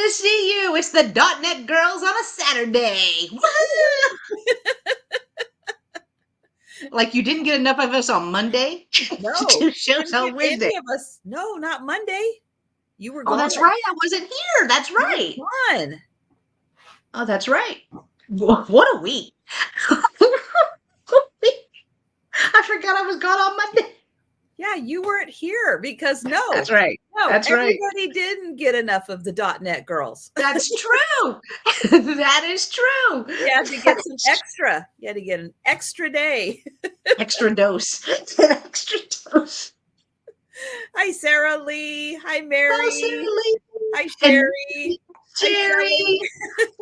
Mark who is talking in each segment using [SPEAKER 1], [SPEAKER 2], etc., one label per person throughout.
[SPEAKER 1] to see you. It's the .NET Girls on a Saturday. Like you didn't get enough of us on Monday?
[SPEAKER 2] No,
[SPEAKER 1] Two shows
[SPEAKER 2] didn't
[SPEAKER 1] on
[SPEAKER 2] get
[SPEAKER 1] Wednesday.
[SPEAKER 2] any of us. No, not Monday. You were
[SPEAKER 1] Oh,
[SPEAKER 2] gone.
[SPEAKER 1] that's right. I wasn't here. That's
[SPEAKER 2] You
[SPEAKER 1] right.
[SPEAKER 2] were gone.
[SPEAKER 1] Oh, that's right. What a week. I forgot I was gone on Monday.
[SPEAKER 2] Yeah, you weren't here because no,
[SPEAKER 1] That's right. That's right.
[SPEAKER 2] everybody didn't get enough of the .NET Girls.
[SPEAKER 1] That's true. That is true.
[SPEAKER 2] You had to get some extra. You had to get an extra day.
[SPEAKER 1] Extra dose. An extra dose.
[SPEAKER 2] Hi, Sarah Lee. Hi,
[SPEAKER 1] Oh, Sarah
[SPEAKER 2] Mary.
[SPEAKER 1] Lee.
[SPEAKER 2] Hi,
[SPEAKER 1] And
[SPEAKER 2] Sherry. Hi,
[SPEAKER 1] Jerry.
[SPEAKER 2] Shelley.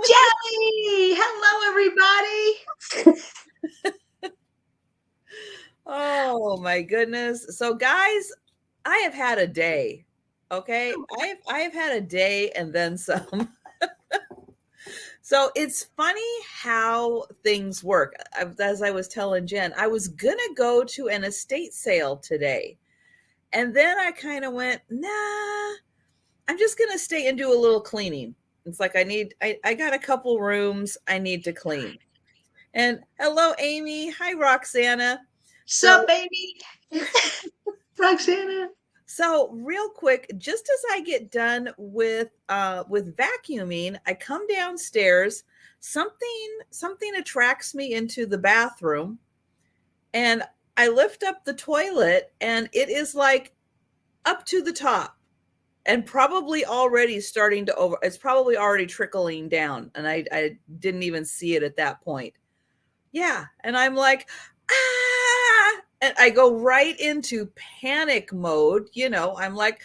[SPEAKER 1] Jelly. Hello, everybody.
[SPEAKER 2] Oh my goodness. So guys, I have had a day. Okay. I have had a day and then some. So it's funny how things work. As I was telling Jen, I was going to go to an estate sale today. And then I kind of went, nah, I'm just going to stay and do a little cleaning. It's like I got a couple rooms I need to clean. And hello, Amy. Hi, Roxana.
[SPEAKER 1] Sup, baby? Roxana.
[SPEAKER 2] So real quick, just as I get done with vacuuming, I come downstairs. Something attracts me into the bathroom, and I lift up the toilet, and it is like up to the top, and probably already starting to over. It's probably already trickling down, and I didn't even see it at that point. Yeah, and I'm like, ah, and I go right into panic mode. I'm like,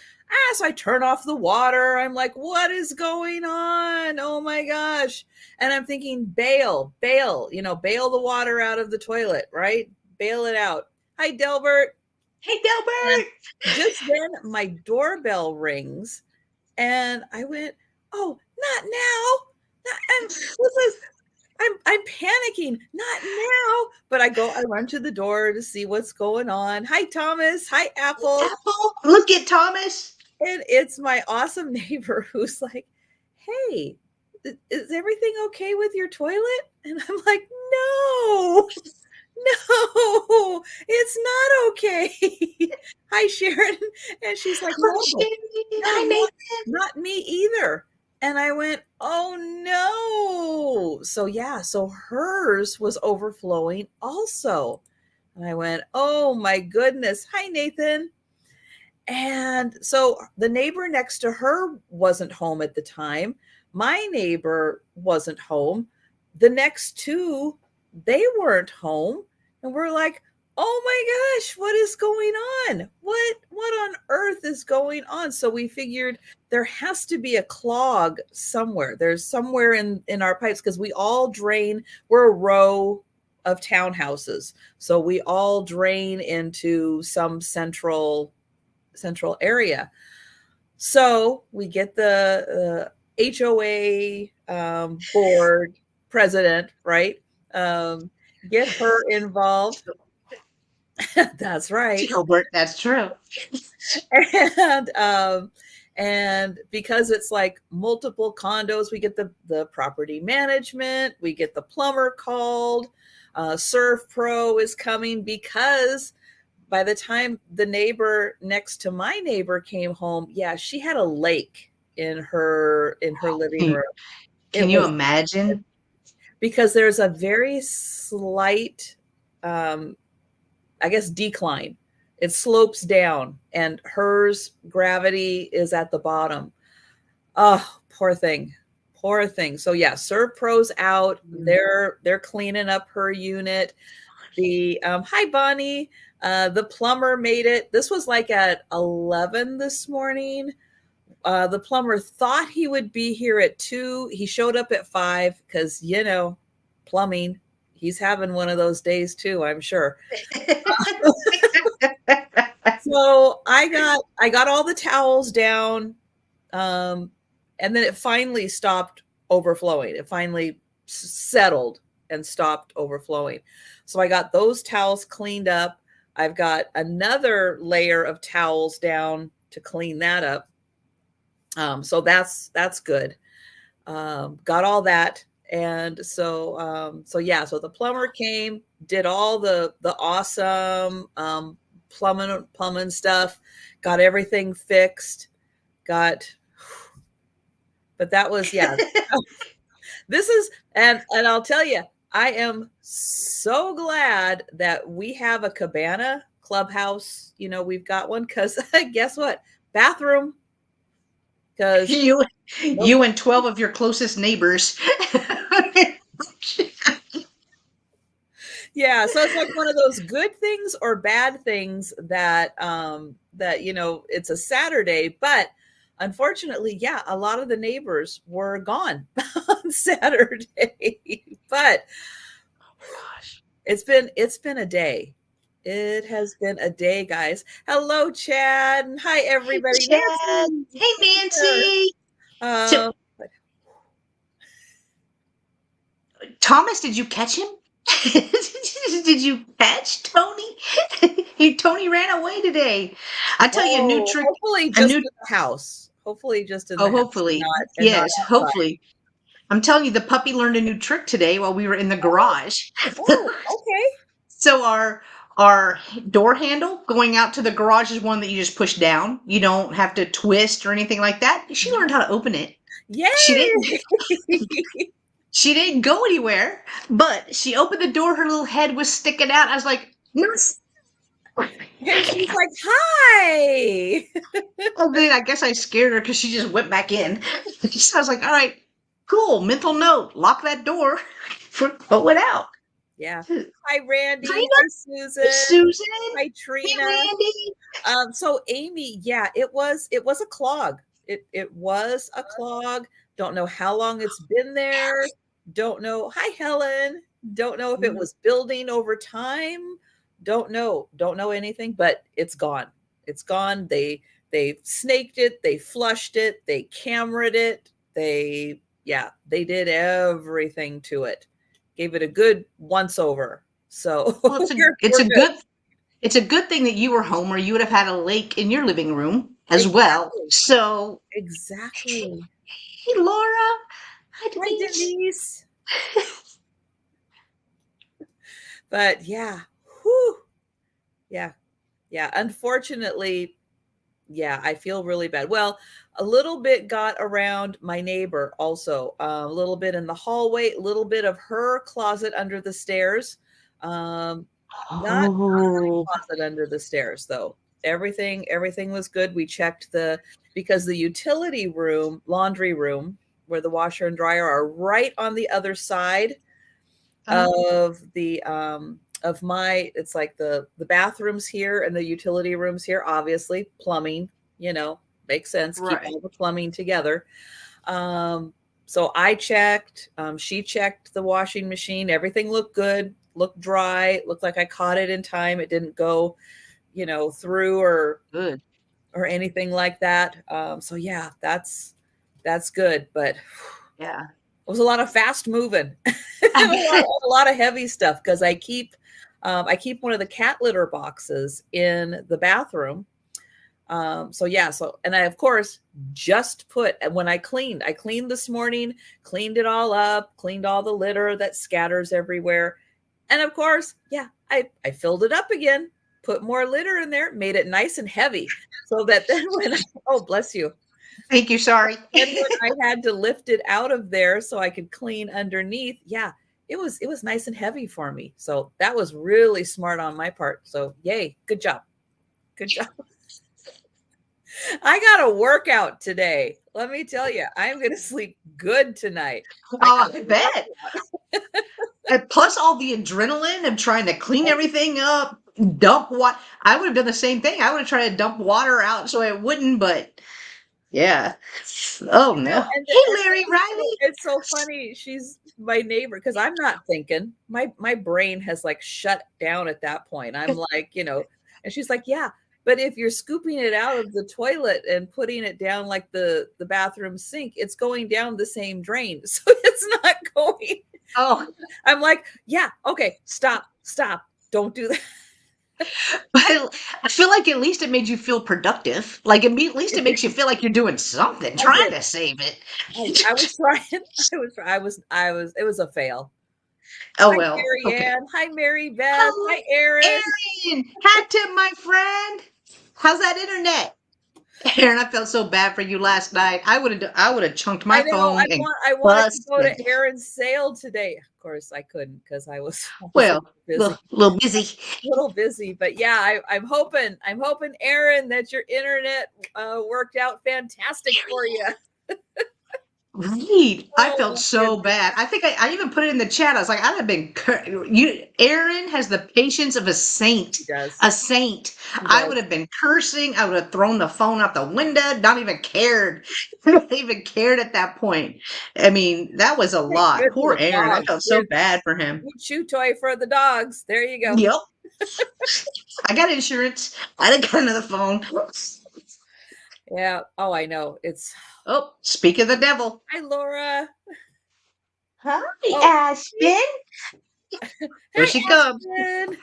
[SPEAKER 2] so I turn off the water. I'm like, what is going on? Oh my gosh. And I'm thinking, bail, bail the water out of the toilet, right? Bail it out. Hi, Delbert.
[SPEAKER 1] Hey,
[SPEAKER 2] And
[SPEAKER 1] Delbert.
[SPEAKER 2] just then my doorbell rings and I went, oh, not now. And this is, I'm panicking, not now. But I run to the door to see what's going on. Hi, Thomas. Hi, Apple.
[SPEAKER 1] Apple. Look at Thomas.
[SPEAKER 2] And it's my awesome neighbor who's like, hey, is everything okay with your toilet? And I'm like, no, it's not okay. Hi, Sharon. And she's like,
[SPEAKER 1] Hello,
[SPEAKER 2] no,
[SPEAKER 1] Sherry.
[SPEAKER 2] no,
[SPEAKER 1] Hi, Nathan.
[SPEAKER 2] not me either. And I went, oh no. So hers was overflowing also. And I went, oh my goodness. Hi, Nathan. And so the neighbor next to her wasn't home at the time. My neighbor wasn't home. The next two, they weren't home. And we're like, oh my gosh, what is going on? What on earth is going on? So we figured there has to be a clog somewhere. There's somewhere in our pipes because we all drain. We're a row of townhouses. So we all drain into some central area. So we get the HOA board president, right? Get her involved. That's right.
[SPEAKER 1] Delbert, that's true.
[SPEAKER 2] And because it's like multiple condos, we get the property management, we get the plumber called. Surf Pro is coming because by the time the neighbor next to my neighbor came home, yeah, she had a lake in her living room.
[SPEAKER 1] Can you imagine?
[SPEAKER 2] Because there's a very slight, I guess, decline. It slopes down, and hers gravity is at the bottom. Oh, poor thing. Poor thing. So yeah, Serve Pro's out. They're cleaning up her unit. The hi Bonnie. The plumber made it. This was like at 11 this morning. The plumber thought he would be here at 2. He showed up at 5 because, plumbing. He's having one of those days too, I'm sure. So I got all the towels down. And then it finally stopped overflowing. It finally settled and stopped overflowing. So I got those towels cleaned up. I've got another layer of towels down to clean that up. So that's good. Got all that. And so yeah, so the plumber came, did all the awesome plumbing stuff, got everything fixed, got but that was yeah. This is and I'll tell you, I am so glad that we have a cabana clubhouse. You know, we've got one because guess what? Bathroom. Because
[SPEAKER 1] You,
[SPEAKER 2] nope.
[SPEAKER 1] you and 12 of your closest neighbors.
[SPEAKER 2] Yeah, so it's like one of those good things or bad things that that it's a Saturday, but unfortunately, yeah, a lot of the neighbors were gone on Saturday. But
[SPEAKER 1] Gosh.
[SPEAKER 2] it's been a day. It has been a day, guys. Hello, Chad. And hi,
[SPEAKER 1] Hey,
[SPEAKER 2] everybody.
[SPEAKER 1] Chad.
[SPEAKER 2] Nancy.
[SPEAKER 1] Hey, Nancy. So,
[SPEAKER 2] Um,
[SPEAKER 1] Thomas, did you catch him? Did you catch Tony? Tony ran away today. I tell you, a new
[SPEAKER 2] oh,
[SPEAKER 1] trick.
[SPEAKER 2] hopefully
[SPEAKER 1] A
[SPEAKER 2] just
[SPEAKER 1] new.
[SPEAKER 2] in the house. Hopefully just in the
[SPEAKER 1] Oh,
[SPEAKER 2] house
[SPEAKER 1] hopefully,
[SPEAKER 2] and not
[SPEAKER 1] yes,
[SPEAKER 2] outside.
[SPEAKER 1] hopefully. I'm telling you, the puppy learned a new trick today while we were in the
[SPEAKER 2] Oh,
[SPEAKER 1] garage.
[SPEAKER 2] oh, okay.
[SPEAKER 1] So our door handle going out to the garage is one that you just push down. You don't have to twist or anything like that. She learned how to open it. She didn't
[SPEAKER 2] Yay!
[SPEAKER 1] she didn't go anywhere, but she opened the door, her little head was sticking out. I was like, "No."
[SPEAKER 2] And she's like, "Hi."
[SPEAKER 1] And then I guess I scared her because she just went back in. So I was like, all right, cool. Mental note, lock that door for going out.
[SPEAKER 2] Yeah.
[SPEAKER 1] Trina,
[SPEAKER 2] Hi, Randy. Hi,
[SPEAKER 1] hey,
[SPEAKER 2] Susan.
[SPEAKER 1] Susan,
[SPEAKER 2] Hi,
[SPEAKER 1] hey,
[SPEAKER 2] Trina.
[SPEAKER 1] Randy.
[SPEAKER 2] So Amy, yeah, it was a clog. It was a clog. Don't know how long it's been there. Don't know. Hi, Helen. Don't know if it was building over time. Don't know anything, but it's gone. It's gone. They snaked it, they flushed it, they camered it, they did everything to it. Gave it a good once over. So
[SPEAKER 1] Well, it's
[SPEAKER 2] we're
[SPEAKER 1] a
[SPEAKER 2] good.
[SPEAKER 1] good thing that you were home, or you would have had a lake in your living room as well.
[SPEAKER 2] Exactly.
[SPEAKER 1] So,
[SPEAKER 2] Exactly.
[SPEAKER 1] hey, Laura, hi,
[SPEAKER 2] Hi,
[SPEAKER 1] Denise.
[SPEAKER 2] Denise. But yeah, whew, yeah, yeah. Unfortunately, yeah, I feel really bad. Well, a little bit got around my neighbor also. A little bit in the hallway, a little bit of her closet under the stairs. Not
[SPEAKER 1] Oh,
[SPEAKER 2] closet under the stairs though. Everything was good. We checked because the utility room, laundry room, where the washer and dryer are right on the other side of the of my it's like the bathrooms here and the utility rooms here, obviously plumbing, makes sense, keep
[SPEAKER 1] right.
[SPEAKER 2] all the plumbing together. So I checked, she checked the washing machine, everything looked good, looked dry, looked like I caught it in time, it didn't go through
[SPEAKER 1] Good.
[SPEAKER 2] or anything like that. So yeah, that's good, but
[SPEAKER 1] Yeah.
[SPEAKER 2] it was a lot of fast moving,
[SPEAKER 1] I
[SPEAKER 2] a lot of heavy stuff because I keep one of the cat litter boxes in the bathroom. So yeah, and I of course just put when I cleaned this morning, cleaned it all up, cleaned all the litter that scatters everywhere, and of course, yeah, I filled it up again, put more litter in there, made it nice and heavy, so that then oh bless you.
[SPEAKER 1] Thank you. Sorry.
[SPEAKER 2] Then when I had to lift it out of there so I could clean underneath, yeah, it was nice and heavy for me. So that was really smart on my part. So yay, good job. Good job. I got a workout today. Let me tell you, I'm going to sleep good tonight. I got
[SPEAKER 1] Oh,
[SPEAKER 2] a
[SPEAKER 1] I bet. And plus all the adrenaline of trying to clean
[SPEAKER 2] workout.
[SPEAKER 1] everything up, dump what I would have done the same thing. I would have tried to dump water out so it wouldn't, but yeah. Oh no.
[SPEAKER 2] And
[SPEAKER 1] Hey, Larry Riley.
[SPEAKER 2] it's so funny. She's my neighbor because I'm not thinking. My brain has like shut down at that point. I'm like, and she's like, yeah, but if you're scooping it out of the toilet and putting it down like the bathroom sink, it's going down the same drain, so it's not going.
[SPEAKER 1] Oh,
[SPEAKER 2] I'm like, yeah, okay, stop, don't do that.
[SPEAKER 1] But I feel like at least it made you feel productive. Like at least it makes you feel like you're doing something,
[SPEAKER 2] I
[SPEAKER 1] trying
[SPEAKER 2] did.
[SPEAKER 1] to save it.
[SPEAKER 2] I was trying. It was a fail.
[SPEAKER 1] Oh
[SPEAKER 2] Hi,
[SPEAKER 1] well.
[SPEAKER 2] Mary
[SPEAKER 1] Okay.
[SPEAKER 2] Ann. Hi, Mary Beth.
[SPEAKER 1] Hello,
[SPEAKER 2] Hi, Aaron.
[SPEAKER 1] Aaron. Hi, Tim, my friend. How's that internet? Aaron, I felt so bad for you last night. I would have chunked my
[SPEAKER 2] I know.
[SPEAKER 1] phone and
[SPEAKER 2] I wanted to go to
[SPEAKER 1] busted.
[SPEAKER 2] Aaron's sale today. Of course, I couldn't because I was a
[SPEAKER 1] Well,
[SPEAKER 2] little busy.
[SPEAKER 1] little busy.
[SPEAKER 2] Little busy, but yeah, I'm hoping, Aaron, that your internet worked out fantastic for you.
[SPEAKER 1] Right. I
[SPEAKER 2] Oh
[SPEAKER 1] felt
[SPEAKER 2] my
[SPEAKER 1] so
[SPEAKER 2] goodness,
[SPEAKER 1] bad. I think I even put it in the chat. I was like, I'd have been you. Aaron has the patience of a saint.
[SPEAKER 2] he does.
[SPEAKER 1] A saint.
[SPEAKER 2] He
[SPEAKER 1] I
[SPEAKER 2] does.
[SPEAKER 1] would have been cursing. I would have thrown the phone out the window. Not even cared. Not even cared at that point. I mean, that was a
[SPEAKER 2] Hey,
[SPEAKER 1] lot.
[SPEAKER 2] good for
[SPEAKER 1] Poor
[SPEAKER 2] the
[SPEAKER 1] Aaron. I
[SPEAKER 2] dogs.
[SPEAKER 1] felt so
[SPEAKER 2] Good,
[SPEAKER 1] bad for him.
[SPEAKER 2] good chew toy for the dogs. There you go.
[SPEAKER 1] Yep. I got insurance. I didn't get another phone.
[SPEAKER 2] Yeah. Oh, I know. It's
[SPEAKER 1] Oh, speak of the devil.
[SPEAKER 2] Hi, Laura.
[SPEAKER 1] Hi,
[SPEAKER 2] Oh,
[SPEAKER 1] Aspen. Here
[SPEAKER 2] hey,
[SPEAKER 1] she comes.
[SPEAKER 2] Ashton.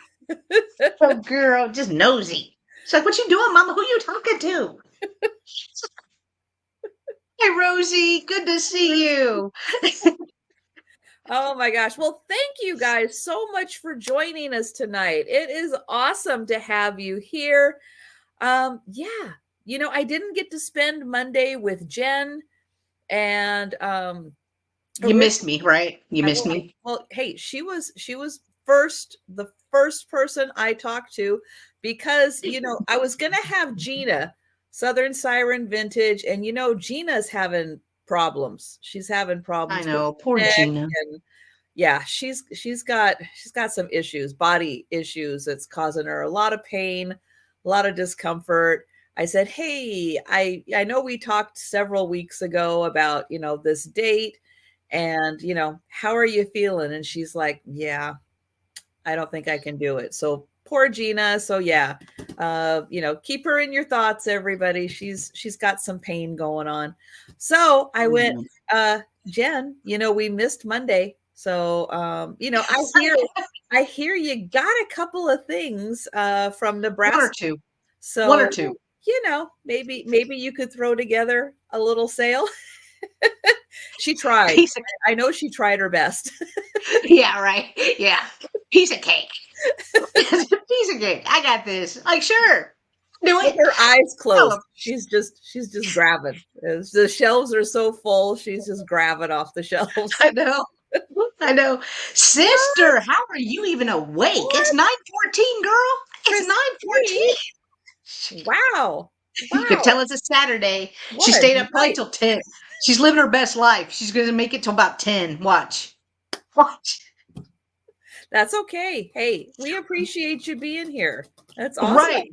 [SPEAKER 1] Oh, girl, just nosy. She's like, what you doing, Mama? Who you talking to? Hey, Rosie. Good to see you.
[SPEAKER 2] Oh my gosh. Well, thank you guys so much for joining us tonight. It is awesome to have you here. Yeah, I didn't get to spend Monday with Jen, and
[SPEAKER 1] You missed me, right? You missed me.
[SPEAKER 2] well, hey, she was the first person I talked to because I was gonna have Gina, Southern Siren Vintage, and Gina's having problems. She's having
[SPEAKER 1] I
[SPEAKER 2] problems with
[SPEAKER 1] know. Poor
[SPEAKER 2] her neck,
[SPEAKER 1] Gina.
[SPEAKER 2] and yeah, she's got some issues, body issues that's causing her a lot of pain, a lot of discomfort. I said, "Hey, I know we talked several weeks ago about, this date, and, how are you feeling?" And she's like, "Yeah, I don't think I can do it." So poor Gina. So yeah, keep her in your thoughts, everybody. She's got some pain going on. So I went, Jen, we missed Monday. So I hear you got a couple of things from
[SPEAKER 1] One or
[SPEAKER 2] Nebraska.
[SPEAKER 1] two. One or
[SPEAKER 2] So,
[SPEAKER 1] two.
[SPEAKER 2] maybe you could throw together a little sale. She tried.
[SPEAKER 1] Piece of,
[SPEAKER 2] I know she tried her best.
[SPEAKER 1] yeah, right. Yeah. Piece of cake. Piece of cake. I got this. Like, sure. Do
[SPEAKER 2] With
[SPEAKER 1] it.
[SPEAKER 2] her eyes
[SPEAKER 1] Tell
[SPEAKER 2] closed.
[SPEAKER 1] 'em.
[SPEAKER 2] She's just grabbing. The shelves are so full, she's just grabbing off the shelves.
[SPEAKER 1] I know. I know. Sister, how are you even awake? It's
[SPEAKER 2] What?
[SPEAKER 1] 9:14, girl. It's
[SPEAKER 2] Christine?
[SPEAKER 1] 9:14.
[SPEAKER 2] Wow.
[SPEAKER 1] You could
[SPEAKER 2] Wow.
[SPEAKER 1] tell it's a Saturday. She
[SPEAKER 2] What a
[SPEAKER 1] stayed up probably
[SPEAKER 2] night.
[SPEAKER 1] till 10. She's living her best life. She's going to make it till about 10. Watch. Watch.
[SPEAKER 2] That's okay. Hey, we appreciate you being here. That's awesome.
[SPEAKER 1] Right.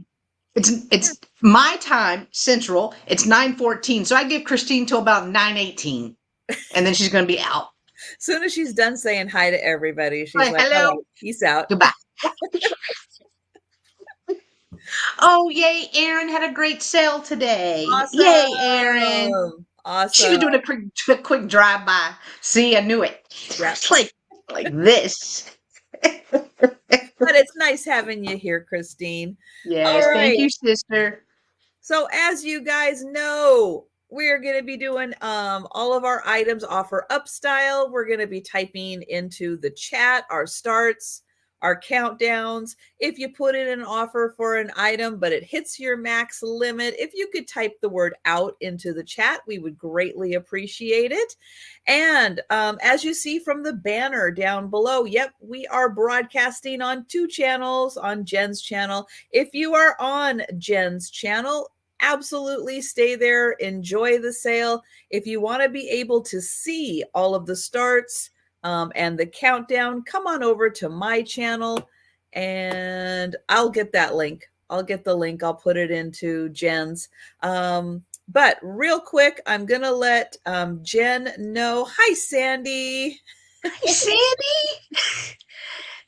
[SPEAKER 1] It's my time, Central. It's 9:14. So I give Christine till about 9:18. And then she's going to be out.
[SPEAKER 2] As soon as she's done saying hi to everybody, she's
[SPEAKER 1] Like,
[SPEAKER 2] like,
[SPEAKER 1] hello.
[SPEAKER 2] all right, peace out.
[SPEAKER 1] Goodbye. Oh, yay. Aaron had a great sale today. Yay, Aaron.
[SPEAKER 2] Awesome.
[SPEAKER 1] She was doing a quick drive-by. See, I knew it.
[SPEAKER 2] Yeah.
[SPEAKER 1] It's like this.
[SPEAKER 2] But it's nice having you here, Christine.
[SPEAKER 1] Yes,
[SPEAKER 2] All
[SPEAKER 1] thank
[SPEAKER 2] right.
[SPEAKER 1] you, sister.
[SPEAKER 2] So as you guys know, we're going to be doing all of our items offer up style. We're going to be typing into the chat our starts, our countdowns. If you put in an offer for an item, but it hits your max limit, if you could type the word out into the chat, we would greatly appreciate it. And as you see from the banner down below, yep, we are broadcasting on 2 channels, on Jen's channel. If you are on Jen's channel, absolutely stay there, enjoy the sale. If you want to be able to see all of the starts and the countdown, come on over to my channel and I'll get that link. I'll get the link. I'll put it into Jen's. But real quick, I'm going to let Jen know. Hi, Sandy.
[SPEAKER 1] Hi, Sandy.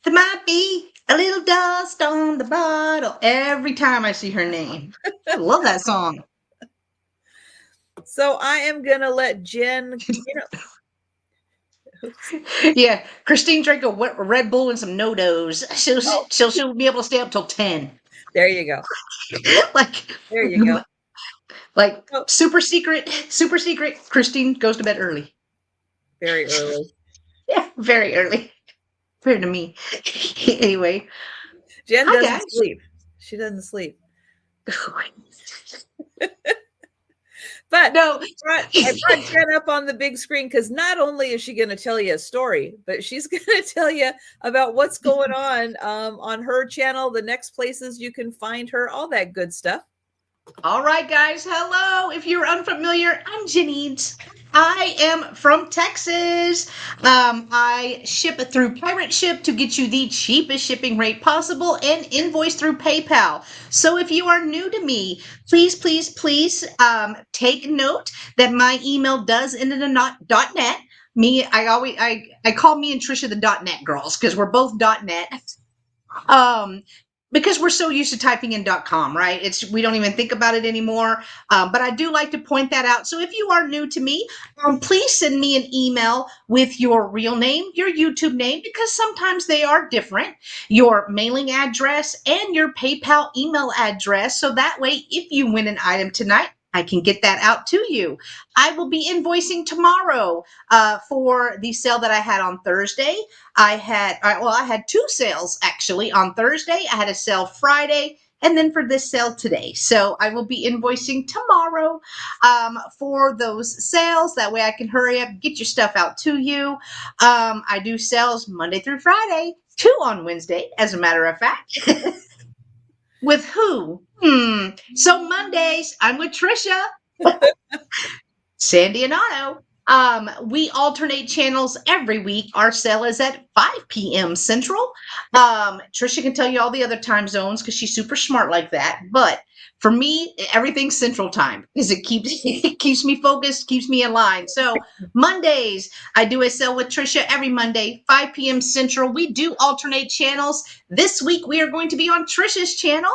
[SPEAKER 1] There might be a little dust on the bottle every time I see her name. I love that song.
[SPEAKER 2] So I am going to let Jen,
[SPEAKER 1] Yeah, Christine drank a Red Bull and some No-Dos. She'll be able to stay up till 10.
[SPEAKER 2] There you go.
[SPEAKER 1] Like,
[SPEAKER 2] There you go.
[SPEAKER 1] like
[SPEAKER 2] Oh,
[SPEAKER 1] super secret. Christine goes to bed early.
[SPEAKER 2] very early.
[SPEAKER 1] Yeah, very early. Compared to me. Anyway,
[SPEAKER 2] Jen
[SPEAKER 1] hi
[SPEAKER 2] doesn't
[SPEAKER 1] guys.
[SPEAKER 2] sleep. She doesn't sleep. But
[SPEAKER 1] No.
[SPEAKER 2] I brought Jen up on the big screen because not only is she going to tell you a story, but she's going to tell you about what's going on her channel, the next places you can find her, all that good stuff.
[SPEAKER 1] All right, guys. Hello. If you're unfamiliar, I'm Jenneads. I am from Texas. I ship through Pirate Ship to get you the cheapest shipping rate possible and invoice through PayPal. So if you are new to me, please take note that my email does end in a .net. I call me and Trisha the .net girls because we're both .net. um because we're so used to typing in .com, right? We don't even think about it anymore. But I do like to point that out. So if you are new to me, please send me an email with your real name, your YouTube name, because sometimes they are different, your mailing address, and your PayPal email address. So that way, if you win an item tonight, I can get that out to you. I will be invoicing tomorrow for the sale that I had on Thursday. I had two sales actually on Thursday. I had a sale Friday, and then for this sale today. So I will be invoicing tomorrow for those sales. That way I can hurry up, get your stuff out to you. I do sales Monday through Friday, 2 on Wednesday, as a matter of fact. With who? So Mondays, I'm with Trisha, Sandy, and Otto. We alternate channels every week. Our sale is at 5 p.m. Central. Trisha can tell you all the other time zones because she's super smart like that. But for me, everything's Central Time because it keeps me focused, keeps me in line. So Mondays, I do a sale with Trisha every Monday, 5 p.m. Central. We do alternate channels. This week, we are going to be on Trisha's channel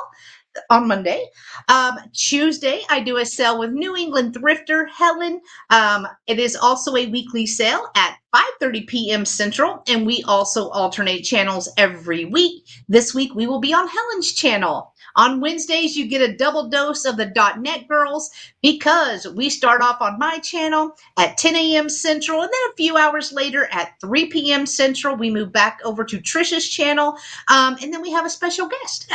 [SPEAKER 1] on Monday. Tuesday, I do a sale with New England thrifter Helen. It is also a weekly sale at 5:30 p.m. Central, and we also alternate channels every week. This week, we will be on Helen's channel. On Wednesdays, you get a double dose of the .NET girls because we start off on my channel at 10 a.m. Central, and then a few hours later at 3 p.m. Central, we move back over to Trisha's channel, and then we have a special guest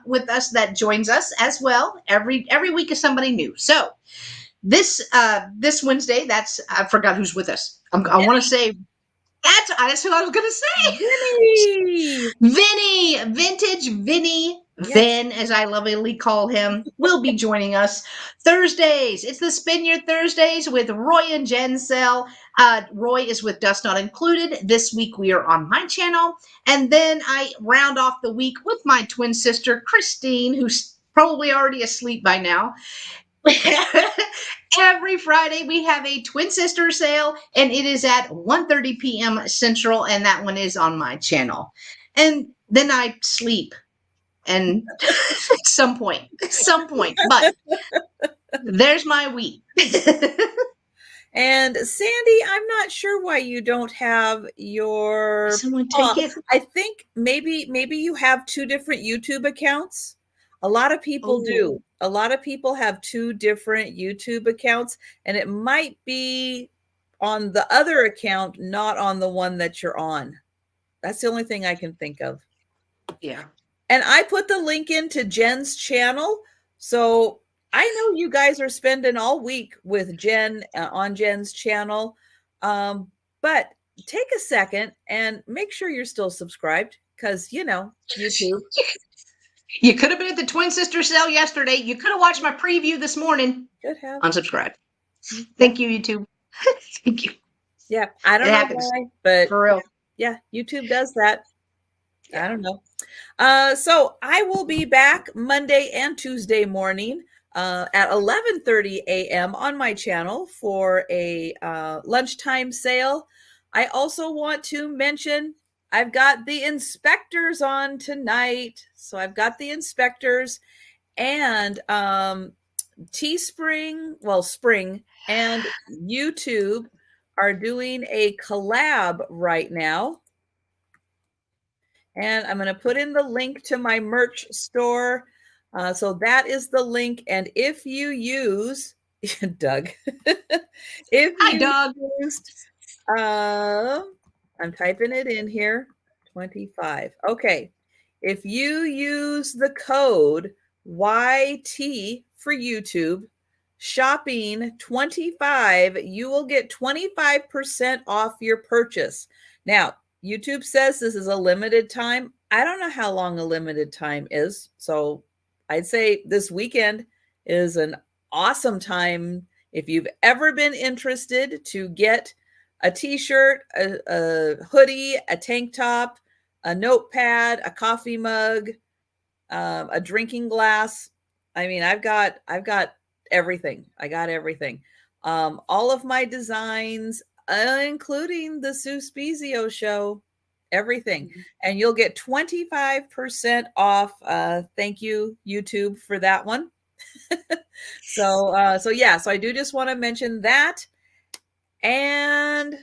[SPEAKER 1] with us that joins us as well. Every week is somebody new. So this Wednesday, I forgot who's with us. I want to say that's who I was going to say. Vinny, vintage Vinny. Vin, as I lovingly call him, will be joining us Thursdays. It's the Spin Your Thursdays with Roy and Jen Sell. Roy is with Dust Not Included. This week we are on my channel. And then I round off the week with my twin sister, Christine, who's probably already asleep by now. Every Friday we have a twin sister sale, and it is at 1:30 p.m. Central, and that one is on my channel. And then I sleep. And at some point, but there's my week.
[SPEAKER 2] And Sandy, I'm not sure why you don't have your.
[SPEAKER 1] Someone take it.
[SPEAKER 2] I think maybe you have two different YouTube accounts. A lot of people do. A lot of people have two different YouTube accounts, and it might be on the other account, not on the one that you're on. That's the only thing I can think of.
[SPEAKER 1] Yeah.
[SPEAKER 2] And I put the link into Jen's channel. So I know you guys are spending all week with Jen on Jen's channel. But take a second and make sure you're still subscribed because, YouTube.
[SPEAKER 1] You could have been at the twin sister sale yesterday. You could have watched my preview this morning.
[SPEAKER 2] Could have.
[SPEAKER 1] Unsubscribe. Thank you, YouTube. Thank you.
[SPEAKER 2] Yeah, I don't know why, but
[SPEAKER 1] for real.
[SPEAKER 2] Yeah, YouTube does that. I don't know. So I will be back Monday and Tuesday morning at 11:30 a.m. on my channel for a lunchtime sale. I also want to mention I've got the inspectors on tonight. So I've got the inspectors and Teespring, Spring and YouTube are doing a collab right now. And I'm going to put in the link to my merch store. So that is the link. And if you use, Doug, if
[SPEAKER 1] Hi,
[SPEAKER 2] you
[SPEAKER 1] Doug.
[SPEAKER 2] used, I'm typing it in here, 25. Okay. If you use the code YT for YouTube, shopping 25, you will get 25% off your purchase. Now, YouTube says this is a limited time. I don't know how long a limited time is. So I'd say this weekend is an awesome time if you've ever been interested to get a t-shirt, a hoodie, a tank top, a notepad, a coffee mug, a drinking glass. I mean, I've got everything. I got everything. All of my designs, including the Sue Spezio show, everything. And you'll get 25% off. Thank you, YouTube, for that one. So I do just want to mention that. And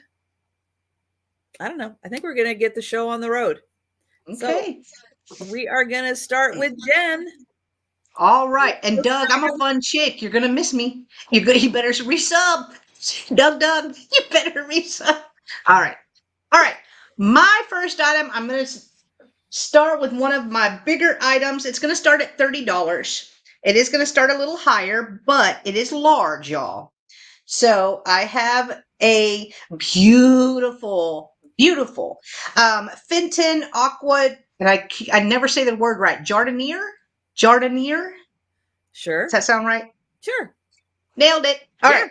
[SPEAKER 2] I don't know. I think we're going to get the show on the road.
[SPEAKER 1] Okay.
[SPEAKER 2] So we are going to start with Jen.
[SPEAKER 1] All right. And Doug, I'm a fun chick. You're going to miss me. You better resub. Doug, you better resub. All right. My first item, I'm going to start with one of my bigger items. It's going to start at $30. It is going to start a little higher, but it is large, y'all. So I have a beautiful Fenton Aqua, and I never say the word right. Jardinier.
[SPEAKER 2] Sure.
[SPEAKER 1] Does that sound right?
[SPEAKER 2] Sure.
[SPEAKER 1] Nailed it. All right.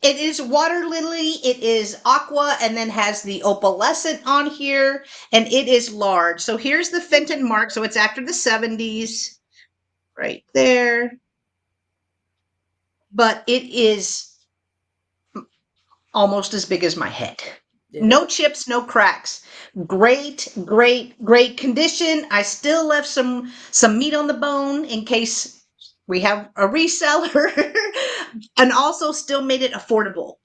[SPEAKER 1] It is water lily. It is aqua, and then has the opalescent on here, and it is large. So here's the Fenton mark. So it's after the 70s, right there. But it is almost as big as my head. No chips, no cracks. Great condition. I still left some meat on the bone in case we have a reseller, and also still made it affordable.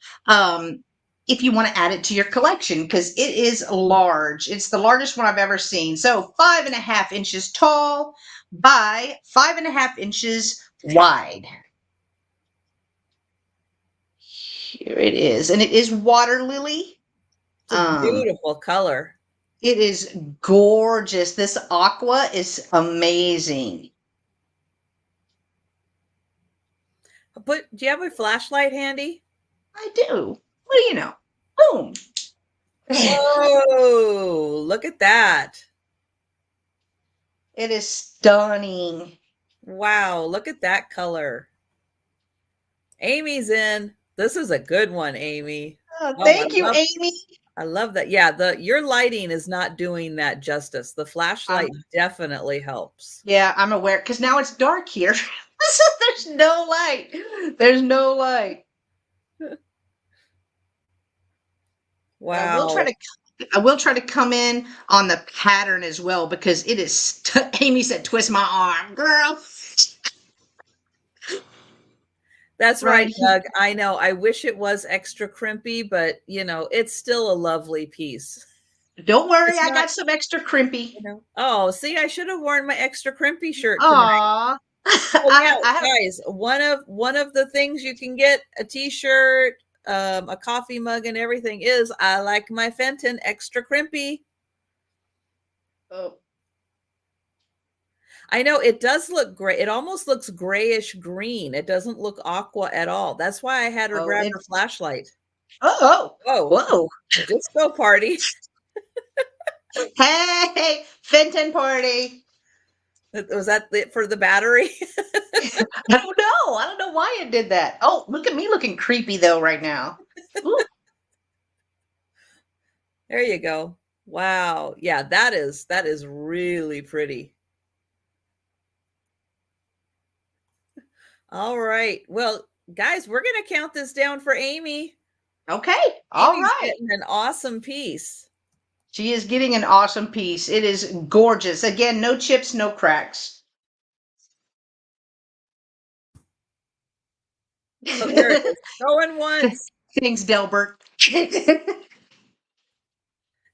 [SPEAKER 1] If you want to add it to your collection, because it is large. It's the largest one I've ever seen. So 5.5 inches tall by 5.5 inches wide. Here it is. And it is water lily.
[SPEAKER 2] It's a beautiful color.
[SPEAKER 1] It is gorgeous. This aqua is amazing.
[SPEAKER 2] But do you have a flashlight handy?
[SPEAKER 1] I do. What do you know? Boom.
[SPEAKER 2] Oh, look at that.
[SPEAKER 1] It is stunning.
[SPEAKER 2] Wow, look at that color. Amy's in. This is a good one, Amy.
[SPEAKER 1] Thank you, Amy.
[SPEAKER 2] I love that. Yeah, your lighting is not doing that justice. The flashlight definitely helps.
[SPEAKER 1] Yeah, I'm aware, because now it's dark here. So there's no light.
[SPEAKER 2] Wow.
[SPEAKER 1] I will try to come in on the pattern as well, because it is Amy said twist my arm, girl.
[SPEAKER 2] That's right, Doug. I know. I wish it was extra crimpy, but it's still a lovely piece.
[SPEAKER 1] Don't worry, I got some extra crimpy.
[SPEAKER 2] Oh, see, I should have worn my extra crimpy shirt tonight. Guys, one of the things you can get a t-shirt, a coffee mug, and everything is I like my Fenton extra crimpy.
[SPEAKER 1] Oh.
[SPEAKER 2] I know it does look gray. It almost looks grayish green. It doesn't look aqua at all. That's why I had her grab her flashlight.
[SPEAKER 1] Whoa.
[SPEAKER 2] Disco party.
[SPEAKER 1] Hey, Fenton party.
[SPEAKER 2] Was that for the battery?
[SPEAKER 1] I don't know why it did that. Oh, look at me looking creepy though right now.
[SPEAKER 2] There you go. Wow. Yeah, that is really pretty. All right. Well, guys, we're going to count this down for Amy.
[SPEAKER 1] Okay. All right.
[SPEAKER 2] Getting an awesome piece.
[SPEAKER 1] She is getting an awesome piece. It is gorgeous. Again, no chips, no cracks.
[SPEAKER 2] Oh, there it is. Going once.
[SPEAKER 1] Thanks, Delbert.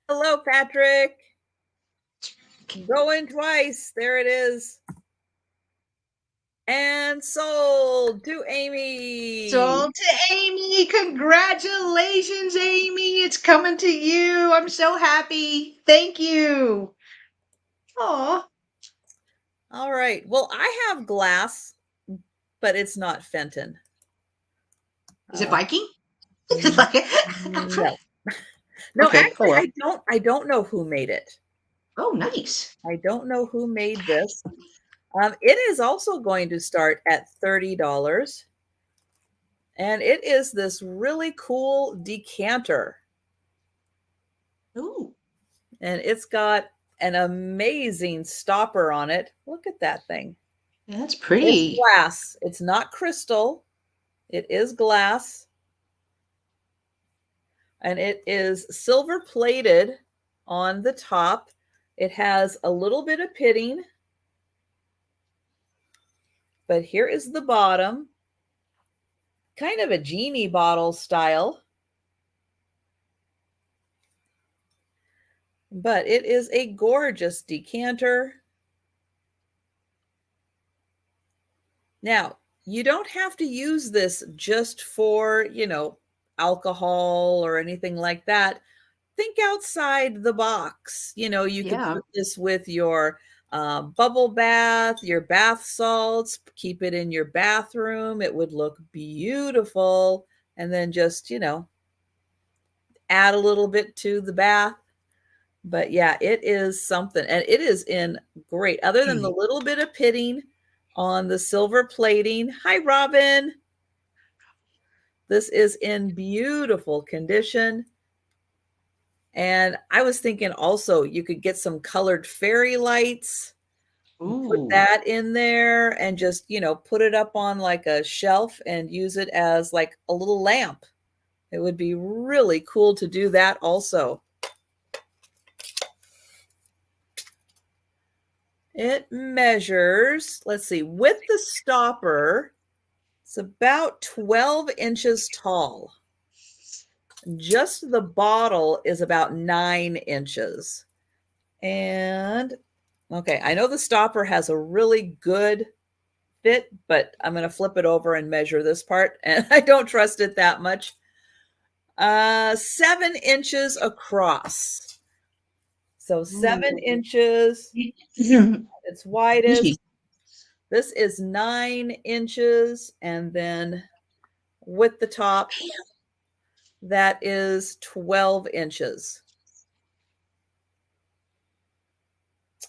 [SPEAKER 2] Hello, Patrick. Going twice. There it is. And sold to Amy.
[SPEAKER 1] Sold to Amy. Congratulations, Amy. It's coming to you. I'm so happy. Thank you. Aw.
[SPEAKER 2] All right. Well, I have glass, but it's not Fenton.
[SPEAKER 1] Is it Viking?
[SPEAKER 2] No. No,
[SPEAKER 1] Okay,
[SPEAKER 2] actually, I don't know who made it.
[SPEAKER 1] Oh, nice.
[SPEAKER 2] I don't know who made this. It is also going to start at $30. And it is this really cool decanter.
[SPEAKER 1] Ooh.
[SPEAKER 2] And it's got an amazing stopper on it. Look at that thing.
[SPEAKER 1] Yeah, that's
[SPEAKER 2] It's
[SPEAKER 1] pretty.
[SPEAKER 2] glass. It's not crystal. It is glass. And it is silver plated on the top. It has a little bit of pitting. But here is the bottom. Kind of a genie bottle style. But it is a gorgeous decanter. Now, you don't have to use this just for, alcohol or anything like that. Think outside the box. You could put this with your bubble bath, your bath salts, keep it in your bathroom. It would look beautiful. And then just, add a little bit to the bath. But yeah, it is something. And it is in great, other than the little bit of pitting on the silver plating. Hi, Robin. This is in beautiful condition. And I was thinking also you could get some colored fairy lights, put that in there and just, put it up on like a shelf and use it as like a little lamp. It would be really cool to do that also. It measures, let's see, with the stopper, it's about 12 inches tall. Just the bottle is about 9 inches. And, okay, I know the stopper has a really good fit, but I'm going to flip it over and measure this part, and I don't trust it that much. 7 inches across. So 7 inches. It's widest. This is 9 inches, and then with the top, that is 12 inches.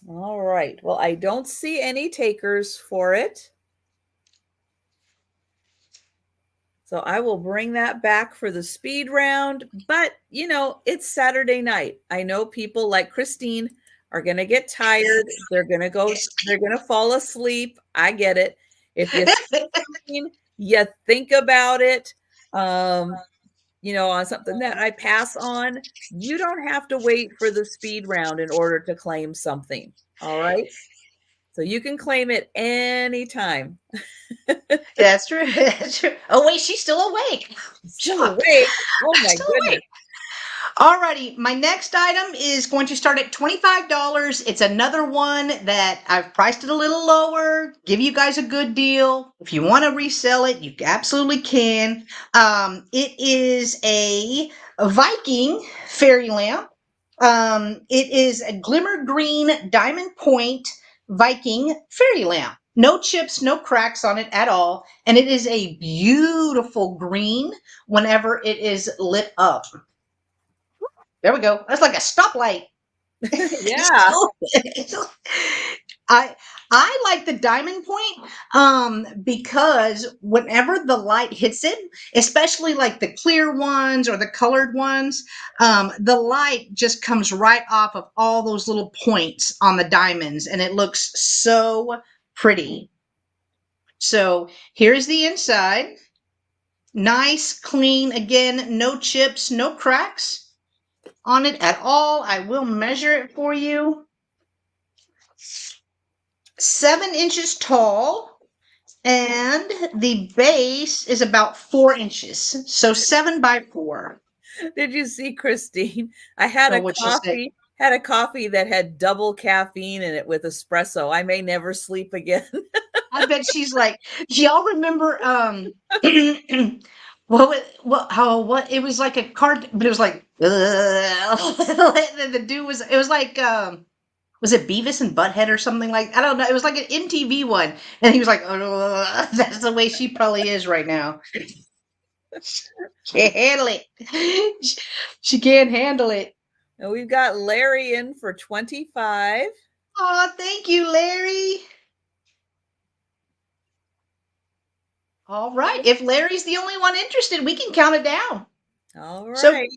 [SPEAKER 2] All right. Well, I don't see any takers for it. So I will bring that back for the speed round. But, it's Saturday night. I know people like Christine are going to get tired. They're going to fall asleep. I get it. If you think about it, on something that I pass on, you don't have to wait for the speed round in order to claim something. All right. So you can claim it anytime.
[SPEAKER 1] That's true. That's true. Oh, wait, she's still awake.
[SPEAKER 2] Still awake. Oh, my goodness.
[SPEAKER 1] Alrighty, my next item is going to start at $25. It's another one that I've priced it a little lower, give you guys a good deal. If you want to resell it, you absolutely can. It is a Viking fairy lamp. It is a glimmer green diamond point Viking fairy lamp. No chips, no cracks on it at all. And it is a beautiful green whenever it is lit up. There we go. That's like a stoplight.
[SPEAKER 2] Yeah.
[SPEAKER 1] I like the diamond point because whenever the light hits it, especially like the clear ones or the colored ones, the light just comes right off of all those little points on the diamonds, and it looks so pretty. So here's the inside. Nice, clean, again, no chips, no cracks on it at all. I will measure it for you. 7 inches tall, And the base is about 4 inches. So 7 by 4.
[SPEAKER 2] Did you see, Christine? I had
[SPEAKER 1] So
[SPEAKER 2] a
[SPEAKER 1] what she say?
[SPEAKER 2] coffee, had a coffee that had double caffeine in it with espresso. I may never sleep again.
[SPEAKER 1] I bet she's like, do y'all remember what it was like a card, but it was like the dude was it was like was it Beavis and Butthead or something like I don't know. It was like an MTV one. And he was like, that's the way she probably is right now. Can't handle it. She can't handle it.
[SPEAKER 2] And we've got Larry in for 25.
[SPEAKER 1] Oh, thank you, Larry. All right. If Larry's the only one interested, we can count it down.
[SPEAKER 2] All
[SPEAKER 1] So
[SPEAKER 2] right.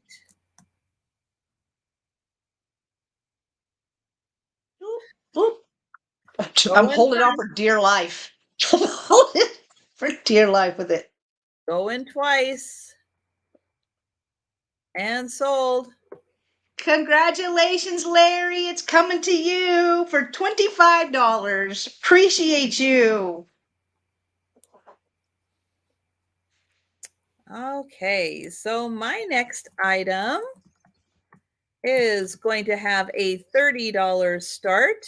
[SPEAKER 1] I'm
[SPEAKER 2] Going
[SPEAKER 1] holding on for dear life. For dear life with it.
[SPEAKER 2] Going twice. And sold.
[SPEAKER 1] Congratulations, Larry. It's coming to you for $25. Appreciate you.
[SPEAKER 2] Okay, so my next item is going to have a $30 start.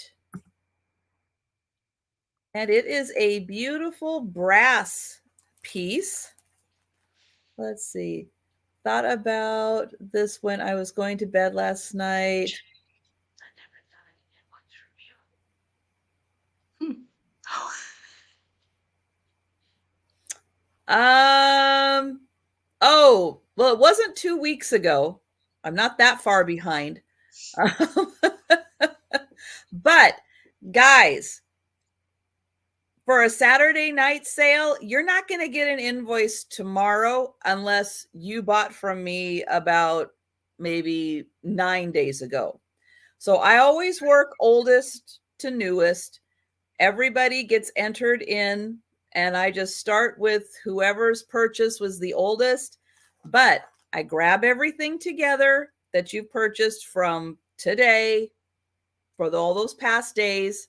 [SPEAKER 2] And it is a beautiful brass piece. Let's see. Thought about this when I was going to bed last night. Oh, well, it wasn't 2 weeks ago. I'm not that far behind. But guys, for a Saturday night sale, you're not going to get an invoice tomorrow unless you bought from me about maybe 9 days ago. So I always work oldest to newest. Everybody gets entered in, and I just start with whoever's purchase was the oldest. But I grab everything together that you've purchased from today for all those past days,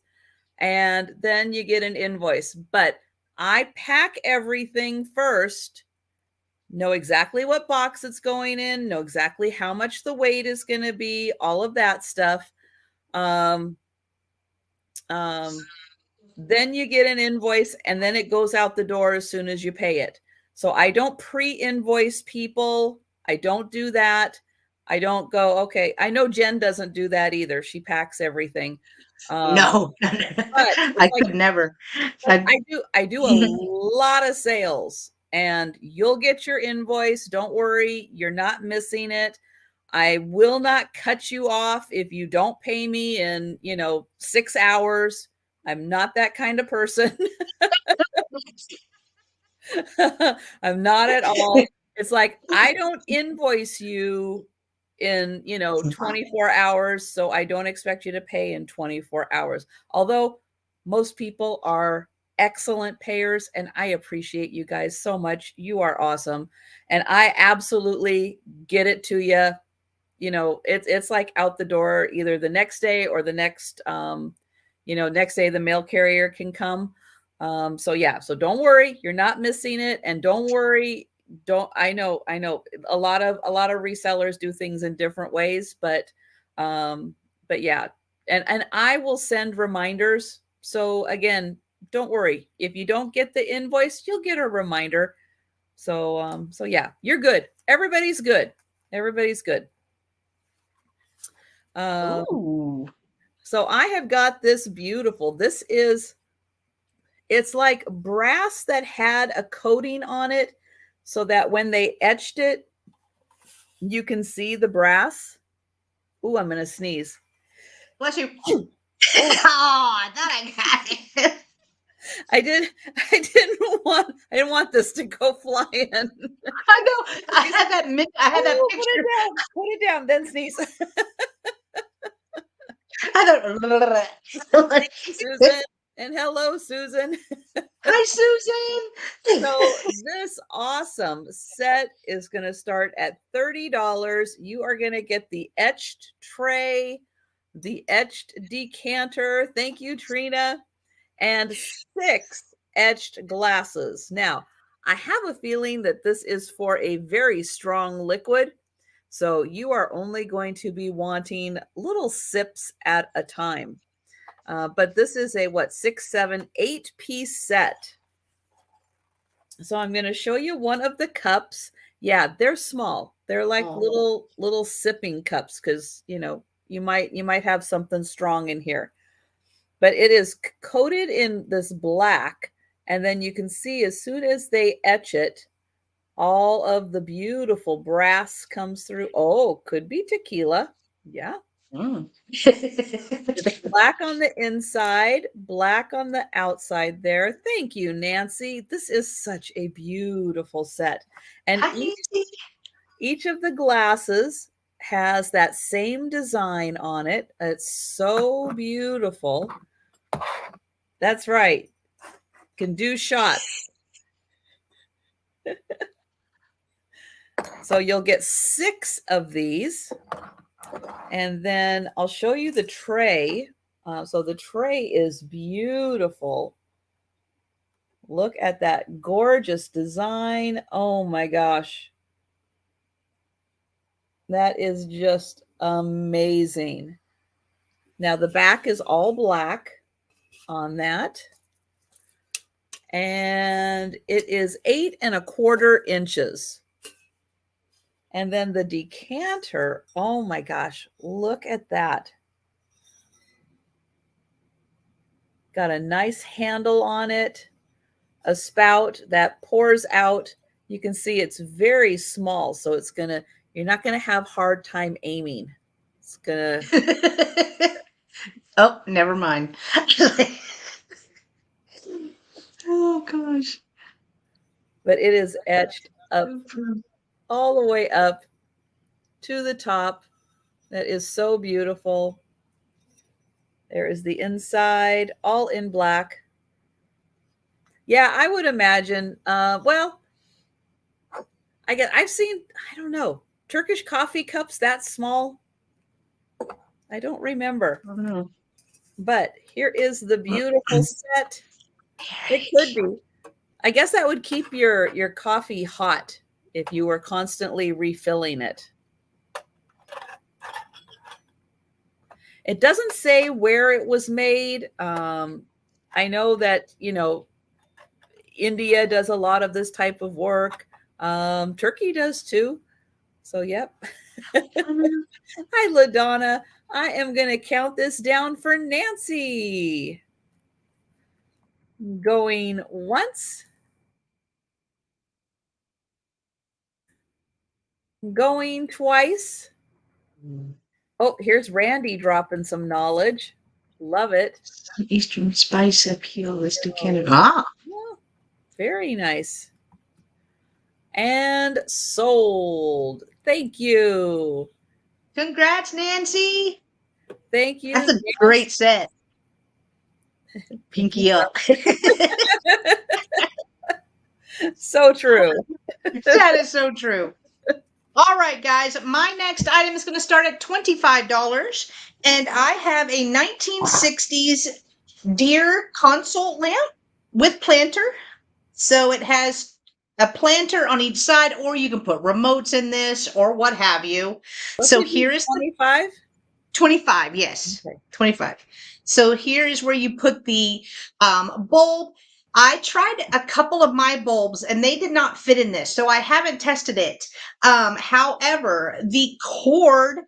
[SPEAKER 2] and then you get an invoice. But I pack everything first, know exactly what box it's going in, know exactly how much the weight is going to be, all of that stuff. Then you get an invoice, and then it goes out the door as soon as you pay it. So I don't pre-invoice people. I don't do that. I don't go, okay. I know Jen doesn't do that either. She packs everything.
[SPEAKER 1] No,
[SPEAKER 2] But
[SPEAKER 1] I
[SPEAKER 2] like
[SPEAKER 1] could never.
[SPEAKER 2] I do a lot of sales, and you'll get your invoice. Don't worry, you're not missing it. I will not cut you off if you don't pay me in, 6 hours. I'm not that kind of person. I'm not at all. It's like, I don't invoice you in, 24 hours, so I don't expect you to pay in 24 hours. Although most people are excellent payers, and I appreciate you guys so much. You are awesome. And I absolutely get it to you. It's like out the door either the next day or the next next day the mail carrier can come. So yeah, so don't worry, you're not missing it. And don't worry, don't I know a lot of resellers do things in different ways, but yeah. And I will send reminders. So again, don't worry. If you don't get the invoice, you'll get a reminder. So yeah, you're good. Everybody's good. Everybody's good.
[SPEAKER 1] Ooh.
[SPEAKER 2] So I have got this beautiful. It's like brass that had a coating on it so that when they etched it, you can see the brass. Ooh, I'm going to sneeze.
[SPEAKER 1] Bless you. Oh, I thought I got it.
[SPEAKER 2] I didn't want this to go flying.
[SPEAKER 1] I know. I had that picture.
[SPEAKER 2] Put it down, then sneeze.
[SPEAKER 1] I
[SPEAKER 2] Thank you, Susan. And hello, Susan.
[SPEAKER 1] Hi, Susan.
[SPEAKER 2] So this awesome set is going to start at $30. You are going to get the etched tray, the etched decanter. Thank you, Trina. And 6 etched glasses. Now, I have a feeling that this is for a very strong liquid. So you are only going to be wanting little sips at a time. But this is a 6, 7, 8-piece set. So I'm going to show you one of the cups. Yeah, they're small. They're like little sipping cups because you might have something strong in here. But it is coated in this black, and then you can see as soon as they etch it, all of the beautiful brass comes through. Oh, could be tequila. Yeah. It's black on the inside, black on the outside there. Thank you, Nancy. This is such a beautiful set. And each of the glasses has that same design on it. It's so beautiful. That's right. Can do shots. So you'll get 6 of these. And then I'll show you the tray. So the tray is beautiful. Look at that gorgeous design. Oh my gosh. That is just amazing. Now the back is all black on that. And it is 8 1/4 inches. And then the decanter, oh my gosh, look at that. Got a nice handle on it, a spout that pours out. You can see it's very small, so you're not gonna have hard time aiming. It's gonna.
[SPEAKER 1] Oh, never mind. Oh gosh.
[SPEAKER 2] But it is etched up all the way up to the top. That is so beautiful. There is the inside, all in black. Yeah, I would imagine. Well, I've seen, I don't know, Turkish coffee cups that small. I don't remember.
[SPEAKER 1] I don't know.
[SPEAKER 2] But here is the beautiful set. It could be. I guess that would keep your coffee hot if you were constantly refilling it. It doesn't say where it was made. I know that, India does a lot of this type of work. Turkey does too. So, yep. Hi, LaDonna. I am going to count this down for Nancy. Going once. Going twice. Oh, here's Randy dropping some knowledge. Love it.
[SPEAKER 1] Eastern spice appeal is to Canada. Ah,
[SPEAKER 2] yeah, very nice. And sold. Thank you.
[SPEAKER 1] congrats, Nancy.
[SPEAKER 2] Thank you.
[SPEAKER 1] That's a great set. Pinky up.
[SPEAKER 2] So true.
[SPEAKER 1] That is so true. All right, guys. My next item is going to start at $25. And I have a 1960s deer console lamp with planter. So it has a planter on each side, or you can put remotes in this or what have you. So here is
[SPEAKER 2] 25?
[SPEAKER 1] 25, yes.
[SPEAKER 2] Okay.
[SPEAKER 1] 25. So here is where you put the bulb. I tried a couple of my bulbs and they did not fit in this, so I haven't tested it. However, the cord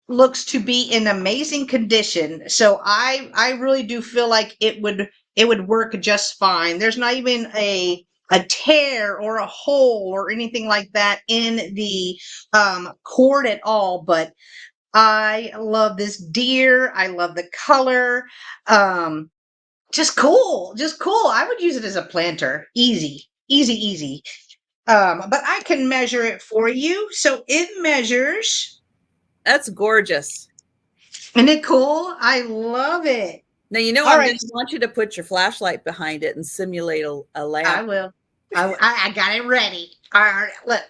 [SPEAKER 1] looks to be in amazing condition, so I really do feel like it would work just fine. There's not even a tear or a hole or anything like that in the cord at all, but I love this deer. I love the color. Just cool. I would use it as a planter. Easy. But I can measure it for you. So it measures.
[SPEAKER 2] That's gorgeous.
[SPEAKER 1] Isn't it cool? I love it.
[SPEAKER 2] Now, I'm going to want you to put your flashlight behind it and simulate a lamp.
[SPEAKER 1] I will. I got it ready. All right, look.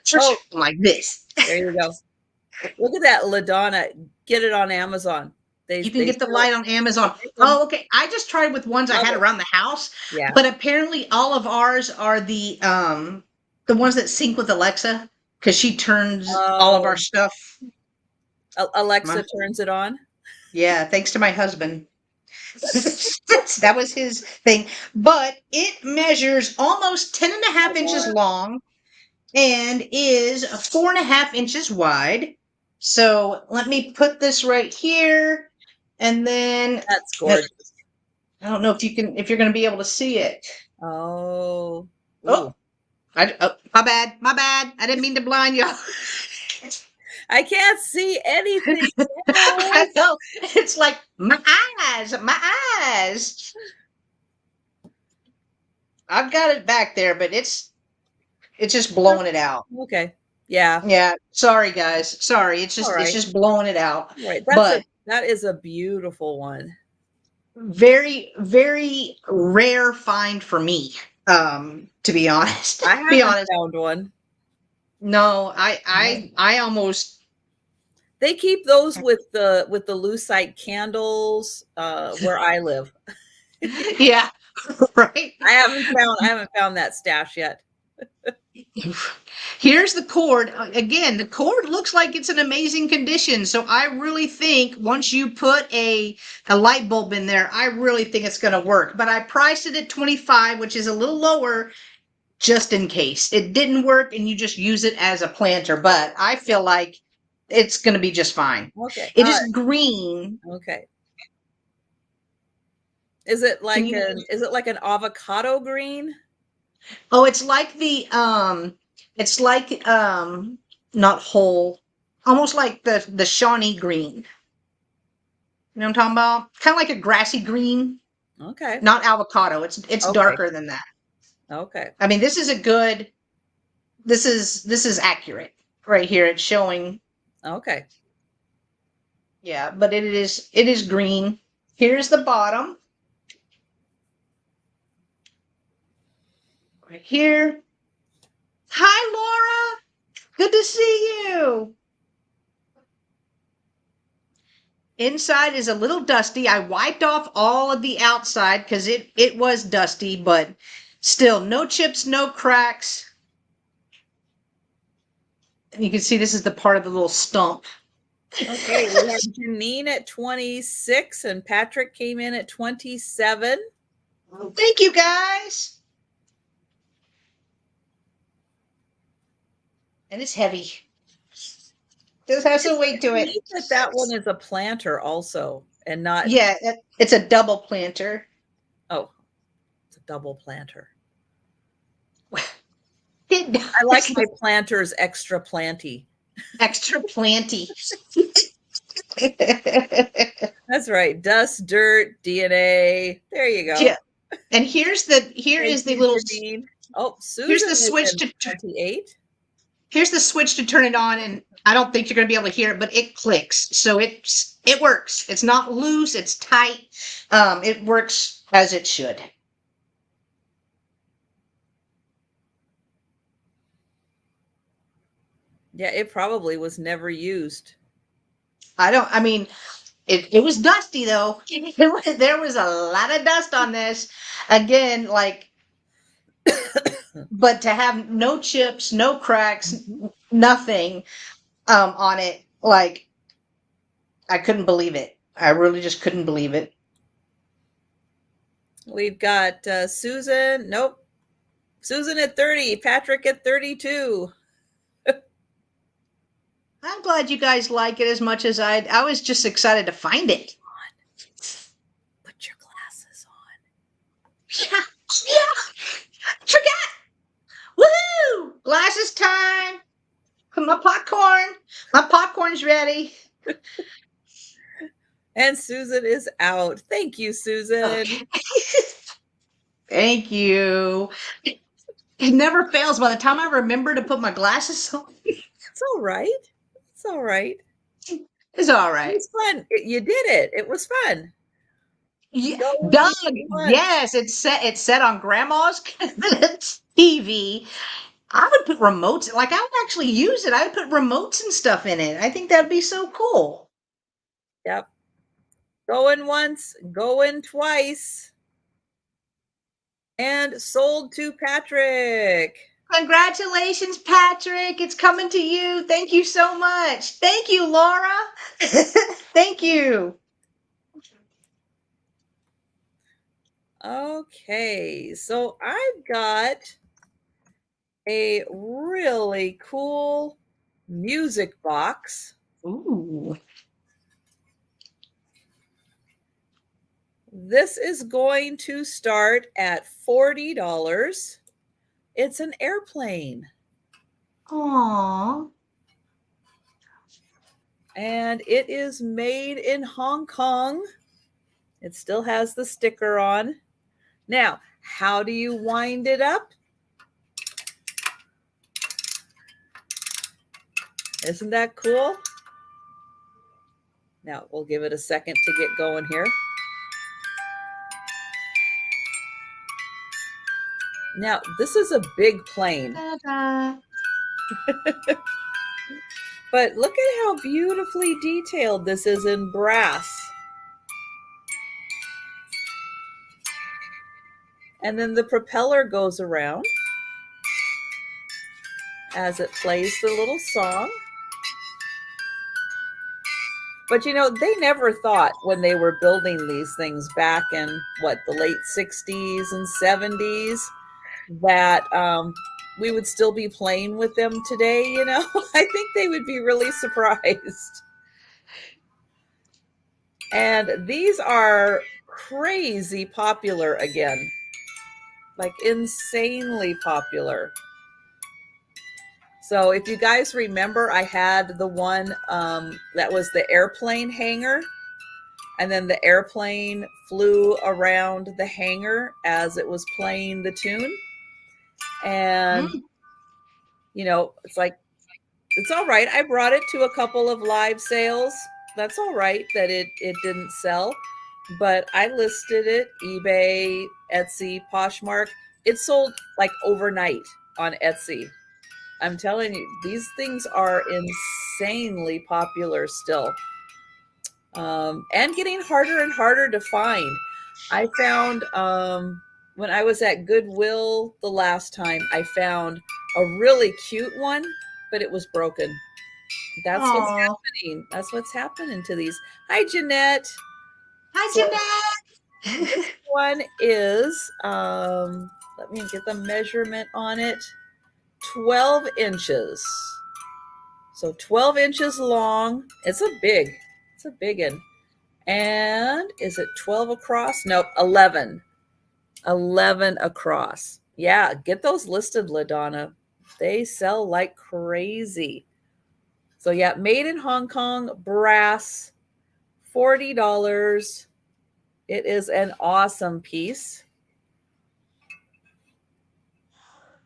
[SPEAKER 1] Like this.
[SPEAKER 2] There you go. Look at that, LaDonna. Get it on Amazon.
[SPEAKER 1] You can get the
[SPEAKER 2] still
[SPEAKER 1] light on Amazon.
[SPEAKER 2] make 'em.
[SPEAKER 1] Oh, okay. I just tried with ones I
[SPEAKER 2] Love
[SPEAKER 1] had
[SPEAKER 2] it.
[SPEAKER 1] around the house,
[SPEAKER 2] Yeah.
[SPEAKER 1] but apparently all of ours are the ones that sync with Alexa because she turns all of our
[SPEAKER 2] Oh,
[SPEAKER 1] stuff.
[SPEAKER 2] Alexa
[SPEAKER 1] My,
[SPEAKER 2] turns it on.
[SPEAKER 1] yeah, thanks to my husband. That was his thing. But it measures almost 10.5 inches
[SPEAKER 2] What?
[SPEAKER 1] long and is 4.5 inches wide. So let me put this right here. And then
[SPEAKER 2] That's gorgeous.
[SPEAKER 1] I don't know if you're going to be able to see it.
[SPEAKER 2] Oh.
[SPEAKER 1] Oh,
[SPEAKER 2] Ooh.
[SPEAKER 1] my bad. My bad. I didn't mean to blind you.
[SPEAKER 2] I can't see anything.
[SPEAKER 1] I know. It's like my eyes, my eyes. I've got it back there, but it's just blowing it out.
[SPEAKER 2] Okay. Yeah.
[SPEAKER 1] Yeah, sorry guys. Sorry. It's
[SPEAKER 2] All
[SPEAKER 1] just
[SPEAKER 2] right.
[SPEAKER 1] blowing it out.
[SPEAKER 2] All right.
[SPEAKER 1] But
[SPEAKER 2] That is a beautiful one.
[SPEAKER 1] very, very rare find for me. To be honest.
[SPEAKER 2] I
[SPEAKER 1] Be
[SPEAKER 2] haven't
[SPEAKER 1] honest.
[SPEAKER 2] found one.
[SPEAKER 1] No,
[SPEAKER 2] No.
[SPEAKER 1] I almost
[SPEAKER 2] They keep those with the lucite candles where I live.
[SPEAKER 1] yeah, right.
[SPEAKER 2] I haven't found that stash yet.
[SPEAKER 1] Here's the cord. Again, the cord looks like it's in amazing condition. So I really think once you put a light bulb in there, I really think it's going to work. But I priced it at 25, which is a little lower just in case. It didn't work and you just use it as a planter, but I feel like it's going to be just fine.
[SPEAKER 2] Okay.
[SPEAKER 1] It is green.
[SPEAKER 2] Okay. Is it
[SPEAKER 1] Can
[SPEAKER 2] like
[SPEAKER 1] you
[SPEAKER 2] an avocado green?
[SPEAKER 1] Oh, it's like not whole, almost like the Shawnee green. You know what I'm talking about? Kind of like a grassy green,
[SPEAKER 2] Okay.
[SPEAKER 1] not avocado. It's
[SPEAKER 2] Okay.
[SPEAKER 1] darker than that.
[SPEAKER 2] Okay.
[SPEAKER 1] I mean, this is a good. This is accurate right here. It's showing.
[SPEAKER 2] Okay.
[SPEAKER 1] Yeah, but it is green. Here's the bottom. Right here. Hi, Laura. Good to see you. Inside is a little dusty. I wiped off all of the outside because it was dusty, but still no chips, no cracks. And you can see this is the part of the little stump.
[SPEAKER 2] Okay. We have Janine at 26 and Patrick came in at 27.
[SPEAKER 1] Thank you guys. And it's heavy. This has some weight to it.
[SPEAKER 2] That one is a planter also and not.
[SPEAKER 1] Yeah, it's a double planter.
[SPEAKER 2] Oh, it's a double planter.
[SPEAKER 1] I
[SPEAKER 2] I like my planters extra planty.
[SPEAKER 1] extra planty.
[SPEAKER 2] That's right. Dust, dirt, DNA. There you go.
[SPEAKER 1] Yeah. And here is the little.
[SPEAKER 2] Janine. Oh, Susan
[SPEAKER 1] Here's the
[SPEAKER 2] is
[SPEAKER 1] switch
[SPEAKER 2] in
[SPEAKER 1] to
[SPEAKER 2] 28.
[SPEAKER 1] Here's the switch to turn it on, and I don't think you're going to be able to hear it, but it clicks. So it works. It's not loose. It's tight. It works as it should.
[SPEAKER 2] Yeah, it probably was never used.
[SPEAKER 1] I mean, it was dusty though. There was a lot of dust on this. Again, like, but to have no chips, no cracks, nothing on it, like, I couldn't believe it. I really just couldn't believe it.
[SPEAKER 2] We've got Susan. Nope. Susan at 30. Patrick at 32.
[SPEAKER 1] I'm glad you guys like it as much as I was just excited to find it.
[SPEAKER 2] Put your glasses on.
[SPEAKER 1] Yeah. Forgot. Woohoo! Glasses time. My popcorn. My popcorn's ready.
[SPEAKER 2] And Susan is out. Thank you, Susan.
[SPEAKER 1] Okay. Thank you. It never fails. By the time I remember to put my glasses on,
[SPEAKER 2] It's all right. It's all right.
[SPEAKER 1] it's all right.
[SPEAKER 2] It was fun. You did it. It was fun.
[SPEAKER 1] Yeah, Doug, yes, it's set on grandma's TV. I would put remotes, like I would actually use it. I would put remotes and stuff in it. I think that'd be so cool.
[SPEAKER 2] Yep. Going once, going twice. And sold to Patrick.
[SPEAKER 1] Congratulations, Patrick. It's coming to you. Thank you so much. Thank you, Laura. Thank you.
[SPEAKER 2] Okay, so I've got a really cool music box.
[SPEAKER 1] Ooh.
[SPEAKER 2] This is going to start at $40. It's an airplane.
[SPEAKER 1] Aww.
[SPEAKER 2] And it is made in Hong Kong. It still has the sticker on. Now, how do you wind it up? Isn't that cool? Now, we'll give it a second to get going here. Now, this is a big plane. But look at how beautifully detailed this is in brass. And then the propeller goes around as it plays the little song. But you know, they never thought when they were building these things back in the late 60s and 70s that we would still be playing with them today, you know. I think they would be really surprised. And these are crazy popular again, like insanely popular. So if you guys remember, I had the one that was the airplane hangar, and then the airplane flew around the hangar as it was playing the tune. And, you know, it's like, it's all right. I brought it to a couple of live sales. That's all right that it didn't sell. But I listed it, eBay, Etsy, Poshmark. It sold like overnight on Etsy. I'm telling you, these things are insanely popular still. And getting harder and harder to find. I found, when I was at Goodwill the last time, I found a really cute one, but it was broken. That's
[SPEAKER 1] Aww.
[SPEAKER 2] what's happening. That's what's happening to these. Hi, Jeanette.
[SPEAKER 1] Hi, Jeanette.
[SPEAKER 2] This one is, let me get the measurement on it, 12 inches. So 12 inches long. It's a big one. And is it 12 across? Nope, 11. 11 across. Yeah, get those listed, LaDonna. They sell like crazy. So yeah, made in Hong Kong, brass, $40. It is an awesome piece.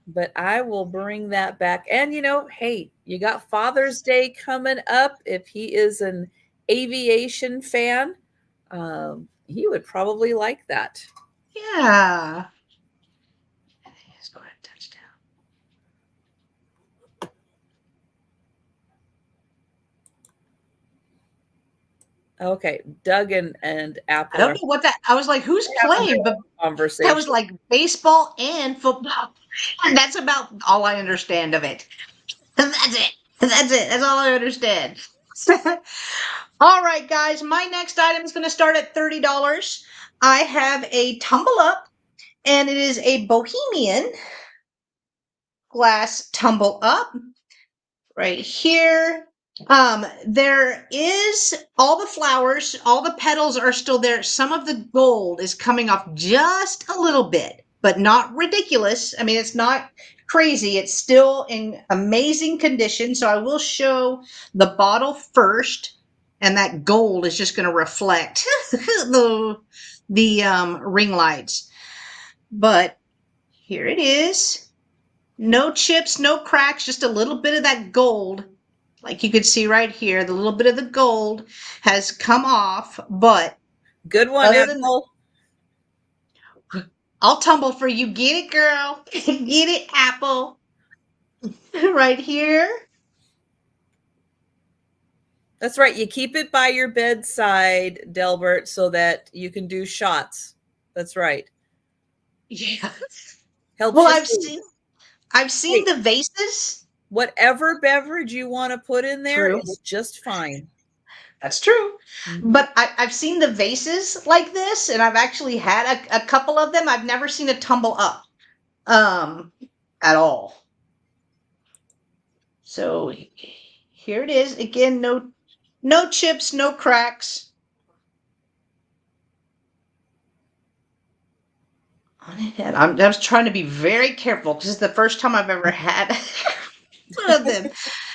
[SPEAKER 2] But I will bring that back. And, you know, hey, you got Father's Day coming up. If he is an aviation fan, he would probably like that.
[SPEAKER 1] Yeah. Let's go ahead and touch down.
[SPEAKER 2] Okay, Doug and Apple.
[SPEAKER 1] I don't know what that. I was like, who's playing? But
[SPEAKER 2] conversation.
[SPEAKER 1] That was like baseball and football. And that's about all I understand of it. That's it. That's it. That's all I understand. All right, guys. My next item is going to start at $30. I have a tumble up, and it is a Bohemian glass tumble up right here. There is all the flowers, all the petals are still there. Some of the gold is coming off just a little bit, but not ridiculous. I mean, it's not crazy. It's still in amazing condition. So I will show the bottle first, and that gold is just going to reflect the ring lights. But here it is. No chips, no cracks, just a little bit of that gold. Like you could see right here, the little bit of the gold has come off, but
[SPEAKER 2] good one, Apple.
[SPEAKER 1] I'll tumble for you. Get it, girl. Get it, Apple. Right here.
[SPEAKER 2] That's right. You keep it by your bedside, Delbert, so that you can do shots. That's right.
[SPEAKER 1] Yeah.
[SPEAKER 2] Helps
[SPEAKER 1] Well,
[SPEAKER 2] you sleep.
[SPEAKER 1] I've seen
[SPEAKER 2] Hey,
[SPEAKER 1] the vases.
[SPEAKER 2] whatever beverage you want to put in there
[SPEAKER 1] True.
[SPEAKER 2] is just fine.
[SPEAKER 1] That's true.
[SPEAKER 2] Mhm.
[SPEAKER 1] But I've seen the vases like this, and I've actually had a couple of them. I've never seen a tumble up um, at all. So here it is. Again, no chips, no cracks on it. And I was trying to be very careful because it's the first time I've ever had one of them.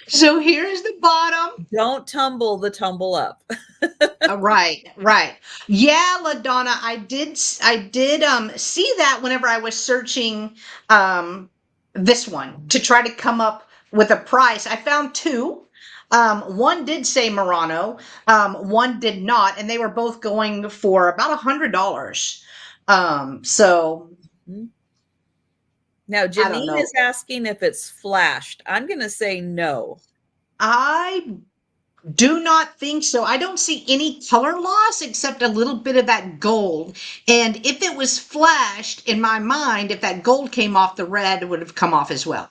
[SPEAKER 1] So here's the bottom.
[SPEAKER 2] Don't tumble the tumble up.
[SPEAKER 1] Right, right. Yeah, LaDonna, I did see that whenever I was searching this one to try to come up with a price. I found two. One did say Murano, one did not, and they were both going for about $100. So
[SPEAKER 2] Mhm. Now,
[SPEAKER 1] I don't
[SPEAKER 2] Janine
[SPEAKER 1] know.
[SPEAKER 2] is asking if it's flashed. I'm going to say no.
[SPEAKER 1] I do not think so. I don't see any color loss except a little bit of that gold. And if it was flashed, in my mind, if that gold came off, the red would have come off as well.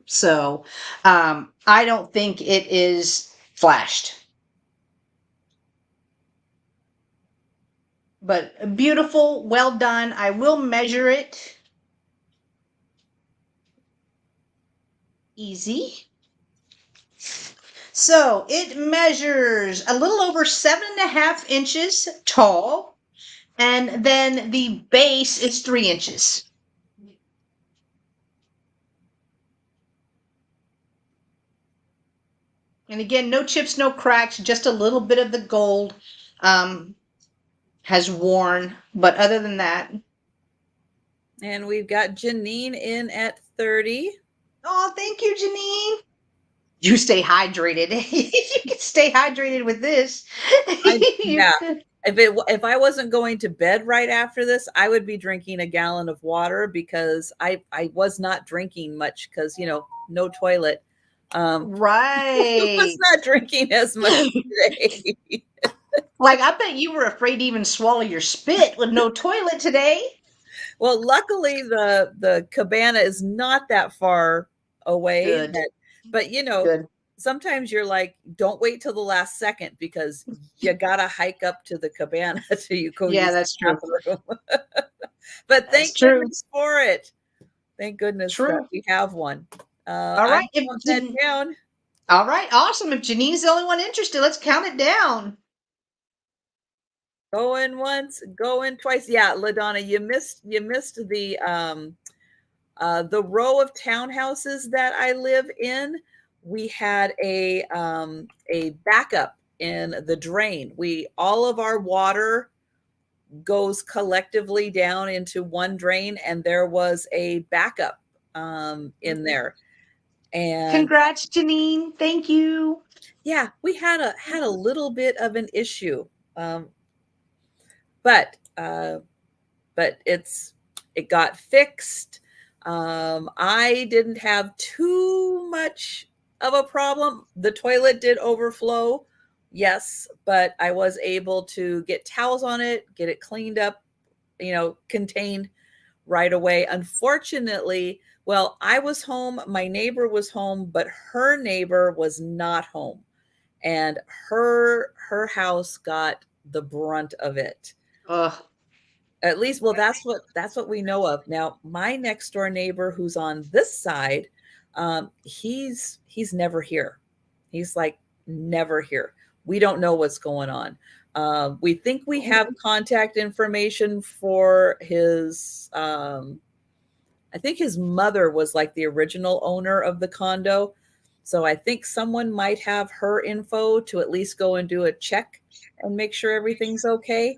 [SPEAKER 1] So I don't think it is flashed. But beautiful, well done. I will measure it. Easy. So it measures a little over 7.5 inches tall. And then the base is 3 inches. And again, no chips, no cracks, just a little bit of the gold um, has worn. But other than that,
[SPEAKER 2] And we've got Janine in at 30.
[SPEAKER 1] oh, thank you, Janine. You stay hydrated. You can stay hydrated with this.
[SPEAKER 2] Yeah. If I wasn't going to bed right after this, I would be drinking a gallon of water because I was not drinking much because no toilet. I was
[SPEAKER 1] Right.
[SPEAKER 2] not drinking as much today.
[SPEAKER 1] Like, I bet you were afraid to even swallow your spit with no toilet today.
[SPEAKER 2] Well, luckily the cabana is not that far away.
[SPEAKER 1] Good,
[SPEAKER 2] But
[SPEAKER 1] good.
[SPEAKER 2] sometimes you're like, don't wait till the last second because you gotta hike up to the cabana till you go
[SPEAKER 1] Yeah,
[SPEAKER 2] use
[SPEAKER 1] that's
[SPEAKER 2] the
[SPEAKER 1] true.
[SPEAKER 2] bathroom. But
[SPEAKER 1] That's
[SPEAKER 2] thank
[SPEAKER 1] true.
[SPEAKER 2] goodness for it. Thank goodness that
[SPEAKER 1] True.
[SPEAKER 2] we have one.
[SPEAKER 1] All
[SPEAKER 2] I'm
[SPEAKER 1] right. If
[SPEAKER 2] counting that down.
[SPEAKER 1] all right, awesome. If Janine's the only one interested, let's count it down.
[SPEAKER 2] Going once, going twice. Yeah, LaDonna, you missed the row of townhouses that I live in. We had a backup in the drain. All of our water goes collectively down into one drain, and there was a backup in there. And
[SPEAKER 1] Congrats, Janine. Thank you.
[SPEAKER 2] yeah, we had a little bit of an issue, um, but it got fixed. I didn't have too much of a problem. The toilet did overflow, yes, but I was able to get towels on it, get it cleaned up, contained right away. Unfortunately, well, I was home, my neighbor was home, but her neighbor was not home, and her house got the brunt of it.
[SPEAKER 1] Ugh.
[SPEAKER 2] At least, well, that's what we know of. Now, my next door neighbor, who's on this side, he's never here. He's like never here. We don't know what's going on. We think we have contact information for his. I think his mother was like the original owner of the condo, so I think someone might have her info to at least go and do a check and make sure everything's okay.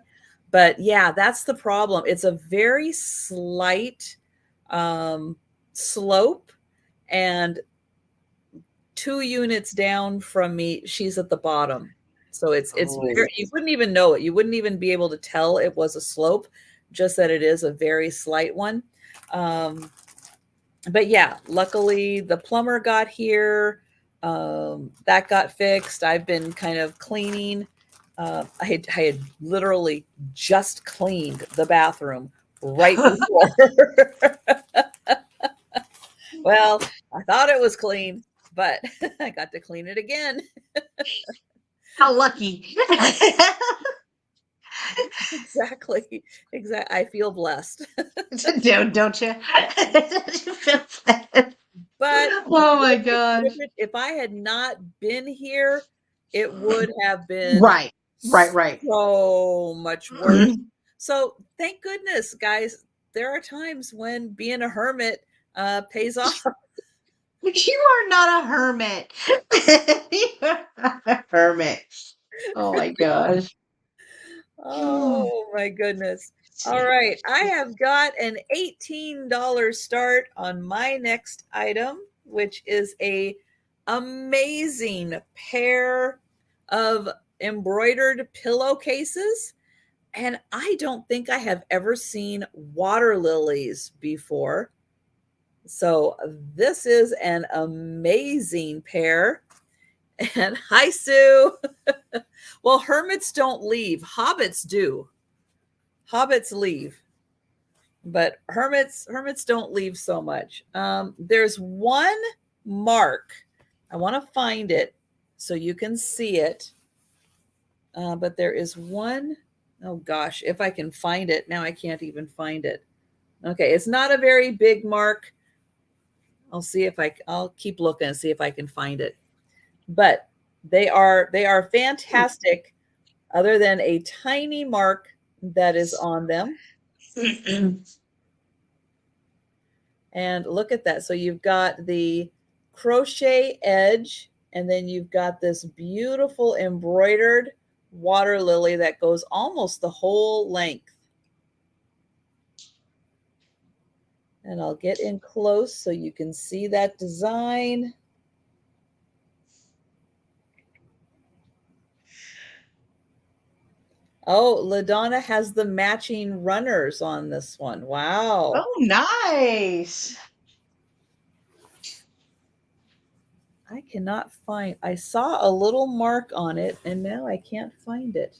[SPEAKER 2] But yeah, that's the problem. It's a very slight slope, and 2 units down from me, she's at the bottom. So it's
[SPEAKER 1] Oh.
[SPEAKER 2] very, you wouldn't even know it. You wouldn't even be able to tell it was a slope, just that it is a very slight one. But yeah, luckily the plumber got here. That got fixed. I've been kind of cleaning. I had literally just cleaned the bathroom right before. Well, I thought it was clean, but I got to clean it again.
[SPEAKER 1] How lucky.
[SPEAKER 2] Exactly. I feel blessed.
[SPEAKER 1] Don't you? You feel that?
[SPEAKER 2] But
[SPEAKER 1] Oh my gosh.
[SPEAKER 2] if I had not been here, it would have been
[SPEAKER 1] Right. Right.
[SPEAKER 2] so much worse. So thank goodness, guys, there are times when being a hermit pays off.
[SPEAKER 1] You are not a hermit. You are not a hermit. Oh my gosh.
[SPEAKER 2] Oh my goodness. All right. I have got an $18 start on my next item, which is a amazing pair of embroidered pillowcases. And I don't think I have ever seen water lilies before. So this is an amazing pair. And hi, Sue. Well, hermits don't leave. Hobbits do. Hobbits leave, but hermits don't leave so much. There's one mark. I want to find it so you can see it. But there is one. Oh gosh, if I can find it now, I can't even find it. Okay, it's not a very big mark. I'll keep looking and see if I can find it. But they are fantastic. Other than a tiny mark that is on them. And look at that. So you've got the crochet edge, and then you've got this beautiful embroidered water lily that goes almost the whole length. And I'll get in close so you can see that design. Oh, LaDonna has the matching runners on this one. Wow.
[SPEAKER 1] Oh, nice.
[SPEAKER 2] I cannot find, I saw a little mark on it and now I can't find it.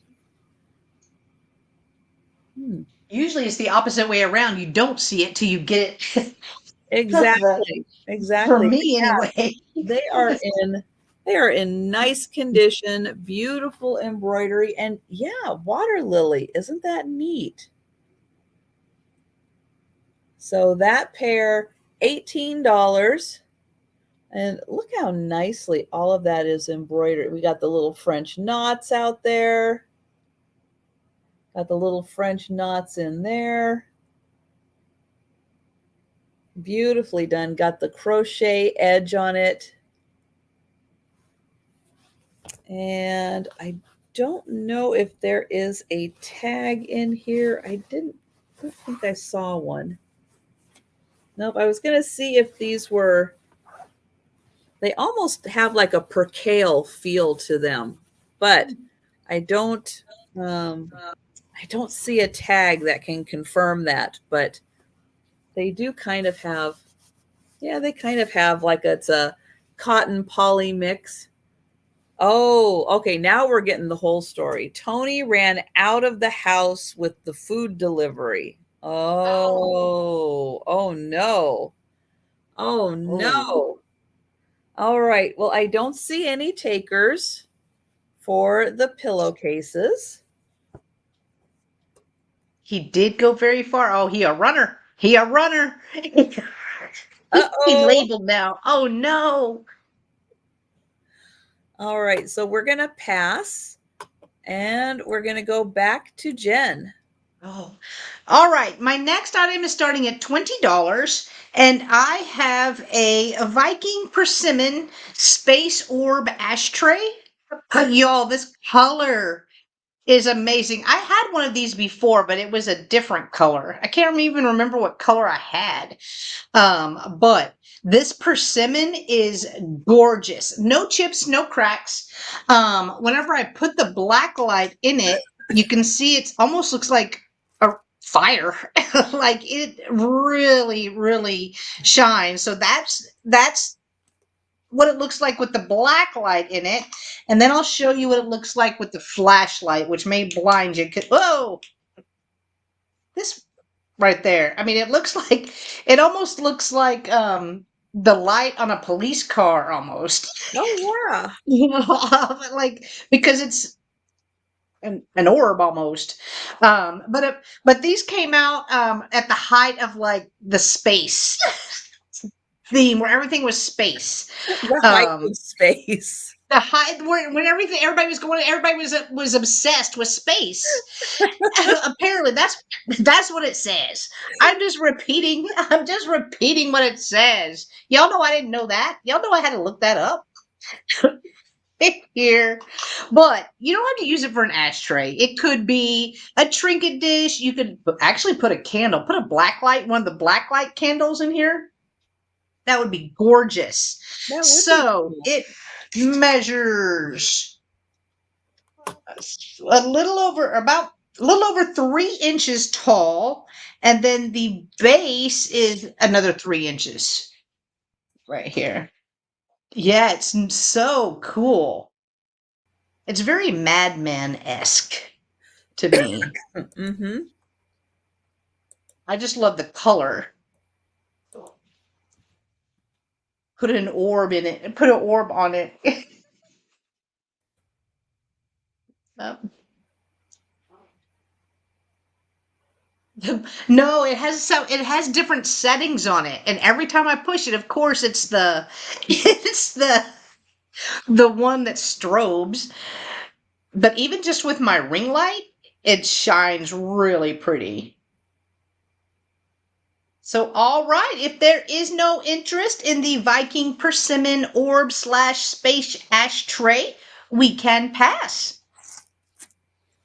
[SPEAKER 1] Usually it's the opposite way around. You don't see it till you get it.
[SPEAKER 2] Exactly.
[SPEAKER 1] For
[SPEAKER 2] Exactly.
[SPEAKER 1] me, anyway.
[SPEAKER 2] They are in nice condition, beautiful embroidery, and yeah, water lily. Isn't that neat? So that pair, $18. And look how nicely all of that is embroidered. We got the little French knots out there. Got the little French knots in there. Beautifully done. Got the crochet edge on it. And I don't know if there is a tag in here. I don't think I saw one. Nope, I was going to see if these were, they almost have like a percale feel to them, but I don't see a tag that can confirm that, but they do kind of have, yeah, they kind of have like it's a cotton poly mix. Oh, okay. Now we're getting the whole story. Tony ran out of the house with the food delivery. Oh no. Oh no. All right. Well, I don't see any takers for the pillowcases.
[SPEAKER 1] He did go very far. Oh, he a runner. He a runner. He's labeled now. Oh no.
[SPEAKER 2] All right. So we're going to pass and we're going to go back to Jen.
[SPEAKER 1] Oh, all right. My next item is starting at $20, and I have a Viking persimmon space orb ashtray. Y'all, this color is amazing. I had one of these before, but it was a different color. I can't even remember what color I had. But this persimmon is gorgeous. No chips, no cracks. Whenever I put the black light in it, you can see it almost looks like a fire. Like it really, really shines. So that's what it looks like with the black light in it, and then I'll show you what it looks like with the flashlight, which may blind you. Whoa, this right there. I mean, it looks like it almost looks like the light on a police car almost.
[SPEAKER 2] Oh, yeah.
[SPEAKER 1] You know, like because it's an orb almost. But these came out at the height of like the space theme where everything was space.
[SPEAKER 2] The height
[SPEAKER 1] Um
[SPEAKER 2] of space.
[SPEAKER 1] the height when everything everybody was obsessed with space. Apparently that's what it says. I'm just repeating what it says. Y'all know I didn't know that. Y'all know I had to look that up. Here. But you don't have to use it for an ashtray. It could be a trinket dish. You could actually put a candle, put a black light, one of the black light candles in here. That would be gorgeous.
[SPEAKER 2] That would be
[SPEAKER 1] So
[SPEAKER 2] cool.
[SPEAKER 1] it measures a little over 3 inches tall, and then the base is another 3 inches right here. Yeah, it's so cool. It's very Mad Men-esque to me.
[SPEAKER 2] Mm-hmm.
[SPEAKER 1] I just love the color. Put an orb in it. Put an orb on it. Um, no, it has different settings on it, and every time I push it, of course, it's the it's the one that strobes. But even just with my ring light, it shines really pretty. So, all right, if there is no interest in the Viking persimmon orb / space ashtray, we can pass.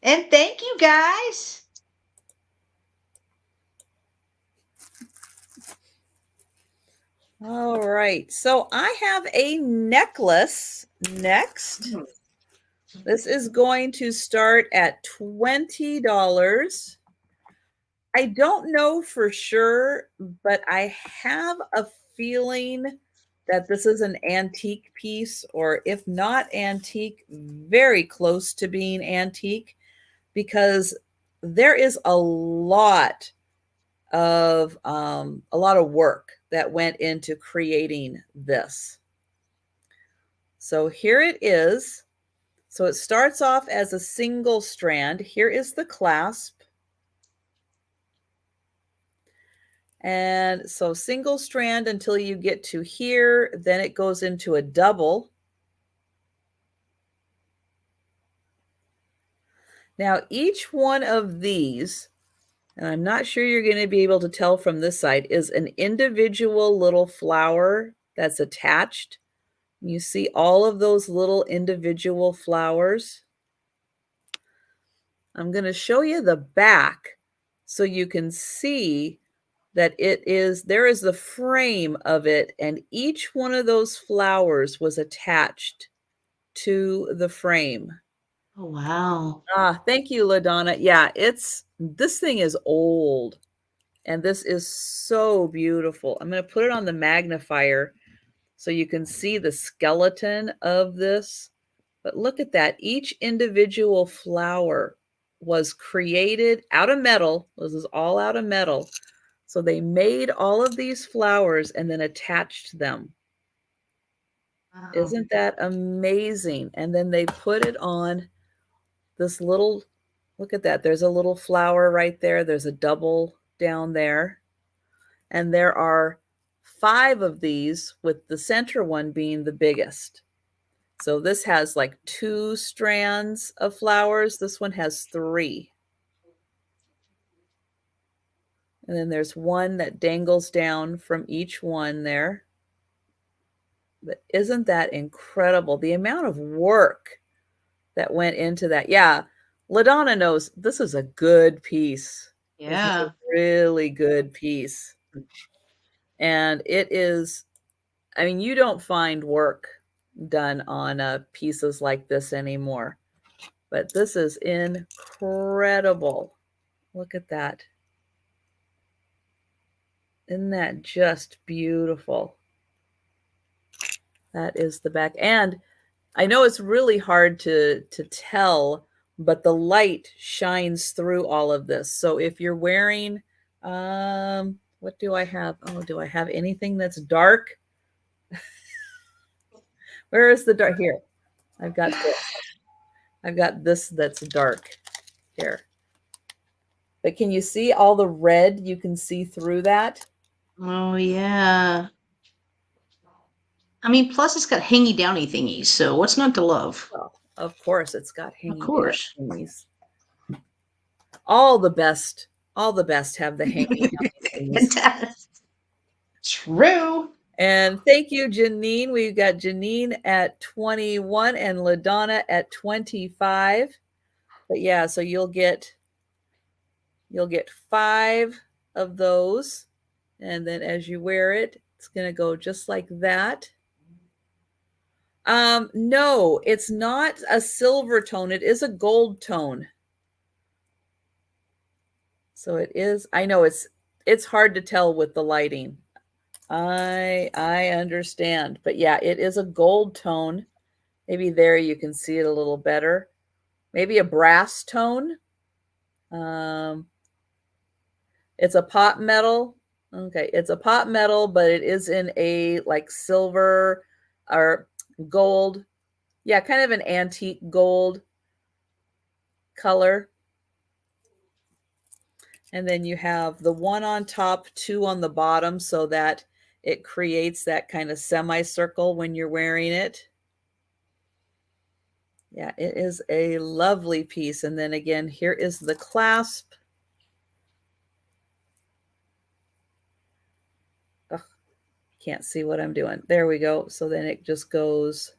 [SPEAKER 1] And thank you guys.
[SPEAKER 2] All right. So I have a necklace next. This is going to start at $20. I don't know for sure, but I have a feeling that this is an antique piece, or if not antique, very close to being antique, because there is a lot of work that went into creating this. So here it is. So it starts off as a single strand. Here is the clasp. And so single strand until you get to here, then it goes into a double. Now, each one of these, and I'm not sure you're going to be able to tell from this side, is an individual little flower that's attached. You see all of those little individual flowers. I'm going to show you the back so you can see that there is the frame of it, and each one of those flowers was attached to the frame.
[SPEAKER 1] Oh, wow.
[SPEAKER 2] Thank you, LaDonna. Yeah, this thing is old, and this is so beautiful. I'm going to put it on the magnifier so you can see the skeleton of this. But look at that. Each individual flower was created out of metal. This is all out of metal. So they made all of these flowers and then attached them.
[SPEAKER 1] Wow.
[SPEAKER 2] Isn't that amazing? And then they put it on this little, look at that. There's a little flower right there. There's a double down there. And there are 5 of these, with the center one being the biggest. So this has like 2 strands of flowers. This one has 3. And then there's one that dangles down from each one there. But isn't that incredible? The amount of work that went into that. Yeah, LaDonna knows this is a good piece. This is a really good piece. And it is, I mean, you don't find work done on pieces like this anymore. But this is incredible. Look at that. Isn't that just beautiful? That is the back. And I know it's really hard to tell, but the light shines through all of this. So if you're wearing, what do I have? Oh, do I have anything that's dark? Where is the dark? Here. I've got this. I've got this that's dark here. But can you see all the red? You can see through that.
[SPEAKER 1] Oh, yeah. I mean, plus it's got hangy downy thingies, so what's not to love?
[SPEAKER 2] Well, of course, it's got
[SPEAKER 1] Of
[SPEAKER 2] hanging down
[SPEAKER 1] course.
[SPEAKER 2] thingies. All the best have the hanging down
[SPEAKER 1] It
[SPEAKER 2] thingies.
[SPEAKER 1] does. True.
[SPEAKER 2] And thank you, Janine. We've got Janine at 21 and LaDonna at 25. But yeah, so you'll get 5 of those. And then as you wear it, it's going to go just like that. No, it's not a silver tone. It is a gold tone. So it is. I know it's hard to tell with the lighting. I understand. But yeah, it is a gold tone. Maybe there you can see it a little better. Maybe a brass tone. It's a pot metal. Okay, it's a pot metal, but it is in a like silver or gold. Yeah, kind of an antique gold color. And then you have the one on top, 2 on the bottom, so that it creates that kind of semicircle when you're wearing it. Yeah, it is a lovely piece. And then again, here is the clasp. Ugh, can't see what I'm doing. There we go. So then it just goes.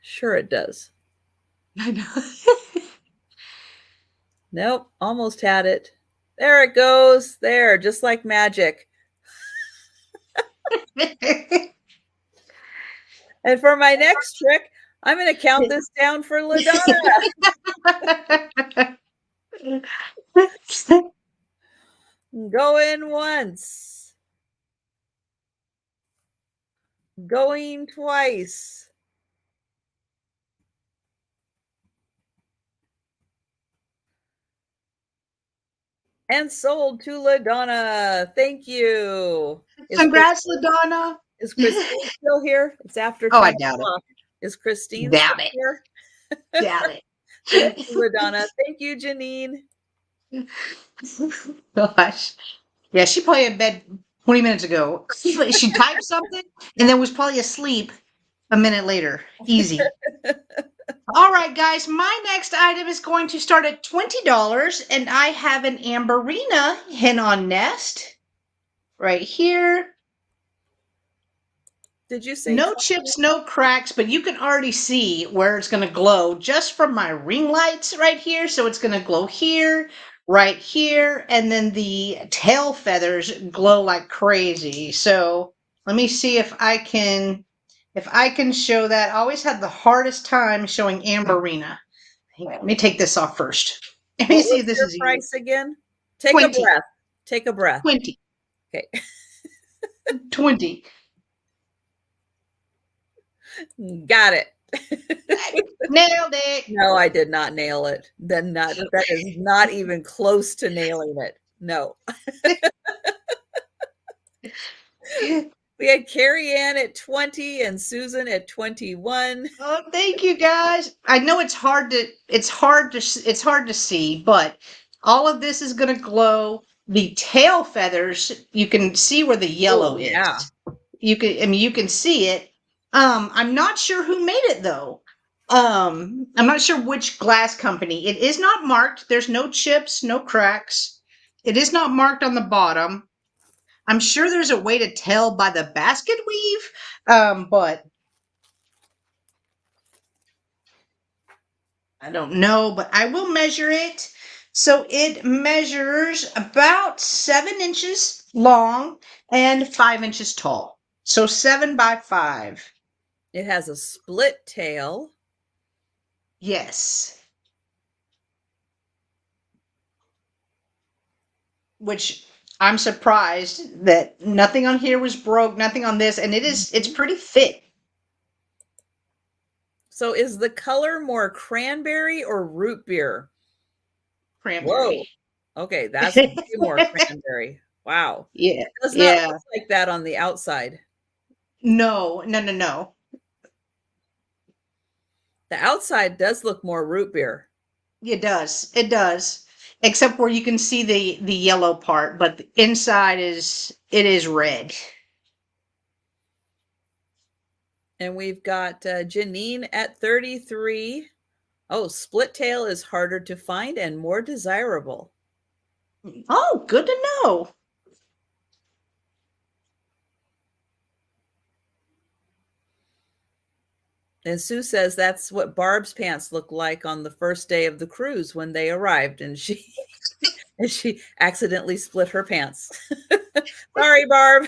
[SPEAKER 2] Sure it does.
[SPEAKER 1] I know.
[SPEAKER 2] Nope, almost had it. There it goes. There, just like magic. And for my next trick, I'm going to count this down for LaDonna. Going once. Going twice. And sold to LaDonna. Thank you.
[SPEAKER 1] Congrats, LaDonna.
[SPEAKER 2] Is Christine still here? It's after 10
[SPEAKER 1] Oh, I doubt
[SPEAKER 2] o'clock. Is Christine
[SPEAKER 1] it.
[SPEAKER 2] still
[SPEAKER 1] Doubt it.
[SPEAKER 2] here?
[SPEAKER 1] Doubt it.
[SPEAKER 2] Thank you, LaDonna. Thank you, Janine.
[SPEAKER 1] Gosh. Yeah, she probably in bed 20 minutes ago. She typed something and then was probably asleep a minute later. Easy. All right, guys. My next item is going to start at $20, and I have an Amberina hen on nest right here.
[SPEAKER 2] Did you say
[SPEAKER 1] No
[SPEAKER 2] 20?
[SPEAKER 1] chips, no cracks, but you can already see where it's going to glow just from my ring lights right here. So it's going to glow here, right here, and then the tail feathers glow like crazy. So let me see if I can show that. I always had the hardest time showing Amberina. Hang on, let me take this off first. Let me
[SPEAKER 2] What
[SPEAKER 1] see
[SPEAKER 2] was
[SPEAKER 1] if this
[SPEAKER 2] your
[SPEAKER 1] is easy.
[SPEAKER 2] price again? Take
[SPEAKER 1] 20.
[SPEAKER 2] a breath. Take a breath.
[SPEAKER 1] 20.
[SPEAKER 2] Okay.
[SPEAKER 1] 20.
[SPEAKER 2] Got it.
[SPEAKER 1] Nailed it.
[SPEAKER 2] No, I did not nail it. That is not even close to nailing it. No. We had Carrie Ann at 20 and Susan at 21.
[SPEAKER 1] Oh, thank you guys. I know it's hard to see, but all of this is going to glow. The tail feathers, you can see where the yellow is.
[SPEAKER 2] Yeah.
[SPEAKER 1] You can see it. I'm not sure who made it though. I'm not sure which glass company. It is not marked. There's no chips, no cracks. It is not marked on the bottom. I'm sure there's a way to tell by the basket weave, but I don't know, but I will measure it. So it measures about 7 inches long and 5 inches tall. So 7 by 5.
[SPEAKER 2] It has a split tail.
[SPEAKER 1] Yes. Which I'm surprised that nothing on here was broke, nothing on this, and it's pretty thick.
[SPEAKER 2] So is the color more cranberry or root beer? Whoa.
[SPEAKER 1] Cranberry.
[SPEAKER 2] Okay, that's way more cranberry. Wow.
[SPEAKER 1] Yeah,
[SPEAKER 2] It does not
[SPEAKER 1] yeah.
[SPEAKER 2] look like that on the outside.
[SPEAKER 1] No, no, no, no.
[SPEAKER 2] The outside does look more root beer.
[SPEAKER 1] It does. It does. Except where you can see the yellow part, but the inside is red.
[SPEAKER 2] And we've got Janine at 33. Oh, split tail is harder to find and more desirable.
[SPEAKER 1] Oh, good to know.
[SPEAKER 2] And Sue says that's what Barb's pants looked like on the first day of the cruise when they arrived, and she accidentally split her pants. Sorry, Barb.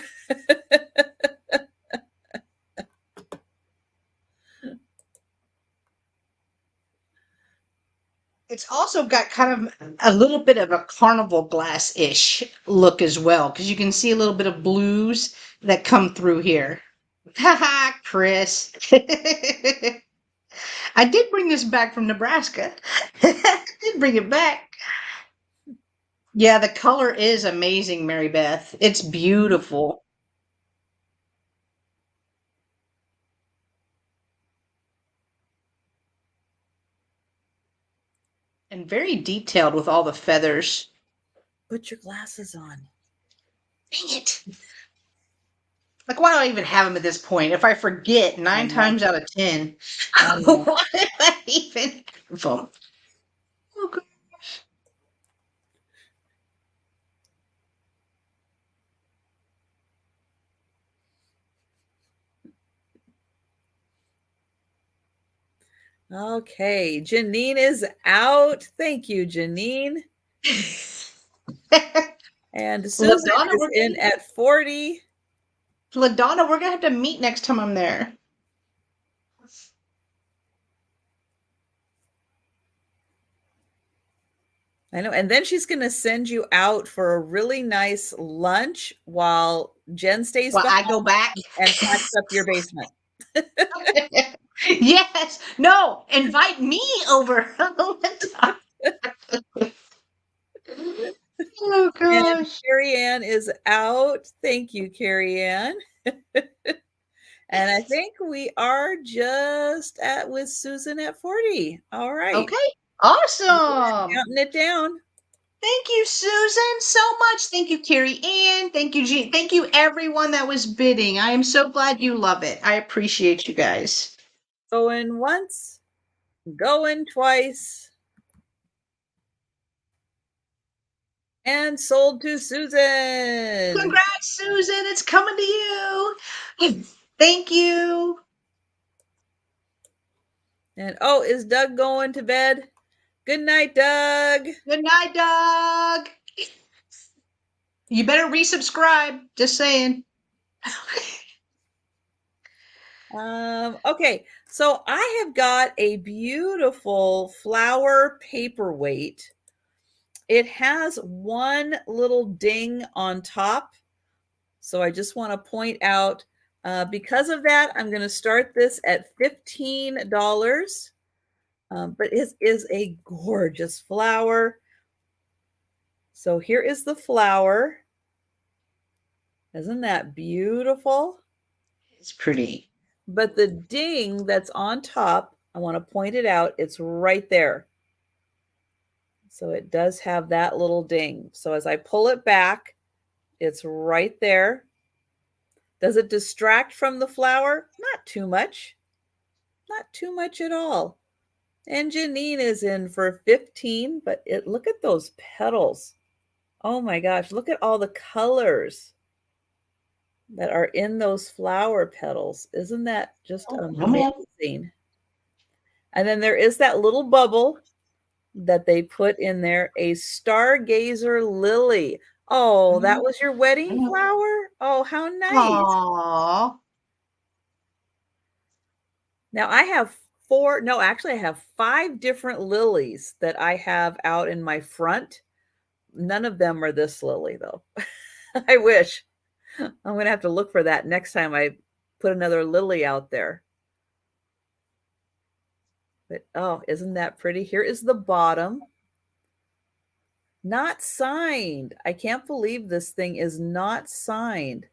[SPEAKER 1] It's also got kind of a little bit of a carnival glass-ish look as well, because you can see a little bit of blues that come through here. Haha, Chris. I did bring this back from Nebraska. I did bring it back. Yeah, the color is amazing, Mary Beth. It's beautiful. And very detailed with all the feathers.
[SPEAKER 2] Put your glasses on.
[SPEAKER 1] Dang it. Like, why do I even have them at this point? If I forget
[SPEAKER 2] I
[SPEAKER 1] 9
[SPEAKER 2] know.
[SPEAKER 1] times out of 10,
[SPEAKER 2] I know.
[SPEAKER 1] why do I even have them? Oh, gosh.
[SPEAKER 2] Okay, Janine is out. Thank you, Janine. And Susan
[SPEAKER 1] LaDonna,
[SPEAKER 2] is in at 40.
[SPEAKER 1] LaDonna, we're gonna have to meet next time I'm there.
[SPEAKER 2] I know. And then she's going to send you out for a really nice lunch while Jen stays
[SPEAKER 1] Well, I
[SPEAKER 2] behind
[SPEAKER 1] go back.
[SPEAKER 2] and packs up your basement.
[SPEAKER 1] Yes. No, invite me over. Oh
[SPEAKER 2] And
[SPEAKER 1] gosh.
[SPEAKER 2] Carrie Ann is out. Thank you, Carrie Ann. And I think we are just at with Susan at 40. All right.
[SPEAKER 1] Okay. Awesome.
[SPEAKER 2] Counting it down.
[SPEAKER 1] Thank you, Susan, so much. Thank you, Carrie Ann. Thank you, Jean. Thank you, everyone that was bidding. I am so glad you love it. I appreciate you guys.
[SPEAKER 2] Going once, going twice. And sold to Susan.
[SPEAKER 1] Congrats, Susan. It's coming to you. Thank you.
[SPEAKER 2] And oh, is Doug going to bed? Good night, Doug.
[SPEAKER 1] Good night, Doug. You better resubscribe. Just saying.
[SPEAKER 2] Okay, so I have got a beautiful flower paperweight. It has one little ding on top. So I just want to point out, because of that, I'm going to start this at $15. But it is a gorgeous flower. So here is the flower. Isn't that beautiful?
[SPEAKER 1] It's pretty.
[SPEAKER 2] But the ding that's on top, I want to point it out. It's right there. So it does have that little ding. So as I pull it back, it's right there. Does it distract from the flower? Not too much. Not too much at all. And Janine is in for 15, but look at those petals. Oh my gosh, look at all the colors that are in those flower petals. Isn't that just amazing? And then there is that little bubble that they put in there, a stargazer lily. Oh, that was your wedding flower? Oh, how nice.
[SPEAKER 1] Aww.
[SPEAKER 2] Now I have I have 5 different lilies that I have out in my front. None of them are this lily though. I wish. I'm going to have to look for that next time I put another lily out there. But oh, isn't that pretty? Here is the bottom. Not signed. I can't believe this thing is not signed.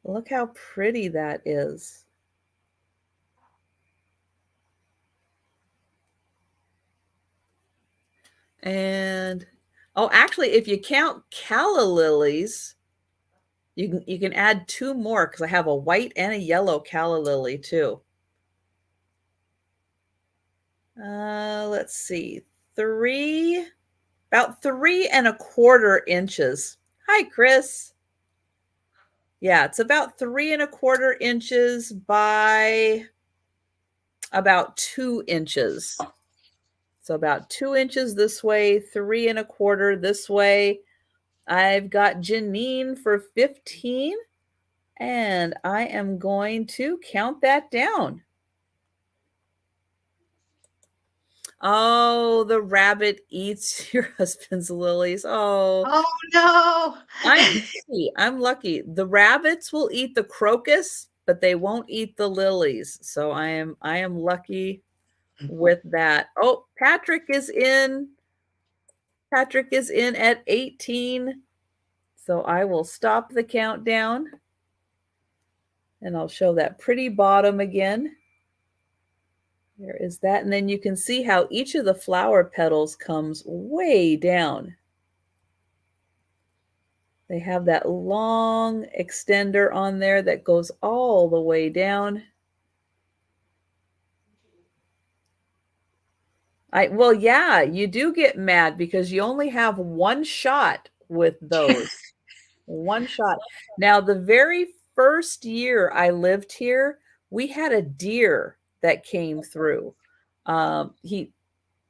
[SPEAKER 2] Look how pretty that is. And oh, actually, if you count calla lilies, you can add 2 more because I have a white and a yellow calla lily too. Let's see, about 3¼ inches. Hi, Chris. Yeah, it's about 3¼ inches by about 2 inches. So about 2 inches this way, 3¼ this way. I've got Janine for 15, and I am going to count that down. Oh, the rabbit eats your husband's lilies. Oh,
[SPEAKER 1] no.
[SPEAKER 2] I'm lucky. The rabbits will eat the crocus, but they won't eat the lilies. So I am lucky with that. Oh, Patrick is in. Patrick is in at 18. So I will stop the countdown. And I'll show that pretty bottom again. There is that. And then you can see how each of the flower petals comes way down. They have that long extender on there that goes all the way down. Well, yeah, you do get mad because you only have one shot with those. One shot. Now, the very first year I lived here, we had a deer that came through.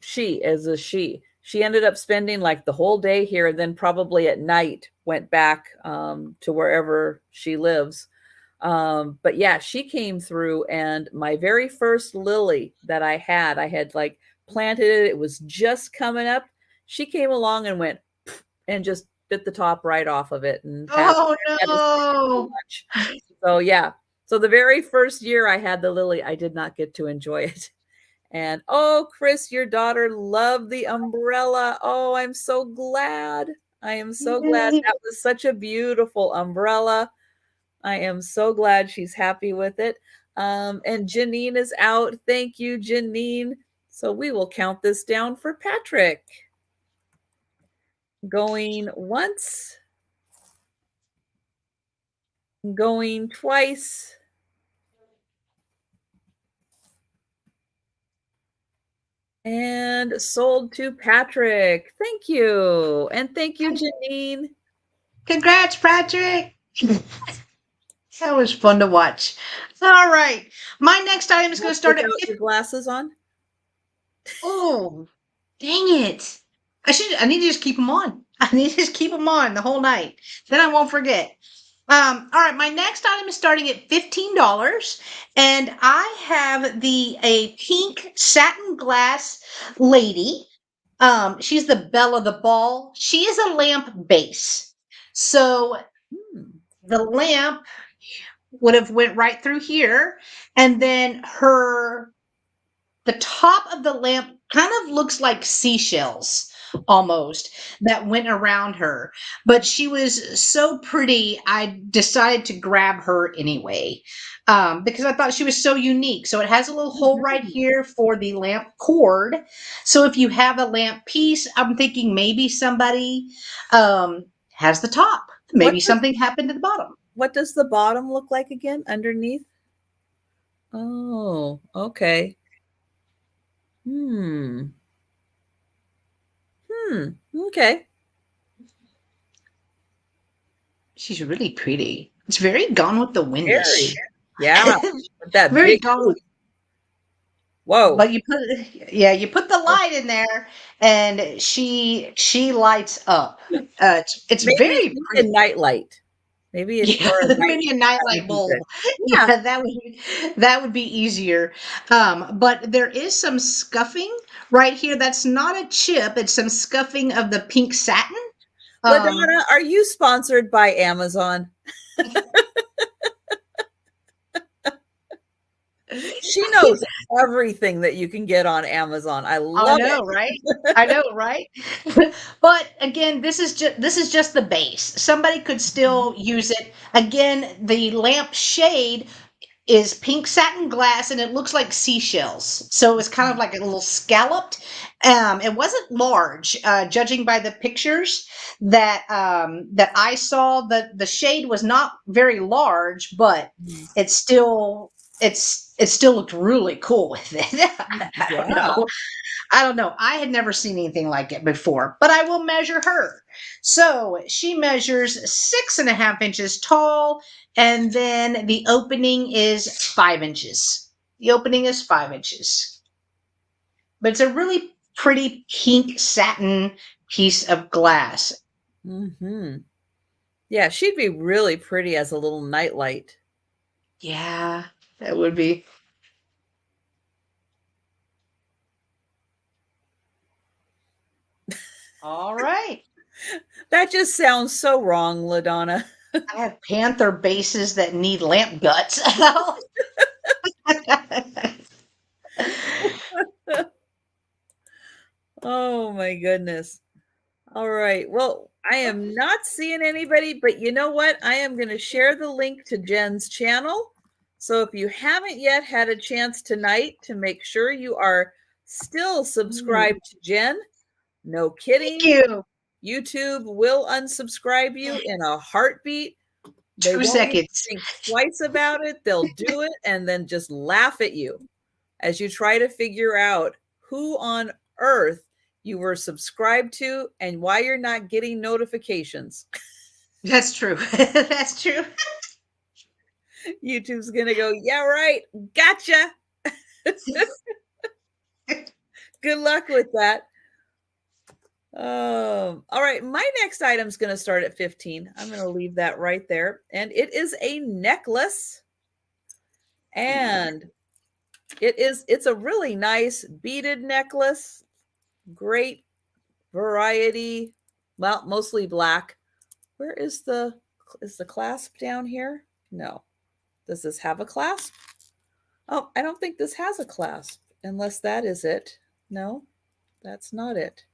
[SPEAKER 2] She ended up spending like the whole day here, and then probably at night went back to wherever she lives. But yeah, she came through, and my very first lily that I had like planted it. It was just coming up. She came along and went and just bit the top right off of it. And
[SPEAKER 1] Oh, no.
[SPEAKER 2] So yeah. So the very first year I had the lily, I did not get to enjoy it. And oh, Chris, your daughter loved the umbrella. Oh, I'm so glad. I am so glad. That was such a beautiful umbrella. I am so glad she's happy with it. And Janine is out. Thank you, Janine. So we will count this down for Patrick. Going once. Going twice. And sold to Patrick. Thank you. And thank you, Janine.
[SPEAKER 1] Congrats, Patrick. That was fun to watch. All right. My next item is going to start at
[SPEAKER 2] your glasses on.
[SPEAKER 1] Oh, dang it. I need to just keep them on. I need to just keep them on the whole night. Then I won't forget. All right, my next item is starting at $15, and I have a pink satin glass lady. She's the belle of the ball. She is a lamp base. So the lamp would have went right through here, and then the top of the lamp kind of looks like seashells almost that went around her, but she was so pretty I decided to grab her anyway, because I thought she was so unique. So it has a little hole right here for the lamp cord, so if you have a lamp piece, I'm thinking maybe somebody has the top, maybe something happened to the bottom.
[SPEAKER 2] What does the bottom look like again underneath? Oh, okay. Okay.
[SPEAKER 1] She's really pretty. It's very Gone with the Windish.
[SPEAKER 2] Yeah. That
[SPEAKER 1] very
[SPEAKER 2] big
[SPEAKER 1] Gone with.
[SPEAKER 2] Whoa.
[SPEAKER 1] But you put the light in there, and she lights up. It's very pretty.
[SPEAKER 2] Night light. Maybe a,
[SPEAKER 1] Yeah,
[SPEAKER 2] or a night,
[SPEAKER 1] maybe a
[SPEAKER 2] that would
[SPEAKER 1] nightlight
[SPEAKER 2] be good.
[SPEAKER 1] bulb.
[SPEAKER 2] Yeah.
[SPEAKER 1] Yeah, that would be easier. But there is some scuffing right here. That's not a chip. It's some scuffing of the pink satin. Um,
[SPEAKER 2] LaDonna, are you sponsored by Amazon? She knows everything that you can get on Amazon. I
[SPEAKER 1] I
[SPEAKER 2] love
[SPEAKER 1] know,
[SPEAKER 2] it.
[SPEAKER 1] right? I know, right? But again, this is just the base. Somebody could
[SPEAKER 2] Mhm.
[SPEAKER 1] still use it. Again, the lamp shade is pink satin glass and it looks like seashells. So it's kind of like a little scalloped. It wasn't large, judging by the pictures that I saw. The shade was not very large, but
[SPEAKER 2] Mhm.
[SPEAKER 1] it's still it still looked really cool with it. I don't
[SPEAKER 2] Yeah.
[SPEAKER 1] know. I don't know. I had never seen anything like it before, but I will measure her. So she measures 6.5 inches tall, and then the opening is 5 inches. The opening is 5 inches. But it's a really pretty pink satin piece of glass.
[SPEAKER 2] Hmm. Yeah, she'd be really pretty as a little nightlight.
[SPEAKER 1] Yeah, that would be. All right.
[SPEAKER 2] That just sounds so wrong, LaDonna.
[SPEAKER 1] I have panther bases that need lamp guts.
[SPEAKER 2] Oh my goodness. All right. Well, I am not seeing anybody, but you know what? I am going to share the link to Jen's channel. So if you haven't yet had a chance tonight to make sure you are still subscribed to Jen, no
[SPEAKER 1] Thank
[SPEAKER 2] kidding.
[SPEAKER 1] you.
[SPEAKER 2] YouTube will unsubscribe you in a heartbeat. They
[SPEAKER 1] Two
[SPEAKER 2] won't even
[SPEAKER 1] seconds.
[SPEAKER 2] think twice about it. They'll do it and then just laugh at you as you try to figure out who on earth you were subscribed to and why you're not getting notifications.
[SPEAKER 1] That's true. That's true.
[SPEAKER 2] YouTube's going to go, yeah, right. Gotcha. Good luck with that. All right. My next item is going to start at 15. I'm going to leave that right there. And it is a necklace. And it's a really nice beaded necklace. Great variety. Well, mostly black. Where is the clasp down here? No. Does this have a clasp? Oh, I don't think this has a clasp, unless that is it. No, that's not it.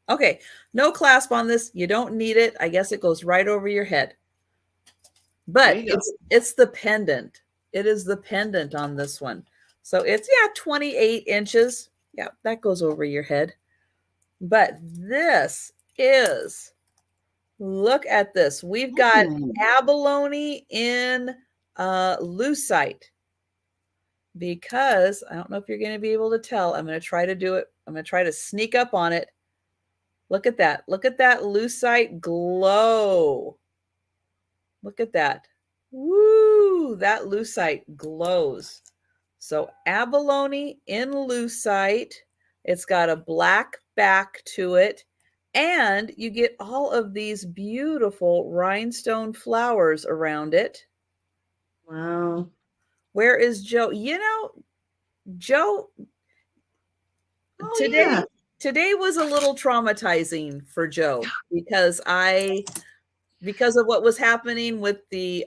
[SPEAKER 2] Okay, no clasp on this. You don't need it. I guess it goes right over your head.
[SPEAKER 1] There
[SPEAKER 2] But
[SPEAKER 1] you go.
[SPEAKER 2] it's the pendant. It is the pendant on this one. So it's 28 inches. Yeah, that goes over your head. But this is, look at this. We've got
[SPEAKER 1] Ooh.
[SPEAKER 2] abalone in lucite, because I don't know if you're going to be able to tell. I'm going to try to do it. I'm going to try to sneak up on it. Look at that. Look at that lucite glow. Look at that. Woo, that lucite glows. So abalone in lucite. It's got a black back to it. And you get all of these beautiful rhinestone flowers around it.
[SPEAKER 1] Wow.
[SPEAKER 2] Where is Joe? Joe,
[SPEAKER 1] Oh
[SPEAKER 2] today
[SPEAKER 1] yeah.
[SPEAKER 2] today was a little traumatizing for Joe because of what was happening with the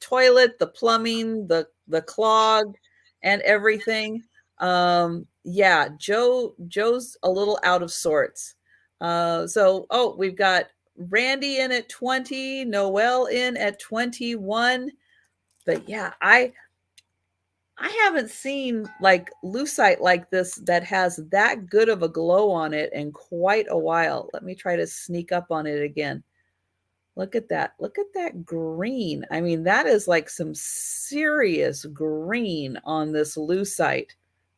[SPEAKER 2] toilet, the plumbing, the clog and everything. Yeah, Joe's a little out of sorts. We've got Randy in at 20, Noelle in at 21. But yeah, I haven't seen like lucite like this that has that good of a glow on it in quite a while. Let me try to sneak up on it again. Look at that. Look at that green. I mean, that is like some serious green on this lucite.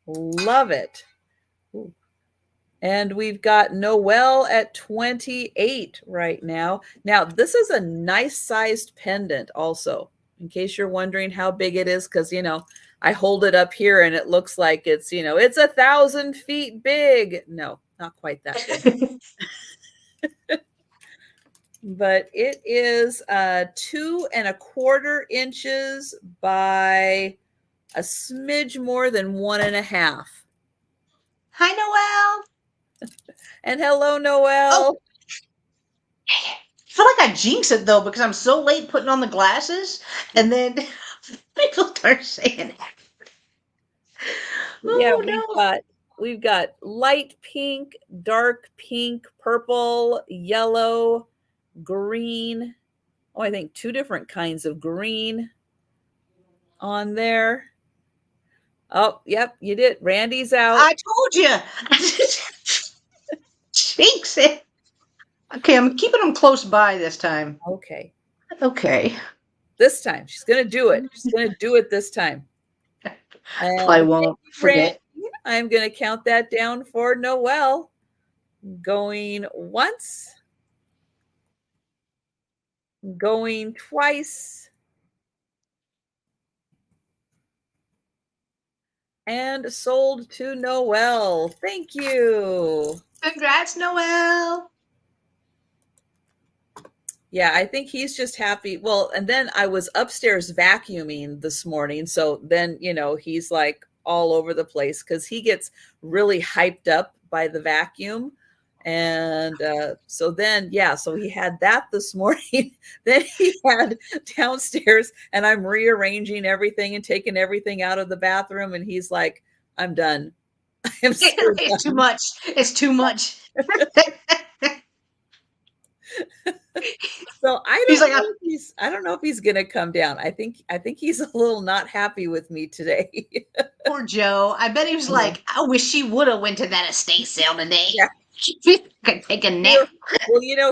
[SPEAKER 2] Love it. Ooh. And we've got Noelle at 28 right now. Now, this is a nice sized pendant also, in case you're wondering how big it is, because, I hold it up here and it looks like it's 1,000 feet big. No, not quite that big. but it is 2.25 inches by a smidge more than 1.5.
[SPEAKER 1] Hi, Noelle.
[SPEAKER 2] And hello,
[SPEAKER 1] Oh,
[SPEAKER 2] Noelle.
[SPEAKER 1] I feel like I jinxed it though because I'm so late putting on the glasses, and then people start saying,
[SPEAKER 2] Yeah,
[SPEAKER 1] "Oh no!"
[SPEAKER 2] we've got light pink, dark pink, purple, yellow, green. Oh, I think 2 different kinds of green on there. Oh, yep, you did. Randy's out.
[SPEAKER 1] I told you. Jinx it. Okay, I'm keeping them close by this time.
[SPEAKER 2] Okay.
[SPEAKER 1] Okay.
[SPEAKER 2] This time. She's going to do it. She's going to do it this time. And
[SPEAKER 1] Probably
[SPEAKER 2] thank
[SPEAKER 1] won't
[SPEAKER 2] you, Randy.
[SPEAKER 1] forget.
[SPEAKER 2] I'm going to count that down for Noelle. Going once, going twice, and sold to Noelle. Thank you.
[SPEAKER 1] Congrats, Noelle.
[SPEAKER 2] Yeah, I think he's just happy. Well, and then I was upstairs vacuuming this morning. So then, he's like all over the place because he gets really hyped up by the vacuum. And so then, yeah, so he had that this morning. Then he had downstairs, and I'm rearranging everything and taking everything out of the bathroom. And he's like, I'm done. I'm so
[SPEAKER 1] It's too
[SPEAKER 2] done.
[SPEAKER 1] much. It's too much.
[SPEAKER 2] So I
[SPEAKER 1] He's
[SPEAKER 2] don't
[SPEAKER 1] like,
[SPEAKER 2] know if he's gonna come down. I think he's a little not happy with me today.
[SPEAKER 1] poor Joe. I bet he was
[SPEAKER 2] Yeah.
[SPEAKER 1] like, I wish she would have went to that estate sale today.
[SPEAKER 2] Yeah.
[SPEAKER 1] Could take a nap.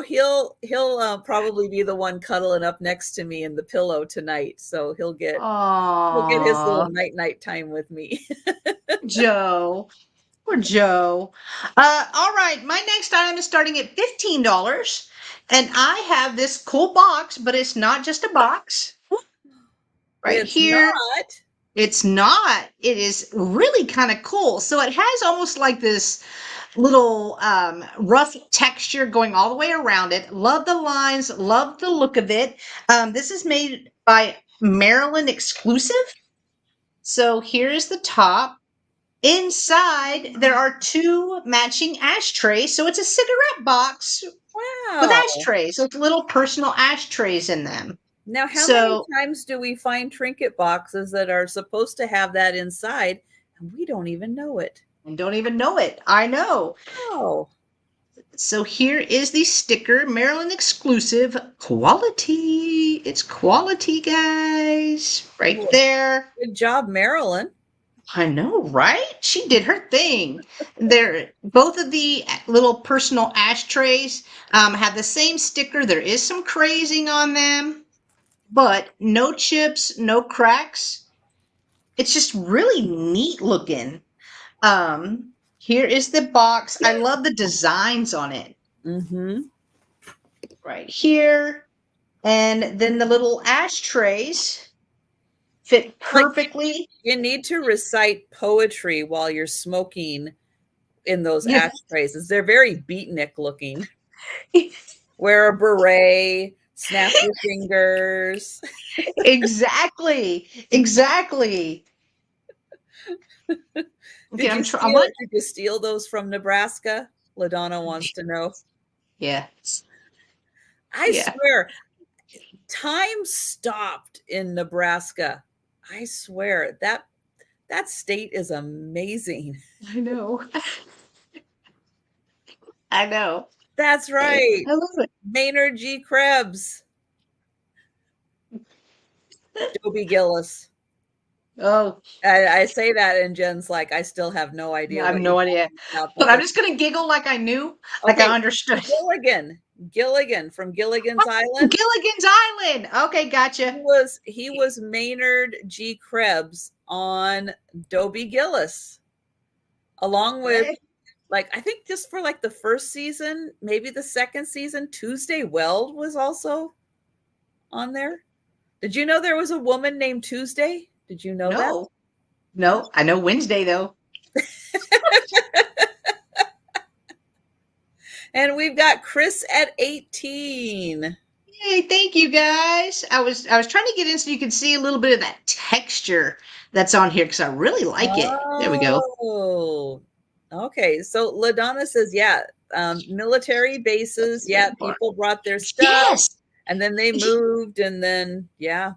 [SPEAKER 2] He'll, he'll probably be the one cuddling up next to me in the pillow tonight. So he'll get his little
[SPEAKER 1] Aww,
[SPEAKER 2] night time with me.
[SPEAKER 1] Joe. Poor Joe. All right, my next item is starting at $15, and I have this cool box, but it's not just a box. Right
[SPEAKER 2] It's
[SPEAKER 1] here,
[SPEAKER 2] not.
[SPEAKER 1] it's not. It is really kind of cool. So it has almost like this little rough texture going all the way around it. Love the lines, love the look of it. This is made by Maryland Exclusive. So here is the top. Inside, there are 2 matching ashtrays. So it's a cigarette box with
[SPEAKER 2] Wow.
[SPEAKER 1] ashtrays, with little personal ashtrays in them.
[SPEAKER 2] Now, how many
[SPEAKER 1] So,
[SPEAKER 2] times do we find trinket boxes that are supposed to have that inside and we don't even know it?
[SPEAKER 1] and don't even know it. I know.
[SPEAKER 2] Oh,
[SPEAKER 1] So here is the sticker, Maryland exclusive quality. It's quality, guys. Right
[SPEAKER 2] cool.
[SPEAKER 1] there.
[SPEAKER 2] Good job, Marilyn.
[SPEAKER 1] I know, right? She did her thing. They're both of the little personal ashtrays have the same sticker. There is some crazing on them, but no chips, no cracks. It's just really neat looking. Here is the box. I love the designs on it.
[SPEAKER 2] Mm-hmm.
[SPEAKER 1] Right here. And then the little ashtrays fit
[SPEAKER 2] Like
[SPEAKER 1] perfectly.
[SPEAKER 2] you need to recite poetry while you're smoking in those
[SPEAKER 1] Yeah.
[SPEAKER 2] ashtrays. They're very beatnik looking. Wear a beret, snap your fingers.
[SPEAKER 1] Exactly. Exactly. Okay,
[SPEAKER 2] Did you
[SPEAKER 1] I
[SPEAKER 2] steal
[SPEAKER 1] want.
[SPEAKER 2] did you steal those from Nebraska? LaDonna wants to know.
[SPEAKER 1] Yeah.
[SPEAKER 2] I
[SPEAKER 1] Yeah.
[SPEAKER 2] swear, time stopped in Nebraska. I swear that state is amazing.
[SPEAKER 1] I know. I know.
[SPEAKER 2] That's right.
[SPEAKER 1] I love
[SPEAKER 2] Maynard G. Krebs,
[SPEAKER 1] it.
[SPEAKER 2] Dobie Gillis.
[SPEAKER 1] Oh,
[SPEAKER 2] I say that, and Jen's like, I still have no
[SPEAKER 1] yeah,
[SPEAKER 2] idea
[SPEAKER 1] I have
[SPEAKER 2] what you're
[SPEAKER 1] no idea.
[SPEAKER 2] talking about.
[SPEAKER 1] But
[SPEAKER 2] But
[SPEAKER 1] I'm just gonna giggle like I knew, like I
[SPEAKER 2] okay,
[SPEAKER 1] understood.
[SPEAKER 2] Gilligan from Gilligan's Island.
[SPEAKER 1] Gilligan's Island. Okay,
[SPEAKER 2] He
[SPEAKER 1] gotcha.
[SPEAKER 2] was he was Maynard G. Krebs on Dobie Gillis, along with like I think just for like the first season, maybe the second season. Tuesday Weld was also on there. Did you know there was a woman named Tuesday? Did you know that?
[SPEAKER 1] No, no, I know Wednesday though.
[SPEAKER 2] And we've got Chris at 18.
[SPEAKER 1] Hey, thank you guys. I was trying to get in so you could see a little bit of that texture that's on here because I really like it. There we go.
[SPEAKER 2] Oh, okay. So LaDonna says, yeah, military bases. Yeah, people brought their stuff
[SPEAKER 1] Yes.
[SPEAKER 2] and then they moved and then, yeah.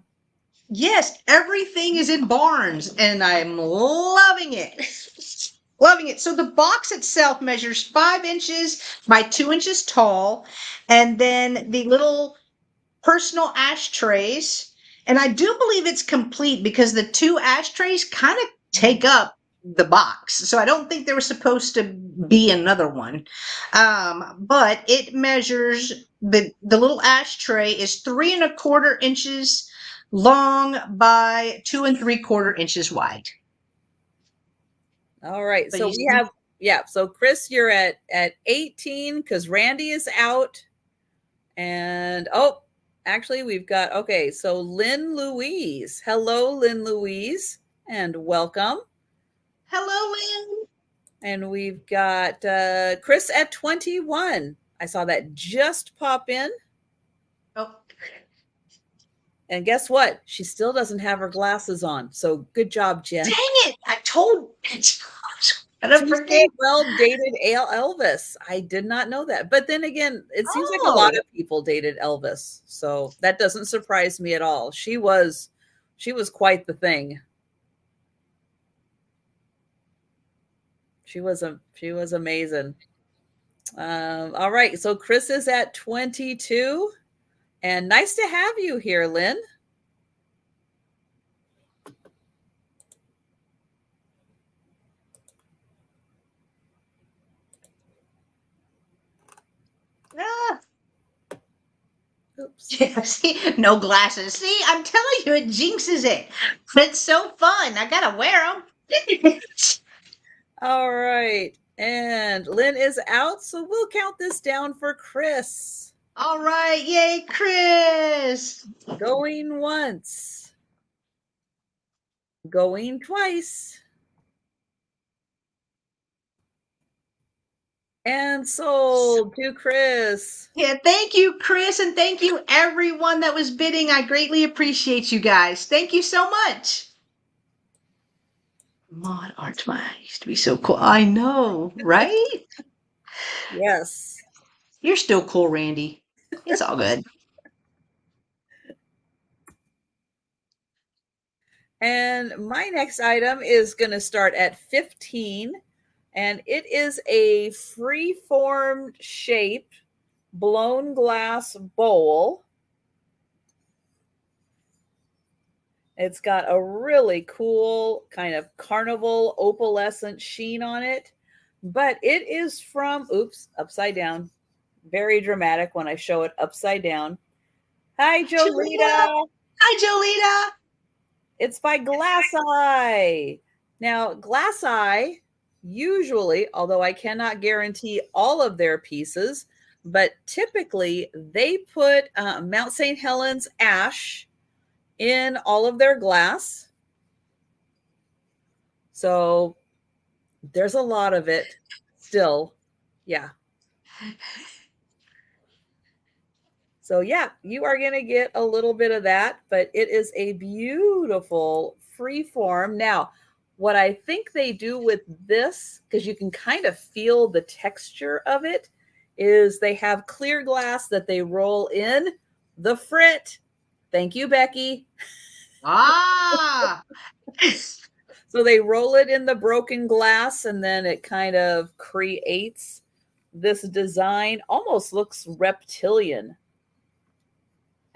[SPEAKER 1] Yes, everything is in barns and I'm loving it. Loving it. So the box itself measures 5 inches by 2 inches tall, and then the little personal ashtrays. And I do believe it's complete because the two ashtrays kind of take up the box. So I don't think there was supposed to be another one. But it measures the little ashtray is 3.25 inches long by 2 3/4 inches wide.
[SPEAKER 2] All right.
[SPEAKER 1] So
[SPEAKER 2] So
[SPEAKER 1] you
[SPEAKER 2] we
[SPEAKER 1] see,
[SPEAKER 2] have, yeah. So Chris, you're at 18 because Randy is out. And oh, actually, we've got, okay. So Lynn Louise. Hello, Lynn Louise, and welcome.
[SPEAKER 1] hello, Lynn.
[SPEAKER 2] And we've got Chris at 21. I saw that just pop in.
[SPEAKER 1] Oh,
[SPEAKER 2] And guess what? She still doesn't have her glasses on. So good job, Jen.
[SPEAKER 1] dang it! I told. I don't forget.
[SPEAKER 2] Well, dated Elvis. I did not know that. But then again, it seems like a lot
[SPEAKER 1] Oh.
[SPEAKER 2] of people dated Elvis. So that doesn't surprise me at all. She was quite the thing. She was amazing. All right. So Chris is at 22. And nice to have you here, Lynn.
[SPEAKER 1] Ah.
[SPEAKER 2] Oops.
[SPEAKER 1] Yeah, see, no glasses. See, I'm telling you, it jinxes it. It's so fun. I gotta wear them.
[SPEAKER 2] All right. And Lynn is out, so we'll count this down for Chris.
[SPEAKER 1] All right, yay, Chris.
[SPEAKER 2] Going once. Going twice. And sold to Chris.
[SPEAKER 1] Yeah, thank you, Chris, and thank you everyone that was bidding. I greatly appreciate you guys. Thank you so much. Mod Archma used to be so cool. I know, right?
[SPEAKER 2] Yes.
[SPEAKER 1] You're still cool, Randy. It's all good.
[SPEAKER 2] And my next item is going to start at 15. And it is a free-formed shape blown glass bowl. It's got a really cool kind of carnival opalescent sheen on it. But it is from, oops, upside down. Very dramatic when I show it upside down. Hi, Jolita.
[SPEAKER 1] Hi, Jolita.
[SPEAKER 2] It's by Glass Eye. Now, Glass Eye, usually, although I cannot guarantee all of their pieces, but typically they put Mount St. Helens ash in all of their glass. So there's a lot of it still. Yeah. So yeah, you are going to get a little bit of that, but it is a beautiful free form. Now, what I think they do with this, because you can kind of feel the texture of it, is they have clear glass that they roll in the frit. Thank you, Becky.
[SPEAKER 1] Ah.
[SPEAKER 2] So they roll it in the broken glass and then it kind of creates this design. Almost looks reptilian.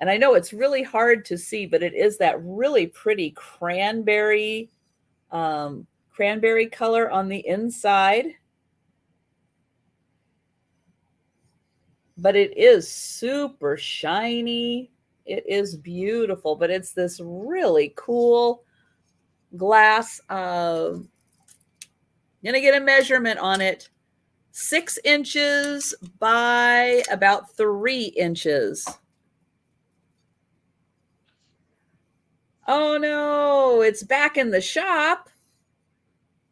[SPEAKER 2] And I know it's really hard to see, but it is that really pretty cranberry color on the inside. But it is super shiny. It is beautiful, but it's this really cool glass. Gonna get a measurement on it. 6 inches by about 3 inches. Oh no, it's back in the shop.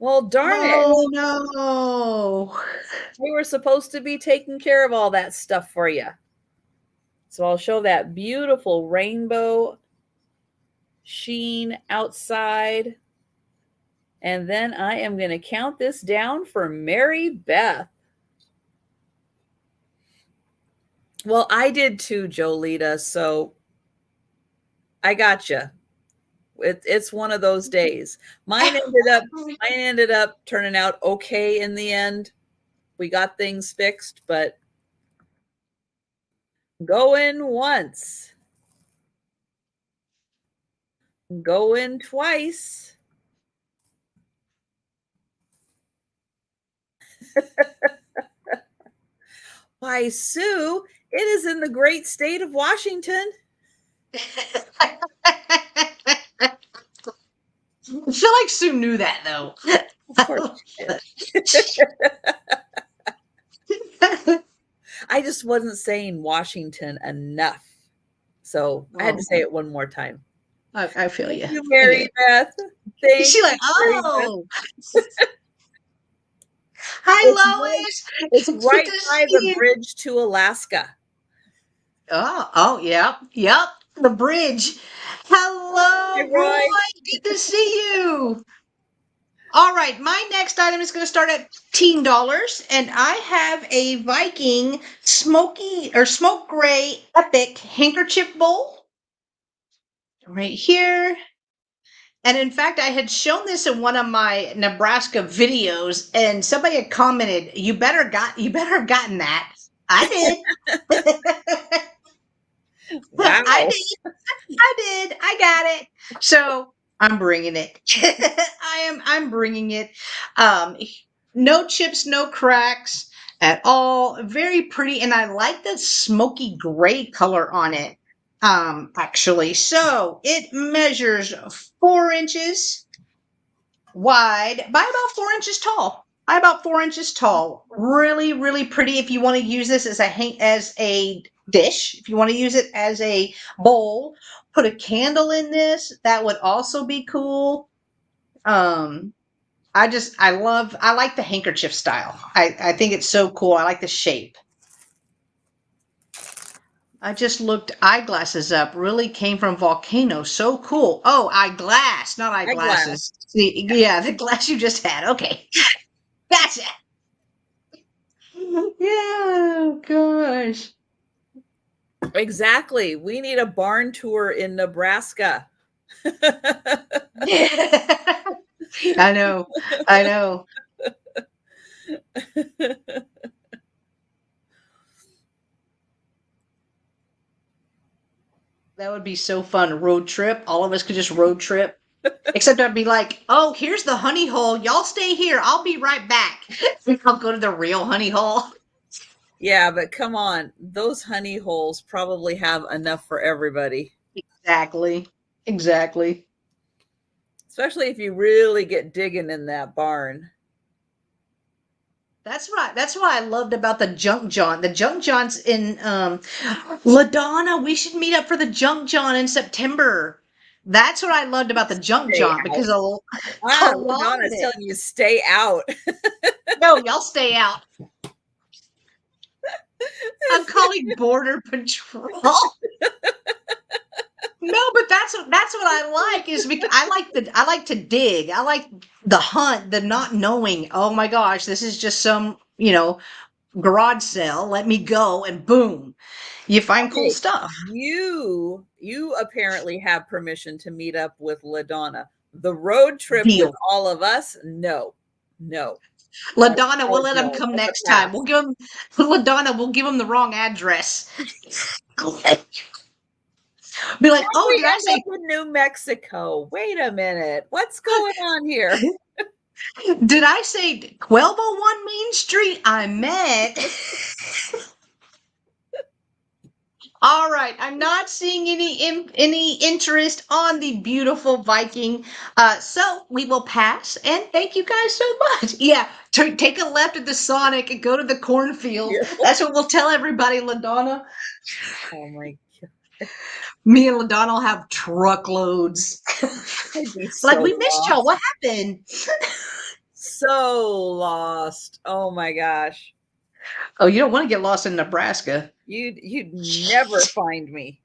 [SPEAKER 2] Well, darn it.
[SPEAKER 1] Oh no.
[SPEAKER 2] We were supposed to be taking care of all that stuff for you. So I'll show that beautiful rainbow sheen outside. And then I am going to count this down for Mary Beth. Well, I did too, Jolita. So I got you. It's one of those days. Mine ended up turning out okay in the end. We got things fixed, but going once, going twice. Why, Sue, it is in the great state of Washington.
[SPEAKER 1] I feel like Sue knew that though.
[SPEAKER 2] Of course I just wasn't saying Washington enough. So I had to say it one more time.
[SPEAKER 1] I feel you.
[SPEAKER 2] Thank you, Mary Beth. Thank
[SPEAKER 1] She's like, oh. Hi, Lois.
[SPEAKER 2] It's right by the bridge to Alaska.
[SPEAKER 1] Oh, yep. The bridge. Hello, Roy. Good to see you. All right, my next item is going to start at $10, and I have a Viking smoke gray epic handkerchief bowl right here. And in fact, I had shown this in one of my Nebraska videos, and somebody had commented, "You better have gotten that." I did.
[SPEAKER 2] Wow.
[SPEAKER 1] I did. I got it. So I'm bringing it. I'm bringing it. No chips, no cracks at all. Very pretty, and I like the smoky gray color on it. Actually, so it measures 4 inches wide by about 4 inches tall. Really, really pretty. If you want to use this as a dish, if you want to use it as a bowl, put a candle in this. That would also be cool. I like the handkerchief style. I think it's so cool. I like the shape. I just looked eyeglasses up. Really came from Volcano. So cool. Oh, eyeglass, not eyeglasses. See, yeah, the glass you just had. Okay. Gotcha. Yeah, gosh.
[SPEAKER 2] Exactly. We need a barn tour in Nebraska.
[SPEAKER 1] I know. That would be so fun. A road trip. All of us could just road trip. Except I'd be like, oh, here's the honey hole. Y'all stay here. I'll be right back. I'll go to the real honey hole.
[SPEAKER 2] Yeah, but come on. Those honey holes probably have enough for everybody.
[SPEAKER 1] Exactly.
[SPEAKER 2] Especially if you really get digging in that barn.
[SPEAKER 1] That's right. That's what I loved about the Junk John. The Junk John's in LaDonna. We should meet up for the Junk John in September. That's what I loved about the Junk John because a lot
[SPEAKER 2] LaDonna's telling you stay out.
[SPEAKER 1] No, y'all stay out. I'm calling Border Patrol. No, but that's what I like is because I like to dig. I like the hunt, the not knowing. Oh my gosh, this is just some, garage sale. Let me go and boom. You find cool stuff.
[SPEAKER 2] You apparently have permission to meet up with LaDonna. The road trip
[SPEAKER 1] Deal.
[SPEAKER 2] with all of us, no.
[SPEAKER 1] LaDonna, we'll let him come next time. We'll give him the wrong address. Be like, oh, did I say
[SPEAKER 2] New Mexico? Wait a minute. What's going on here?
[SPEAKER 1] Did I say 1201 Main Street? I meant. All right, I'm not seeing any interest on the beautiful Viking, so we will pass. And thank you guys so much. Yeah, take a left at the Sonic and go to the cornfield. Yeah. That's what we'll tell everybody, LaDonna.
[SPEAKER 2] Oh my God.
[SPEAKER 1] Me and LaDonna will have truckloads.
[SPEAKER 2] So
[SPEAKER 1] like we missed y'all. What happened?
[SPEAKER 2] so lost. Oh my gosh.
[SPEAKER 1] Oh, you don't want to get lost in Nebraska.
[SPEAKER 2] You'd never find me.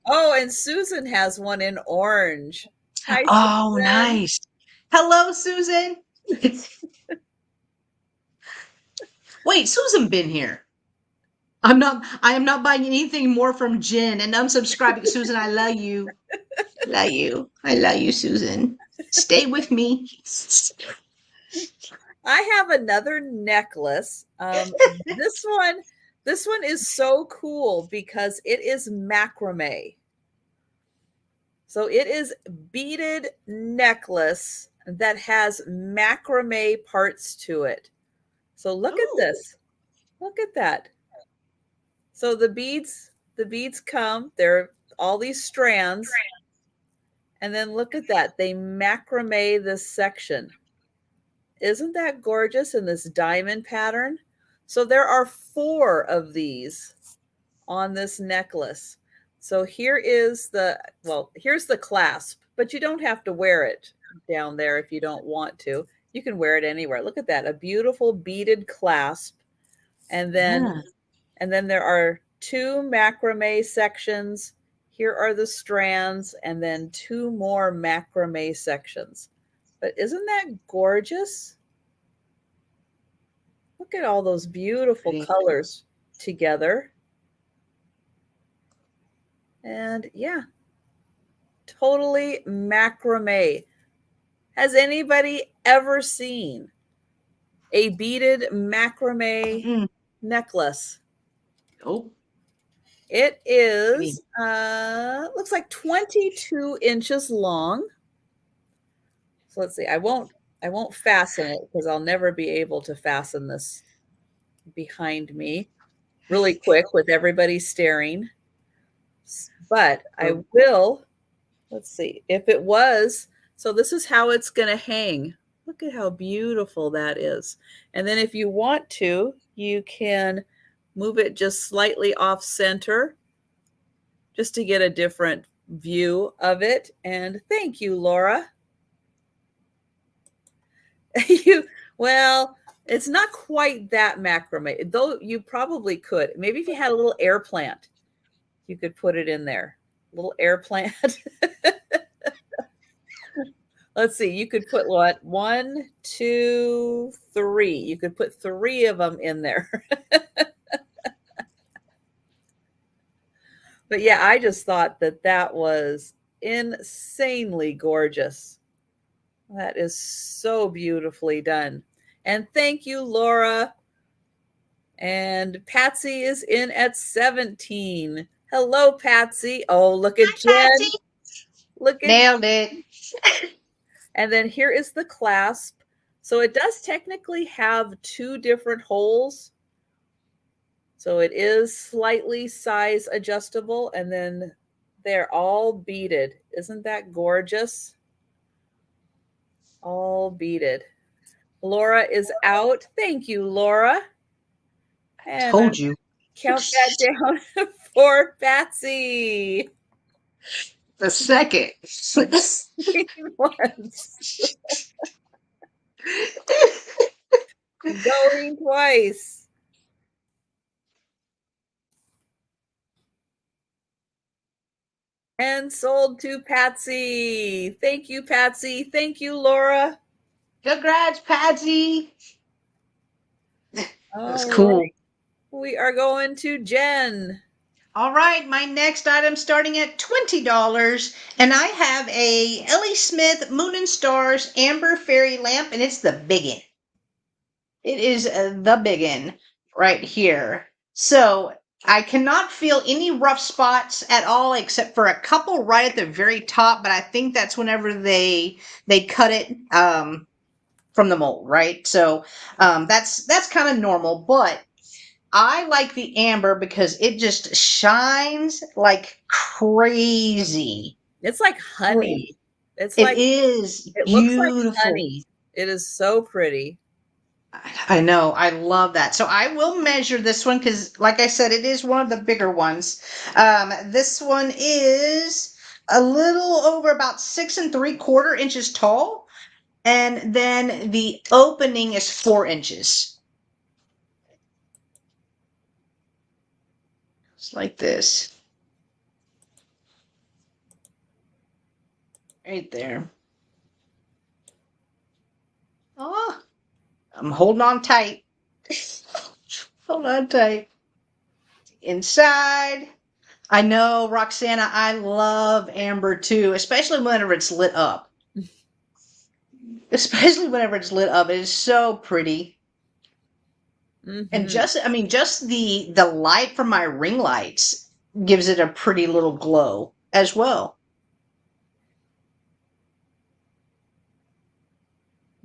[SPEAKER 2] Oh, and Susan has one in orange. Hi,
[SPEAKER 1] Oh,
[SPEAKER 2] Susan.
[SPEAKER 1] nice. Hello, Susan. Wait, Susan been here. I am not buying anything more from Jen and unsubscribing. Susan, I love you. Love you. I love you, Susan. Stay with me.
[SPEAKER 2] I have another necklace. This one, this one is so cool because it is macrame. So it is beaded necklace that has macrame parts to it. So look at this. Look at that. So the beads come, they're all these strands. And then look at that. They macrame this section. Isn't that gorgeous in this diamond pattern? So there are 4 of these on this necklace. So here is here's the clasp, but you don't have to wear it down there if you don't want to. You can wear it anywhere. Look at that, a beautiful beaded clasp. And then there are 2 macrame sections. Here are the strands, and then 2 more macrame sections. But isn't that gorgeous? Look at all those beautiful colors together. And yeah, totally macrame. Has anybody ever seen a beaded macrame necklace?
[SPEAKER 1] Oh.
[SPEAKER 2] It is, looks like 22 inches long. So let's see. I won't fasten it because I'll never be able to fasten this behind me really quick with everybody staring. But I will, let's see, if it was, so this is how it's going to hang. Look at how beautiful that is. And then if you want to, you can move it just slightly off center just to get a different view of it. And thank you, Laura. Well, it's not quite that macrame, though you probably could. Maybe if you had a little air plant, you could put it in there. A little air plant. Let's see, you could put what? 1, 2, 3. You could put 3 of them in there. But yeah, I just thought that was insanely gorgeous. That is so beautifully done. And thank you, Laura. And Patsy is in at 17. Hello, Patsy. Oh, look at Jen.
[SPEAKER 1] Patsy.
[SPEAKER 2] Look at
[SPEAKER 1] Nailed it.
[SPEAKER 2] And then here is the clasp. So it does technically have 2 different holes. So it is slightly size adjustable, and then they're all beaded. Isn't that gorgeous? All beaded. Laura is out. Thank you, Laura. And
[SPEAKER 1] told you.
[SPEAKER 2] Count that down for Patsy.
[SPEAKER 1] The second.
[SPEAKER 2] Going twice. And sold to Patsy. Thank you, Patsy. Thank you, Laura.
[SPEAKER 1] Congrats, Patsy. That's cool. Right.
[SPEAKER 2] We are going to Jen.
[SPEAKER 1] All right, my next item starting at $20, and I have a Ellie Smith Moon and Stars Amber Fairy Lamp, and it's the biggin. It is the biggin right here. So I cannot feel any rough spots at all, except for a couple right at the very top. But I think that's whenever they cut it from the mold, right? So that's kind of normal. But I like the amber because it just shines like crazy.
[SPEAKER 2] It's like honey.
[SPEAKER 1] It is beautiful. It looks like honey.
[SPEAKER 2] It is so pretty.
[SPEAKER 1] I know. I love that. So I will measure this one because, like I said, it is one of the bigger ones. This one is a little over about 6 3/4 inches tall, and then the opening is 4 inches. It's like this. Right there. Oh, I'm holding on tight. Hold on tight. Inside. I know, Roxana, I love amber too, especially whenever it's lit up. Especially whenever it's lit up. It is so pretty. And just the light from my ring lights gives it a pretty little glow as well.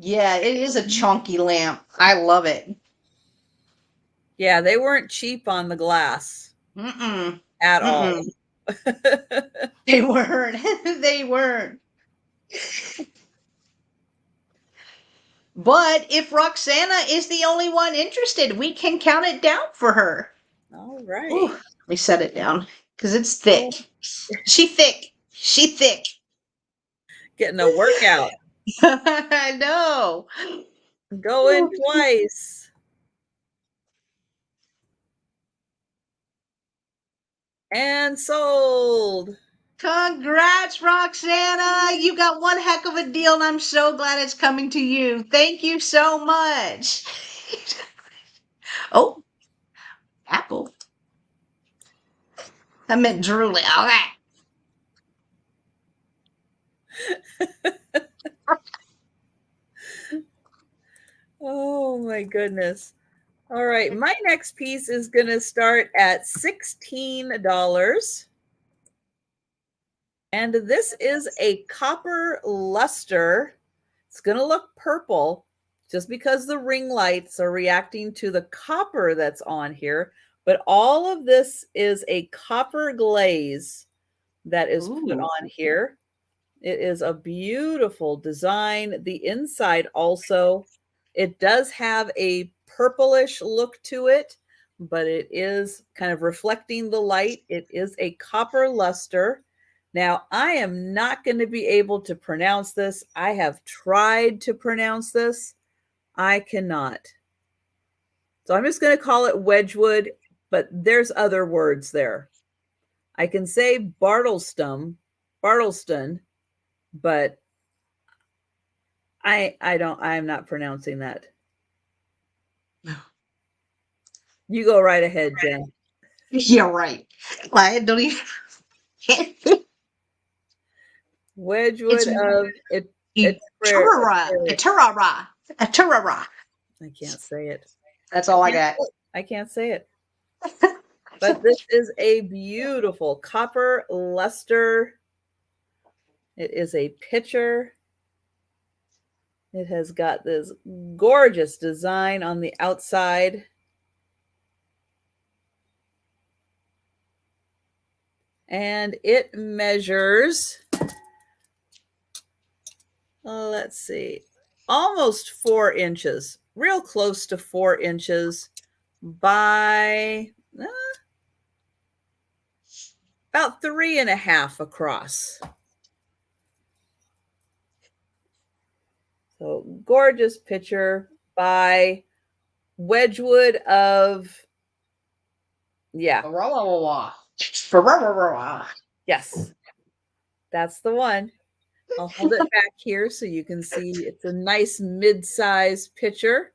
[SPEAKER 1] Yeah, it is a chunky lamp. I love it.
[SPEAKER 2] Yeah, they weren't cheap on the glass
[SPEAKER 1] Mm-mm.
[SPEAKER 2] at all.
[SPEAKER 1] Mm-mm. They weren't. They weren't. But if Roxana is the only one interested, we can count it down for her.
[SPEAKER 2] All right.
[SPEAKER 1] Ooh, let me set it down because it's thick. She thick. She thick.
[SPEAKER 2] Getting a workout.
[SPEAKER 1] I know.
[SPEAKER 2] Going twice. And sold.
[SPEAKER 1] Congrats, Roxana. You got one heck of a deal, and I'm so glad it's coming to you. Thank you so much. Oh, apple. I meant drooling. All right.
[SPEAKER 2] Oh my goodness. All right. My next piece is going to start at $16. And this is a copper luster. It's going to look purple just because the ring lights are reacting to the copper that's on here. But all of this is a copper glaze that is put on here. It is a beautiful design. The inside also, it does have a purplish look to it, but it is kind of reflecting the light. It is a copper luster. Now, I am not going to be able to pronounce this. I have tried to pronounce this. I cannot. So I'm just going to call it Wedgwood, but there's other words there. I can say Bartleston, but I'm not pronouncing that. You go right ahead, Jen.
[SPEAKER 1] Yeah, right. I don't even.
[SPEAKER 2] Wedgwood of it.
[SPEAKER 1] Turara.
[SPEAKER 2] I can't say it.
[SPEAKER 1] That's all I got.
[SPEAKER 2] I can't say it. But this is a beautiful copper luster. It is a pitcher. It has got this gorgeous design on the outside. And it measures, let's see, almost 4 inches, real close to 4 inches by about 3.5 across. So gorgeous picture by Wedgwood of, yeah. Yes, that's the one. I'll hold it back here so you can see it's a nice mid-size picture.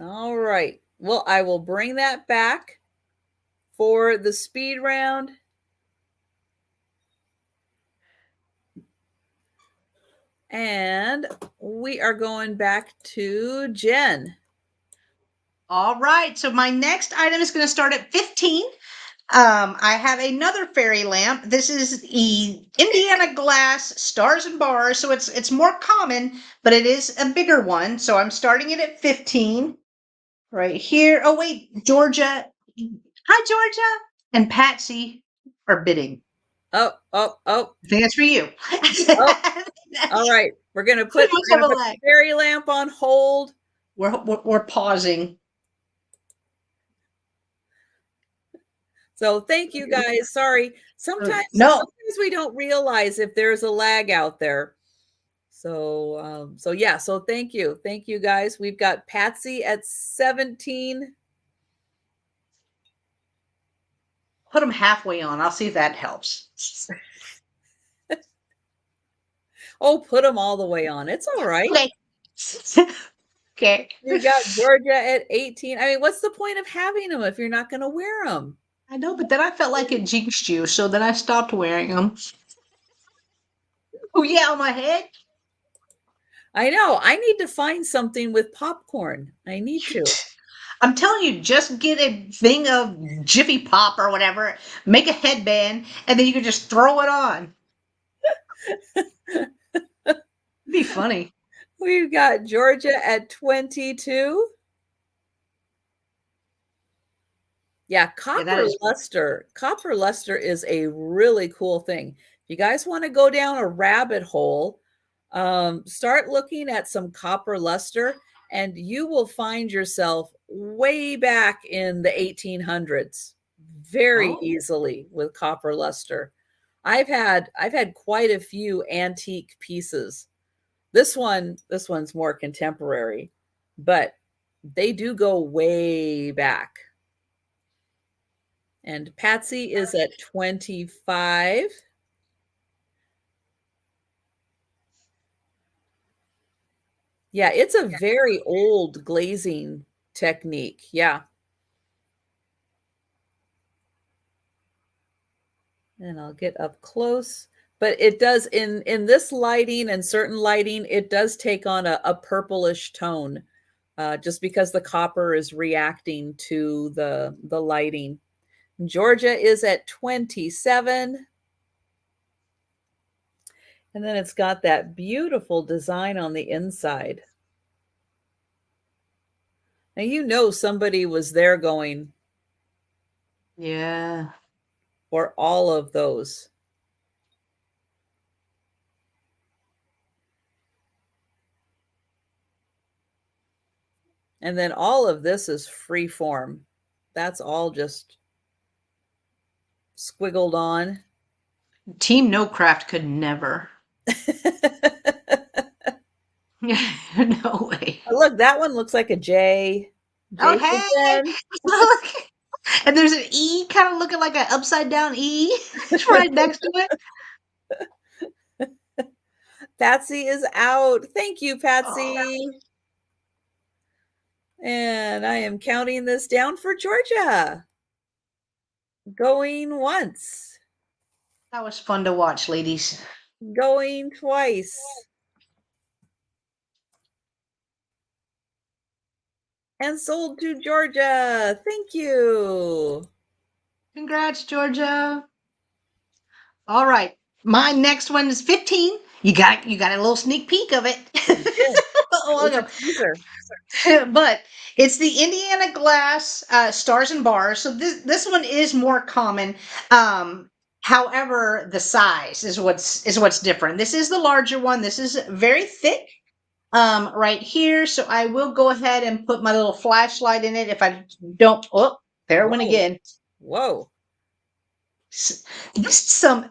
[SPEAKER 2] All right. Well, I will bring that back for the speed round. And we are going back to Jen.
[SPEAKER 1] All right. So my next item is going to start at 15. I have another fairy lamp. This is the Indiana glass stars and bars. So it's more common, but it is a bigger one. So I'm starting it at 15 right here. Oh, wait, Georgia. Hi, Georgia. And Patsy are bidding.
[SPEAKER 2] Oh.
[SPEAKER 1] I think that's for you.
[SPEAKER 2] Oh. All right. We're going to put the fairy lamp on hold.
[SPEAKER 1] We're pausing.
[SPEAKER 2] So thank you guys. Sorry. Sometimes
[SPEAKER 1] No,
[SPEAKER 2] we don't realize if there's a lag out there. So yeah, so thank you. Thank you guys. We've got Patsy at 17.
[SPEAKER 1] put them halfway on. I'll see if that helps.
[SPEAKER 2] Oh, put them all the way on. It's all right.
[SPEAKER 1] Okay. Okay.
[SPEAKER 2] We've got Georgia at 18. I mean, what's the point of having them if you're not going to wear them?
[SPEAKER 1] I know, but then I felt like it jinxed you, so then I stopped wearing them. Oh yeah, on my head.
[SPEAKER 2] I know. I need to find something with popcorn. I need to.
[SPEAKER 1] I'm telling you, just get a thing of Jiffy Pop or whatever, make a headband, and then you can just throw it on. It'd be funny.
[SPEAKER 2] We've got Georgia at 22. Yeah, copper luster. Copper luster is a really cool thing. If you guys want to go down a rabbit hole, start looking at some copper luster, and you will find yourself way back in the 1800s very easily with copper luster. I've had quite a few antique pieces. This one's more contemporary, but they do go way back. And Patsy is at 25. Yeah, it's a very old glazing technique. Yeah. And I'll get up close. But it does, in this lighting and certain lighting, it does take on a purplish tone, just because the copper is reacting to the lighting. Georgia is at 27. And then it's got that beautiful design on the inside. Now, you know, somebody was there going,
[SPEAKER 1] yeah,
[SPEAKER 2] for all of those. And then all of this is free form. That's all just squiggled on.
[SPEAKER 1] Team No Craft could never. No way.
[SPEAKER 2] Oh, look, that one looks like a J.
[SPEAKER 1] Oh, hey! Look. And there's an E kind of looking like an upside down E right next to it.
[SPEAKER 2] Patsy is out. Thank you, Patsy. Oh. And I am counting this down for Georgia. Going once.
[SPEAKER 1] That was fun to watch, ladies.
[SPEAKER 2] Going twice. And sold to Georgia. Thank you.
[SPEAKER 1] Congrats, Georgia. All right. My next one is 15. You got a little sneak peek of it. But it's the Indiana Glass Stars and Bars. So this one is more common. However, the size is what's different. This is the larger one. This is very thick. Right here. So I will go ahead and put my little flashlight in it. If I don't, there it went again.
[SPEAKER 2] Whoa.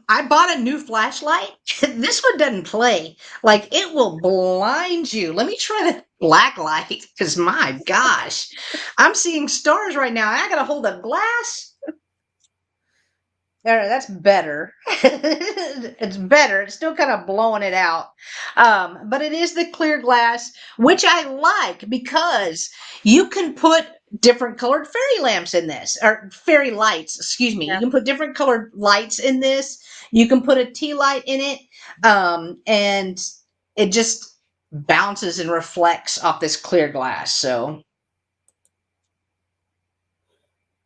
[SPEAKER 1] I bought a new flashlight. This one doesn't play. Like, it will blind you. Let me try the black light, because my gosh, I'm seeing stars right now. I gotta hold a glass. There, that's better. It's better. It's still kind of blowing it out. But it is the clear glass, which I like because you can put different colored fairy lamps in this, or fairy lights, excuse me. Yeah. You can put different colored lights in this. You can put a tea light in it, and it just bounces and reflects off this clear glass. So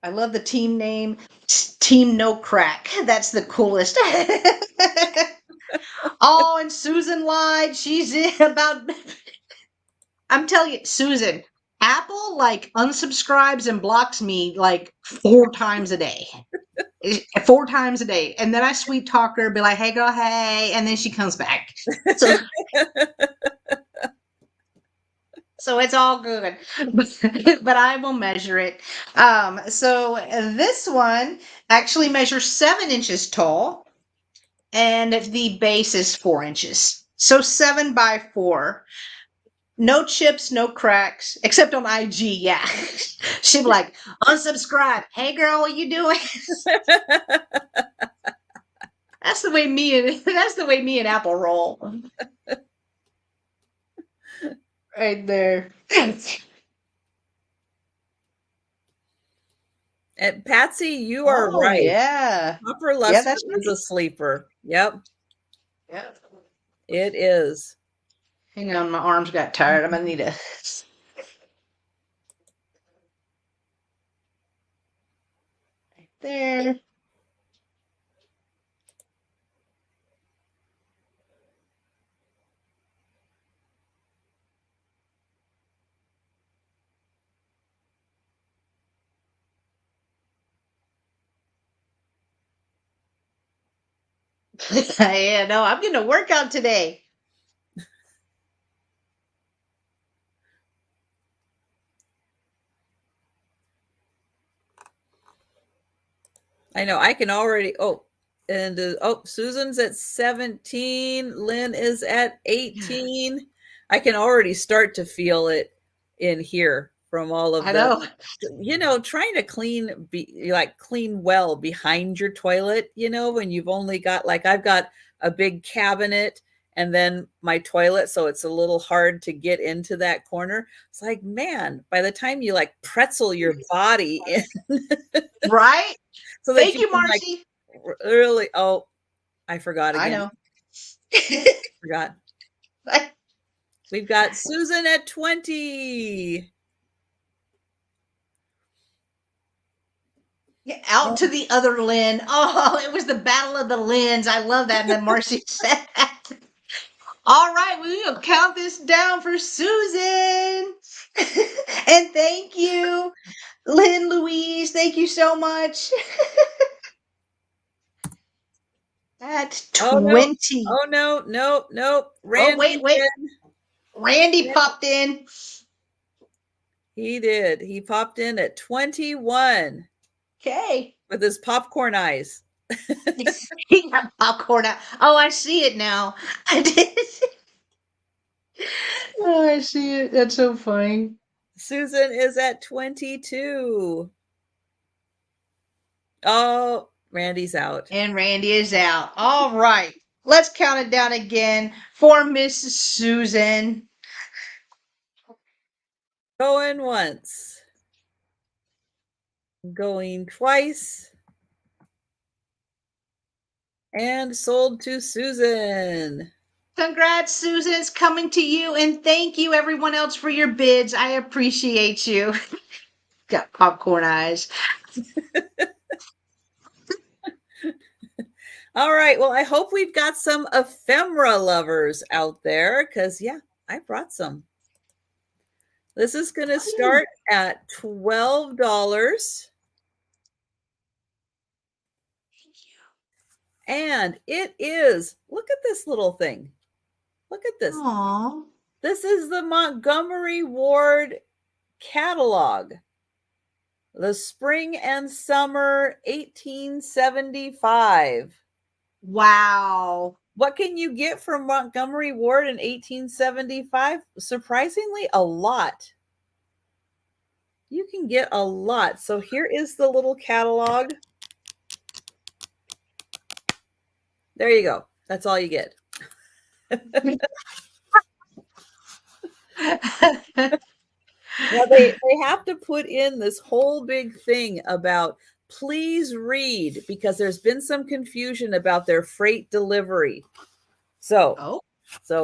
[SPEAKER 1] I love the team name, Team No Crack. That's the coolest. Oh, and Susan lied. She's in about. I'm telling you, Susan, Apple like unsubscribes and blocks me like 4 times a day. 4 times a day. And then I sweet talk her, be like, hey, girl, hey. And then she comes back. So, So it's all good. But I will measure it. So this one actually measures 7 inches tall, and the base is 4 inches. So 7 by 4. No chips, no cracks, except on IG. Yeah, she'd be like, unsubscribe. Hey, girl, what you doing? That's the way me and Apple roll. Right there.
[SPEAKER 2] And Patsy, you are
[SPEAKER 1] Oh
[SPEAKER 2] right.
[SPEAKER 1] yeah.
[SPEAKER 2] Copper
[SPEAKER 1] Yeah,
[SPEAKER 2] luster
[SPEAKER 1] that's
[SPEAKER 2] is a sleeper. Yep,
[SPEAKER 1] yeah.
[SPEAKER 2] it is.
[SPEAKER 1] Hang on, my arms got tired. I'm gonna need a right there. Yeah, no, I'm getting a workout today.
[SPEAKER 2] I know. I can already. Oh, and Susan's at 17. Lynn is at 18. I can already start to feel it in here from all of
[SPEAKER 1] I
[SPEAKER 2] the,
[SPEAKER 1] know.
[SPEAKER 2] trying to clean well behind your toilet, when you've only got, like, I've got a big cabinet and then my toilet, so it's a little hard to get into that corner. It's like, man, by the time you like pretzel your body in
[SPEAKER 1] Right?
[SPEAKER 2] so that
[SPEAKER 1] Thank
[SPEAKER 2] you
[SPEAKER 1] you,
[SPEAKER 2] can like
[SPEAKER 1] Marcy.
[SPEAKER 2] really, oh, I forgot
[SPEAKER 1] I
[SPEAKER 2] again.
[SPEAKER 1] know.
[SPEAKER 2] Forgot. We've got Susan at 20.
[SPEAKER 1] Out to the other Lynn. Oh, it was the battle of the Lyns. I love that. And then Marcy said that. All right, we will count this down for Susan. And thank you, Lynn Louise. Thank you so much. At
[SPEAKER 2] Oh no.
[SPEAKER 1] 20.
[SPEAKER 2] Oh no, nope, nope.
[SPEAKER 1] Oh,
[SPEAKER 2] Randy
[SPEAKER 1] wait.
[SPEAKER 2] did.
[SPEAKER 1] Randy popped in.
[SPEAKER 2] He did. He popped in at 21
[SPEAKER 1] Okay.
[SPEAKER 2] with his popcorn eyes.
[SPEAKER 1] He got popcorn out. Oh, I see it now. I did. Oh, I see it. That's so funny.
[SPEAKER 2] Susan is at 22. Oh, Randy's out.
[SPEAKER 1] And Randy is out. All right. Let's count it down again for Miss Susan.
[SPEAKER 2] Going once. Going twice. And sold to Susan.
[SPEAKER 1] Congrats, Susan. It's coming to you. And thank you, everyone else, for your bids. I appreciate you. Got popcorn eyes.
[SPEAKER 2] All right. Well, I hope we've got some ephemera lovers out there because, yeah, I brought some. This is going to start at $12. And it is, look at this little thing. Look at this.
[SPEAKER 1] Aww.
[SPEAKER 2] This is the Montgomery Ward catalog. The spring and summer 1875.
[SPEAKER 1] Wow.
[SPEAKER 2] What can you get from Montgomery Ward in 1875? Surprisingly, a lot. You can get a lot. So here is the little catalog. There you go. That's all you get. Now they have to put in this whole big thing about please read, because there's been some confusion about their freight delivery. So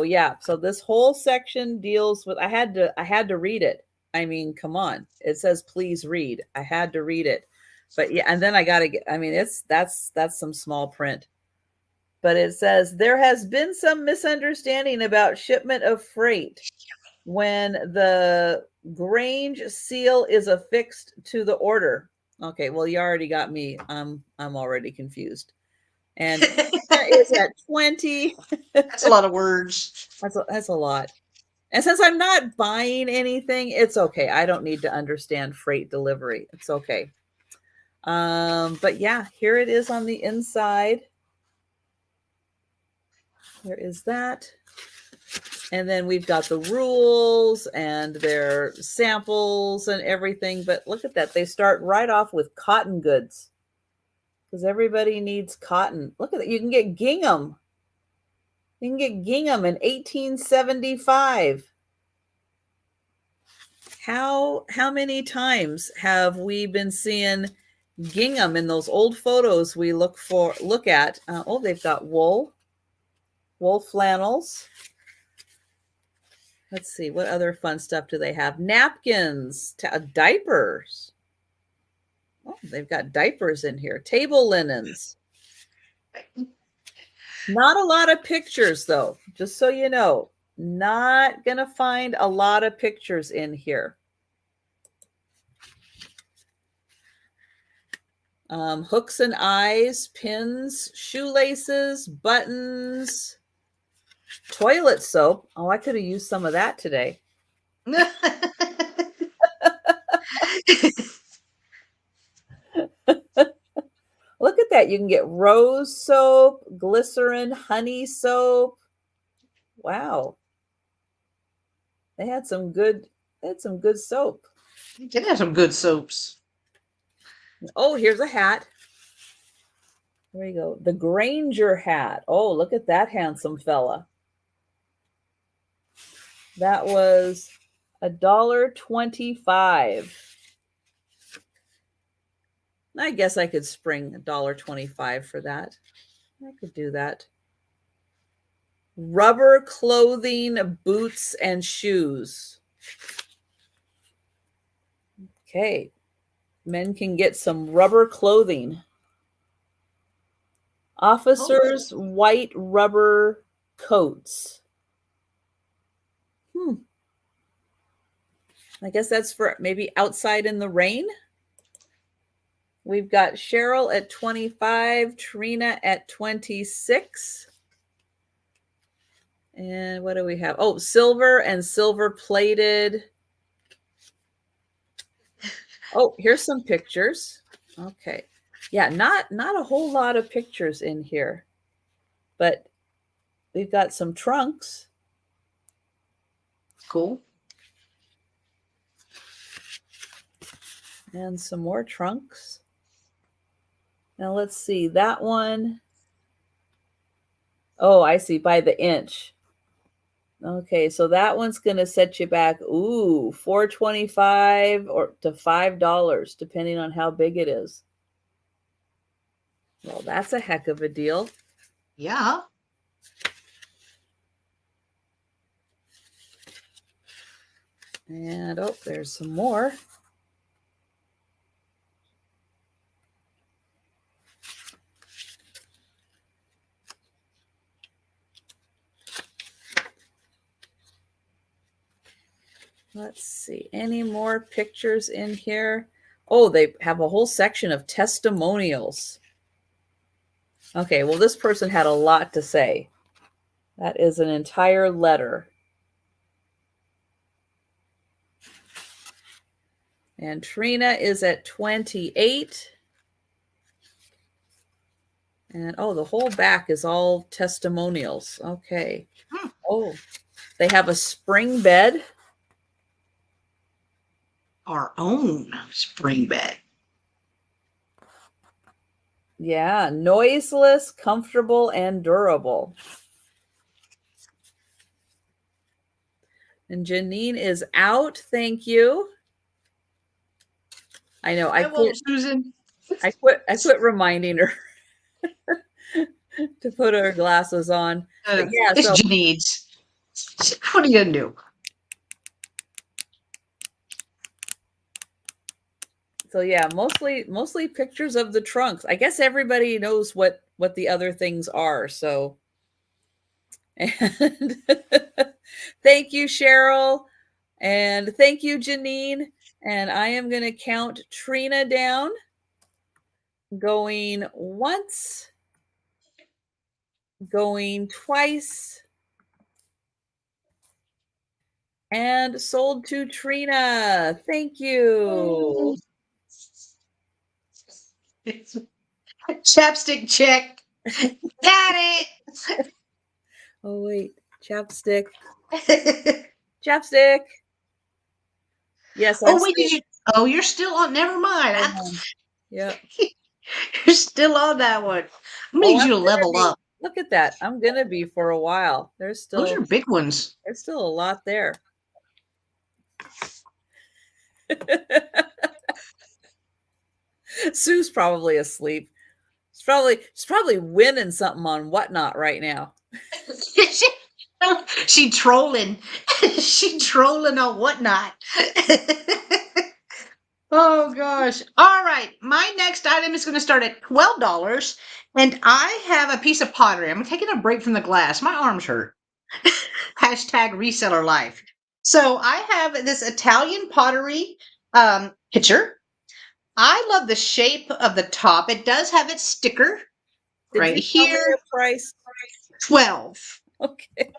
[SPEAKER 2] yeah, so this whole section deals with, I had to read it. I mean, come on. It says please read. I had to read it. But yeah, and then I got to get, I mean, that's some small print. But it says there has been some misunderstanding about shipment of freight when the Grange seal is affixed to the order. Okay, well, you already got me. I'm already confused. And that is at 20.
[SPEAKER 1] That's a lot of words.
[SPEAKER 2] That's a lot. And since I'm not buying anything, it's okay. I don't need to understand freight delivery. It's okay. But yeah, here it is on the inside. There is that. And then we've got the rules and their samples and everything. But look at that. They start right off with cotton goods because everybody needs cotton. Look at that. You can get gingham. You can get gingham in 1875. How many times have we been seeing gingham in those old photos we look at? Oh, they've got wool flannels. Let's see, what other fun stuff do they have? Napkins, diapers. Oh, they've got diapers in here. Table linens. Not a lot of pictures, though, just so you know. Not going to find a lot of pictures in here. Hooks and eyes, pins, shoelaces, buttons, toilet soap. Oh, I could have used some of that today. Look at that. You can get rose soap, glycerin, honey soap. Wow. They had some good soap.
[SPEAKER 1] You can have some good soaps.
[SPEAKER 2] Oh, here's a hat. There you go. The Granger hat. Oh, look at that handsome fella. That was $1.25. I guess I could spring $1.25 for that. I could do that. Rubber clothing, boots, and shoes. Okay. Men can get some rubber clothing. Officers' white rubber coats. I guess that's for maybe outside in the rain. We've got Cheryl at 25, Trina at 26. And what do we have? Oh, silver and silver plated. Oh, here's some pictures. Okay. Yeah, not a whole lot of pictures in here. But we've got some trunks.
[SPEAKER 1] Cool.
[SPEAKER 2] And some more trunks. Now let's see, that one. Oh, I see, by the inch. Okay, so that one's going to set you back, $4.25 or to $5, depending on how big it is. Well, that's a heck of a deal.
[SPEAKER 1] Yeah.
[SPEAKER 2] And oh, there's some more. Let's see, any more pictures in here? Oh, they have a whole section of testimonials. Okay, well, this person had a lot to say. That is an entire letter. And Trina is at 28. And oh, the whole back is all testimonials. Okay. Oh, they have a spring bed.
[SPEAKER 1] Our own spring bed.
[SPEAKER 2] Yeah, noiseless, comfortable, and durable. And Janine is out. Thank you. I know. I quit,
[SPEAKER 1] Susan.
[SPEAKER 2] I quit reminding her to put her glasses on. But yeah,
[SPEAKER 1] it's Jenneads. What are you gonna do?
[SPEAKER 2] So yeah, mostly pictures of the trunks. I guess everybody knows what the other things are. So, and thank you, Cheryl, and thank you, Janine. And I am going to count Trina down. Going once, going twice, And sold to Trina. Thank you.
[SPEAKER 1] Chapstick check. Got
[SPEAKER 2] Oh, wait. Chapstick.
[SPEAKER 1] it.
[SPEAKER 2] Chapstick. Yes, I'm
[SPEAKER 1] Oh wait,
[SPEAKER 2] still.
[SPEAKER 1] Oh, you're still on. Never mind.
[SPEAKER 2] Hold on. Yep.
[SPEAKER 1] You're still on that one. I'm gonna
[SPEAKER 2] Oh,
[SPEAKER 1] need
[SPEAKER 2] I'm
[SPEAKER 1] you to
[SPEAKER 2] gonna
[SPEAKER 1] level
[SPEAKER 2] be.
[SPEAKER 1] up.
[SPEAKER 2] Look at that. I'm gonna be for a while. There's
[SPEAKER 1] Those
[SPEAKER 2] still
[SPEAKER 1] are big ones.
[SPEAKER 2] there's still a lot there. Sue's probably asleep. She's probably winning something on whatnot right now.
[SPEAKER 1] she trolling. she trolling on whatnot. Oh gosh. All right. My next item is going to start at $12. And I have a piece of pottery. I'm taking a break from the glass. My arms hurt. Hashtag reseller life. So I have this Italian pottery pitcher. I love the shape of the top. It does have its sticker
[SPEAKER 2] Did
[SPEAKER 1] right
[SPEAKER 2] you tell me
[SPEAKER 1] here.
[SPEAKER 2] a price?
[SPEAKER 1] 12.
[SPEAKER 2] Okay.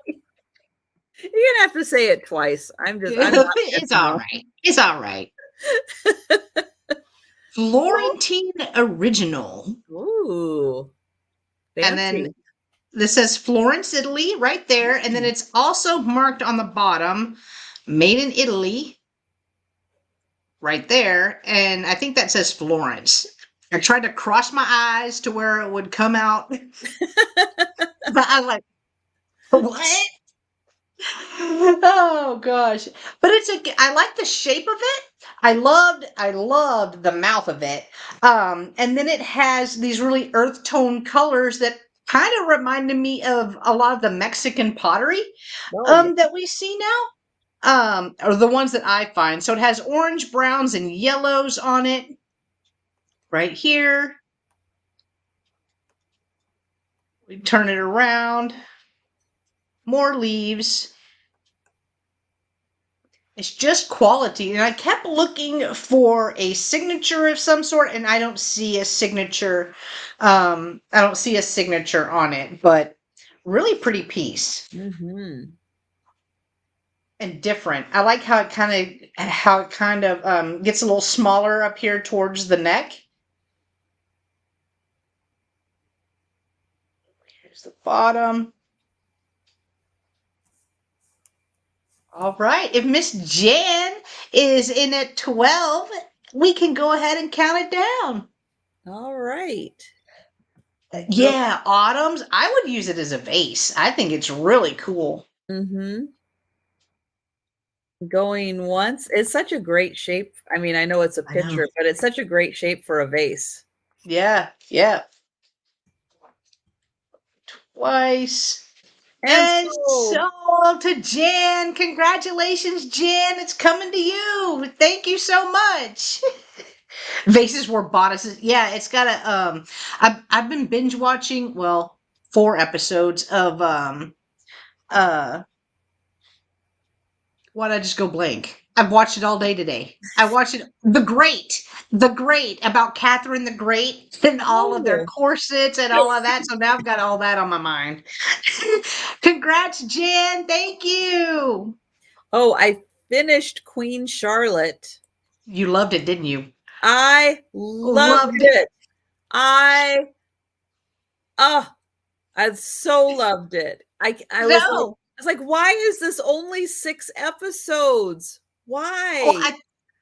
[SPEAKER 2] You're gonna have to say it twice. I'm not
[SPEAKER 1] It's
[SPEAKER 2] missing
[SPEAKER 1] all
[SPEAKER 2] out.
[SPEAKER 1] right. It's all right. Florentine original.
[SPEAKER 2] Ooh,
[SPEAKER 1] And then
[SPEAKER 2] fancy.
[SPEAKER 1] this says Florence, Italy right there. And then it's also marked on the bottom, made in Italy right there. And I think that says Florence. I tried to cross my eyes to where it would come out. But I was like, what? Oh gosh. But I like the shape of it. I loved the mouth of it. And then it has these really earth tone colors that kind of reminded me of a lot of the Mexican pottery
[SPEAKER 2] Oh yeah.
[SPEAKER 1] that we see now. Or the ones that I find. So it has orange, browns, and yellows on it. Right here. We turn it around. More leaves. It's just quality. And I kept looking for a signature of some sort, and I don't see a signature. I don't see a signature on it, but really pretty piece
[SPEAKER 2] Mm-hmm.
[SPEAKER 1] and different. I like how it kind of gets a little smaller up here towards the neck. Here's the bottom. All right. If Miss Jan is in at 12, we can go ahead and count it down.
[SPEAKER 2] All right.
[SPEAKER 1] Yeah, autumns. I would use it as a vase. I think it's really cool.
[SPEAKER 2] Mm-hmm. Going once. It's such a great shape. I mean, I know it's a
[SPEAKER 1] I know.
[SPEAKER 2] picture, but it's such a great shape for a vase.
[SPEAKER 1] Yeah, yeah. Twice.
[SPEAKER 2] And
[SPEAKER 1] And
[SPEAKER 2] so,
[SPEAKER 1] sold to Jan. Congratulations, Jan. It's coming to you. Thank you so much. Vases were bodices. Yeah, it's got a I've been binge watching, well, 4 episodes of uh why'd I just go blank? I've watched it all day today. I watched it. The Great, about Catherine the Great and all of their
[SPEAKER 2] oh,
[SPEAKER 1] corsets and all of that. So now I've got all that on my mind. Congrats, Jen. Thank you.
[SPEAKER 2] oh, I finished Queen Charlotte.
[SPEAKER 1] You loved it, didn't you?
[SPEAKER 2] I loved
[SPEAKER 1] Loved it.
[SPEAKER 2] it. I oh, I so loved it. I was like,
[SPEAKER 1] No.
[SPEAKER 2] why is this only 6 episodes?
[SPEAKER 1] Oh,
[SPEAKER 2] Why?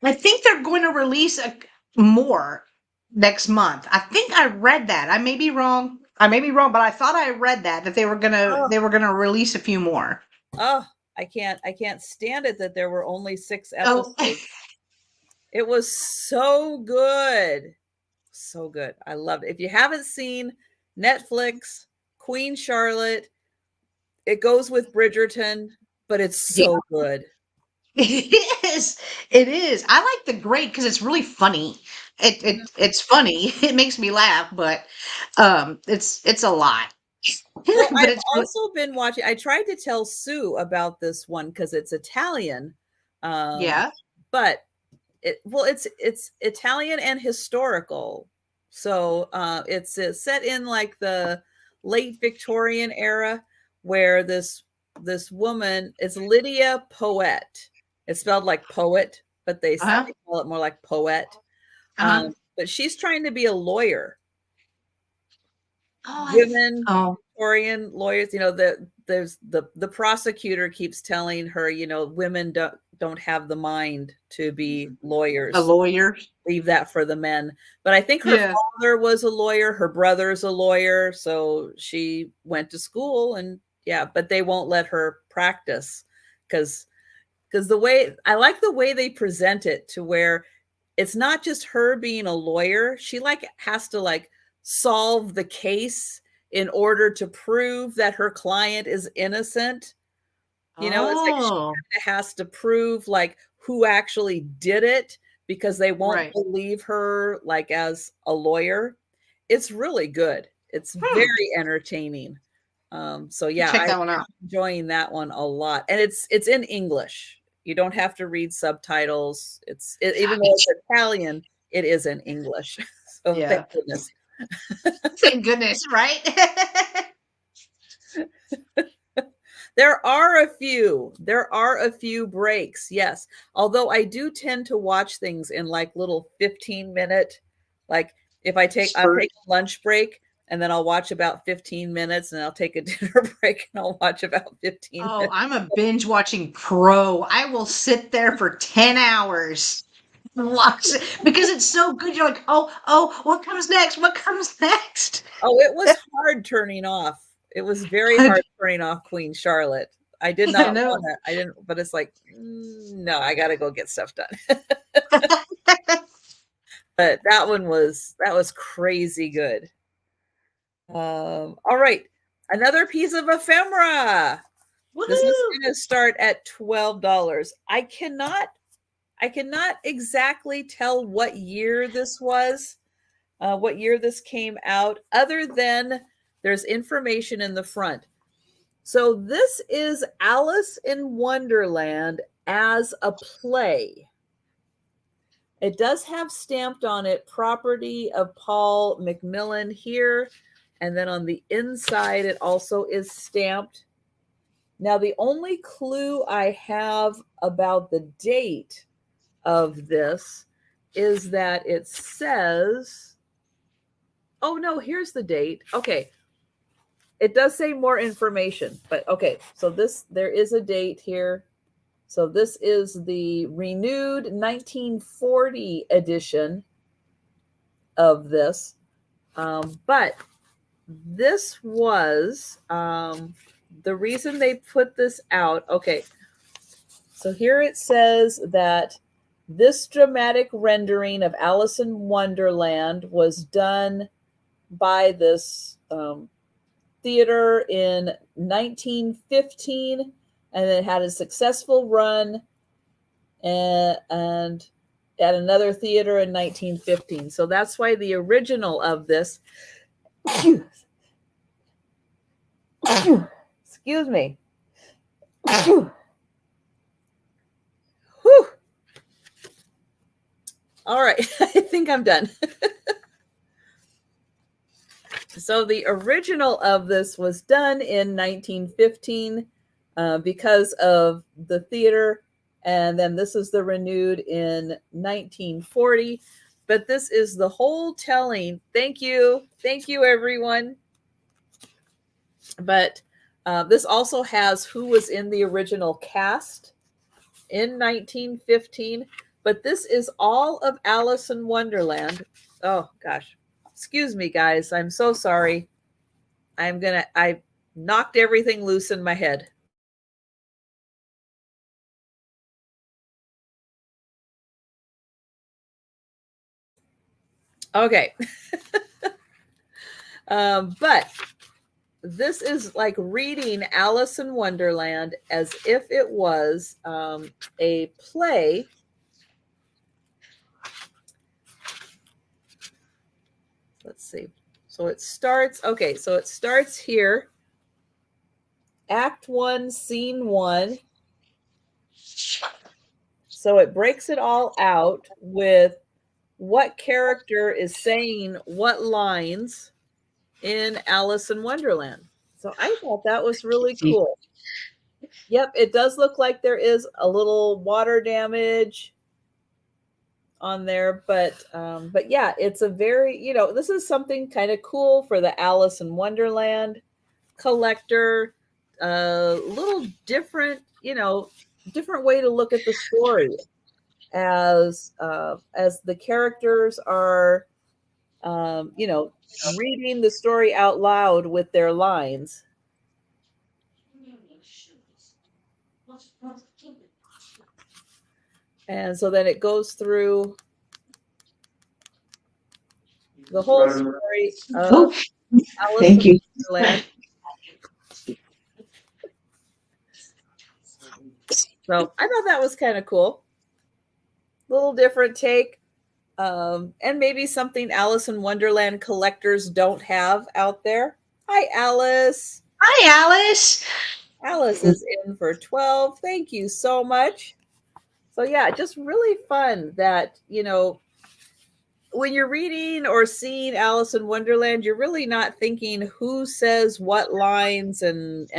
[SPEAKER 1] I think they're going to release more next month. I think I read that. I may be wrong. But I thought I read that
[SPEAKER 2] Oh,
[SPEAKER 1] they were gonna release a few more.
[SPEAKER 2] oh, I can't stand it that there were only 6
[SPEAKER 1] Oh,
[SPEAKER 2] episodes. It was so good. So good. I loved it. If you haven't seen Netflix, Queen Charlotte, it goes with Bridgerton, but it's
[SPEAKER 1] yeah,
[SPEAKER 2] so good.
[SPEAKER 1] it is. It is. I like the Great because it's really funny. It's funny. It makes me laugh, but it's a lot.
[SPEAKER 2] Well,
[SPEAKER 1] but
[SPEAKER 2] I've
[SPEAKER 1] it's really,
[SPEAKER 2] also been watching. I tried to tell Sue about this one because it's Italian, um,
[SPEAKER 1] yeah.
[SPEAKER 2] but it's Italian and historical. So it's set in like the late Victorian era, where this this woman. It's Lydia Poet. It's spelled like poet, but they call it more like poet. But she's trying to be a lawyer. Women, Victorian lawyers, there's the prosecutor keeps telling her, women don't have the mind to be lawyers.
[SPEAKER 1] A lawyer.
[SPEAKER 2] Leave that for the men. But I think her father was a lawyer, her brother's a lawyer, so she went to school and but they won't let her practice because I like the way they present it to where it's not just her being a lawyer. She has to solve the case in order to prove that her client is innocent. It's like she has to prove who actually did it because they won't believe her as a lawyer. It's really good. It's very entertaining. So
[SPEAKER 1] check that one out.
[SPEAKER 2] I'm enjoying that one a lot. And it's in English. You don't have to read subtitles. Even though it's Italian, it is in English. So thank goodness.
[SPEAKER 1] Thank goodness, right?
[SPEAKER 2] There are a few breaks, yes. Although I do tend to watch things in little 15-minute, if I'll take a lunch break and then I'll watch about 15 minutes and I'll take a dinner break and I'll watch about 15 minutes.
[SPEAKER 1] Oh, I'm a binge watching pro. I will sit there for 10 hours. Watch it because it's so good. You're like, oh, what comes next? What comes next?
[SPEAKER 2] Oh, it was hard turning off. It was very hard turning off Queen Charlotte. I did not want to. I didn't, but it's no, I got to go get stuff done. But that was crazy good. All right, another piece of ephemera. Woo-hoo! This is going to start at $12. I cannot exactly tell what year this was, what year this came out, other than there's information in the front. So this is Alice in Wonderland as a play. It does have stamped on it property of Paul Macmillan here. And then on the inside, it also is stamped. Now, the only clue I have about the date of this is that it says, oh no, here's the date. Okay. It does say more information, but okay. So there is a date here. So this is the renewed 1940 edition of this. But this was the reason they put this out. Okay. So here it says that this dramatic rendering of Alice in Wonderland was done by this theater in 1915, and it had a successful run and at another theater in 1915. So that's why the original of this, excuse me. Whew. All right, I think I'm done. So the original of this was done in 1915 because of the theater, and then this is the renewed in 1940. But this is the whole telling. Thank you, everyone. But this also has who was in the original cast in 1915. But this is all of Alice in Wonderland. Oh, gosh. Excuse me, guys. I'm so sorry. I knocked everything loose in my head. Okay. But this is like reading Alice in Wonderland as if it was a play. Let's see. So it starts, okay, so it starts here. Act 1, Scene 1. So it breaks it all out with what character is saying what lines in Alice in Wonderland. So I thought that was really cool. Yep, it does look like there is a little water damage on there, but yeah, it's a very, this is something kind of cool for the Alice in Wonderland collector. A little different, different way to look at the story as the characters are, reading the story out loud with their lines. And so then it goes through the whole story of
[SPEAKER 1] Oh,
[SPEAKER 2] Alice
[SPEAKER 1] thank
[SPEAKER 2] in
[SPEAKER 1] you.
[SPEAKER 2] Wonderland. So I thought that was kind of cool. A little different take. And maybe something Alice in Wonderland collectors don't have out there. Hi, Alice.
[SPEAKER 1] Hi, Alice.
[SPEAKER 2] Alice is in for 12. Thank you so much. So, yeah, just really fun that, when you're reading or seeing Alice in Wonderland, you're really not thinking who says what lines and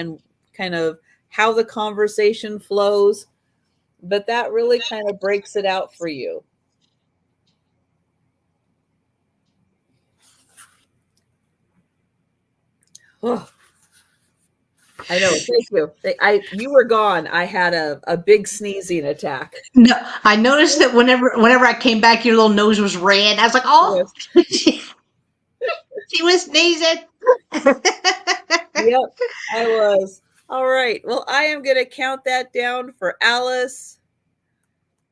[SPEAKER 2] kind of how the conversation flows, but that really kind of breaks it out for you. Oh, I know. Thank you. You were gone. I had a big sneezing attack.
[SPEAKER 1] No, I noticed that whenever I came back, your little nose was red. I was like, oh,
[SPEAKER 2] Yes.
[SPEAKER 1] she was sneezing.
[SPEAKER 2] Yep, I was. All right. Well, I am going to count that down for Alice.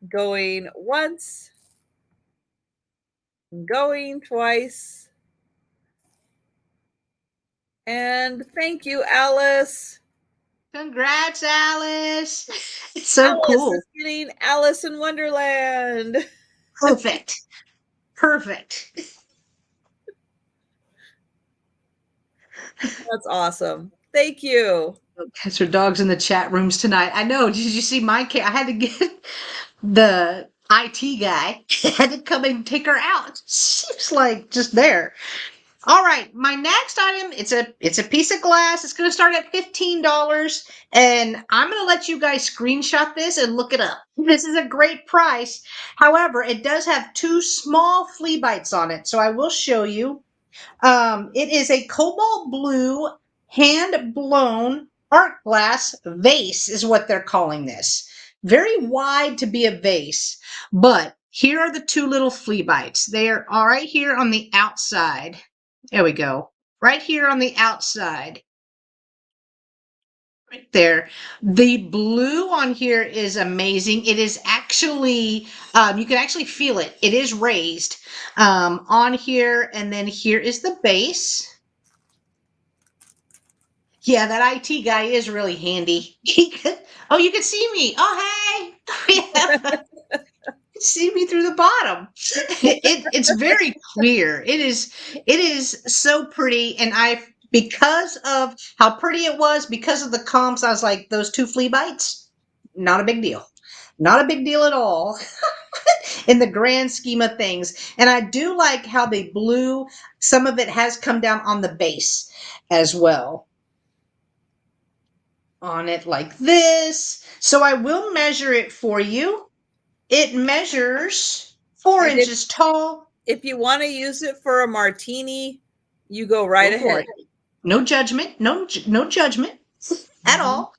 [SPEAKER 2] Going once, going twice. And thank you, Alice.
[SPEAKER 1] Congrats, Alice. It's so
[SPEAKER 2] Alice
[SPEAKER 1] cool.
[SPEAKER 2] is getting Alice in Wonderland.
[SPEAKER 1] Perfect. Perfect.
[SPEAKER 2] That's awesome. Thank you.
[SPEAKER 1] Cats or dogs in the chat rooms tonight. I know. Did you see my cat? I had to get the IT guy had to come and take her out. She was like just there. All right, my next item, it's a piece of glass. It's going to start at $15, and I'm going to let you guys screenshot this and look it up. This is a great price. However, it does have two small flea bites on it, so I will show you. It is a cobalt blue hand blown art glass vase, is what they're calling this. Very wide to be a vase, but here are the two little flea bites. They are all right here on the outside. There we go. Right here on the outside. Right there. The blue on here is amazing. It is actually, you can actually feel it. It is raised on here. And then here is the base. Yeah, that IT guy is really handy. Oh, you can see me. Oh, hey. See me through the bottom. It's very clear. It is so pretty, and because of how pretty it was, because of the comps, I was like, those two flea bites, not a big deal. Not a big deal at all in the grand scheme of things. And I do like how the blue, some of it has come down on the base as well. On it like this. So I will measure it for you. It measures 4
[SPEAKER 2] And
[SPEAKER 1] inches tall.
[SPEAKER 2] if you want to use it for a martini, you go right
[SPEAKER 1] Go for
[SPEAKER 2] ahead.
[SPEAKER 1] it. No judgment. No judgment at all.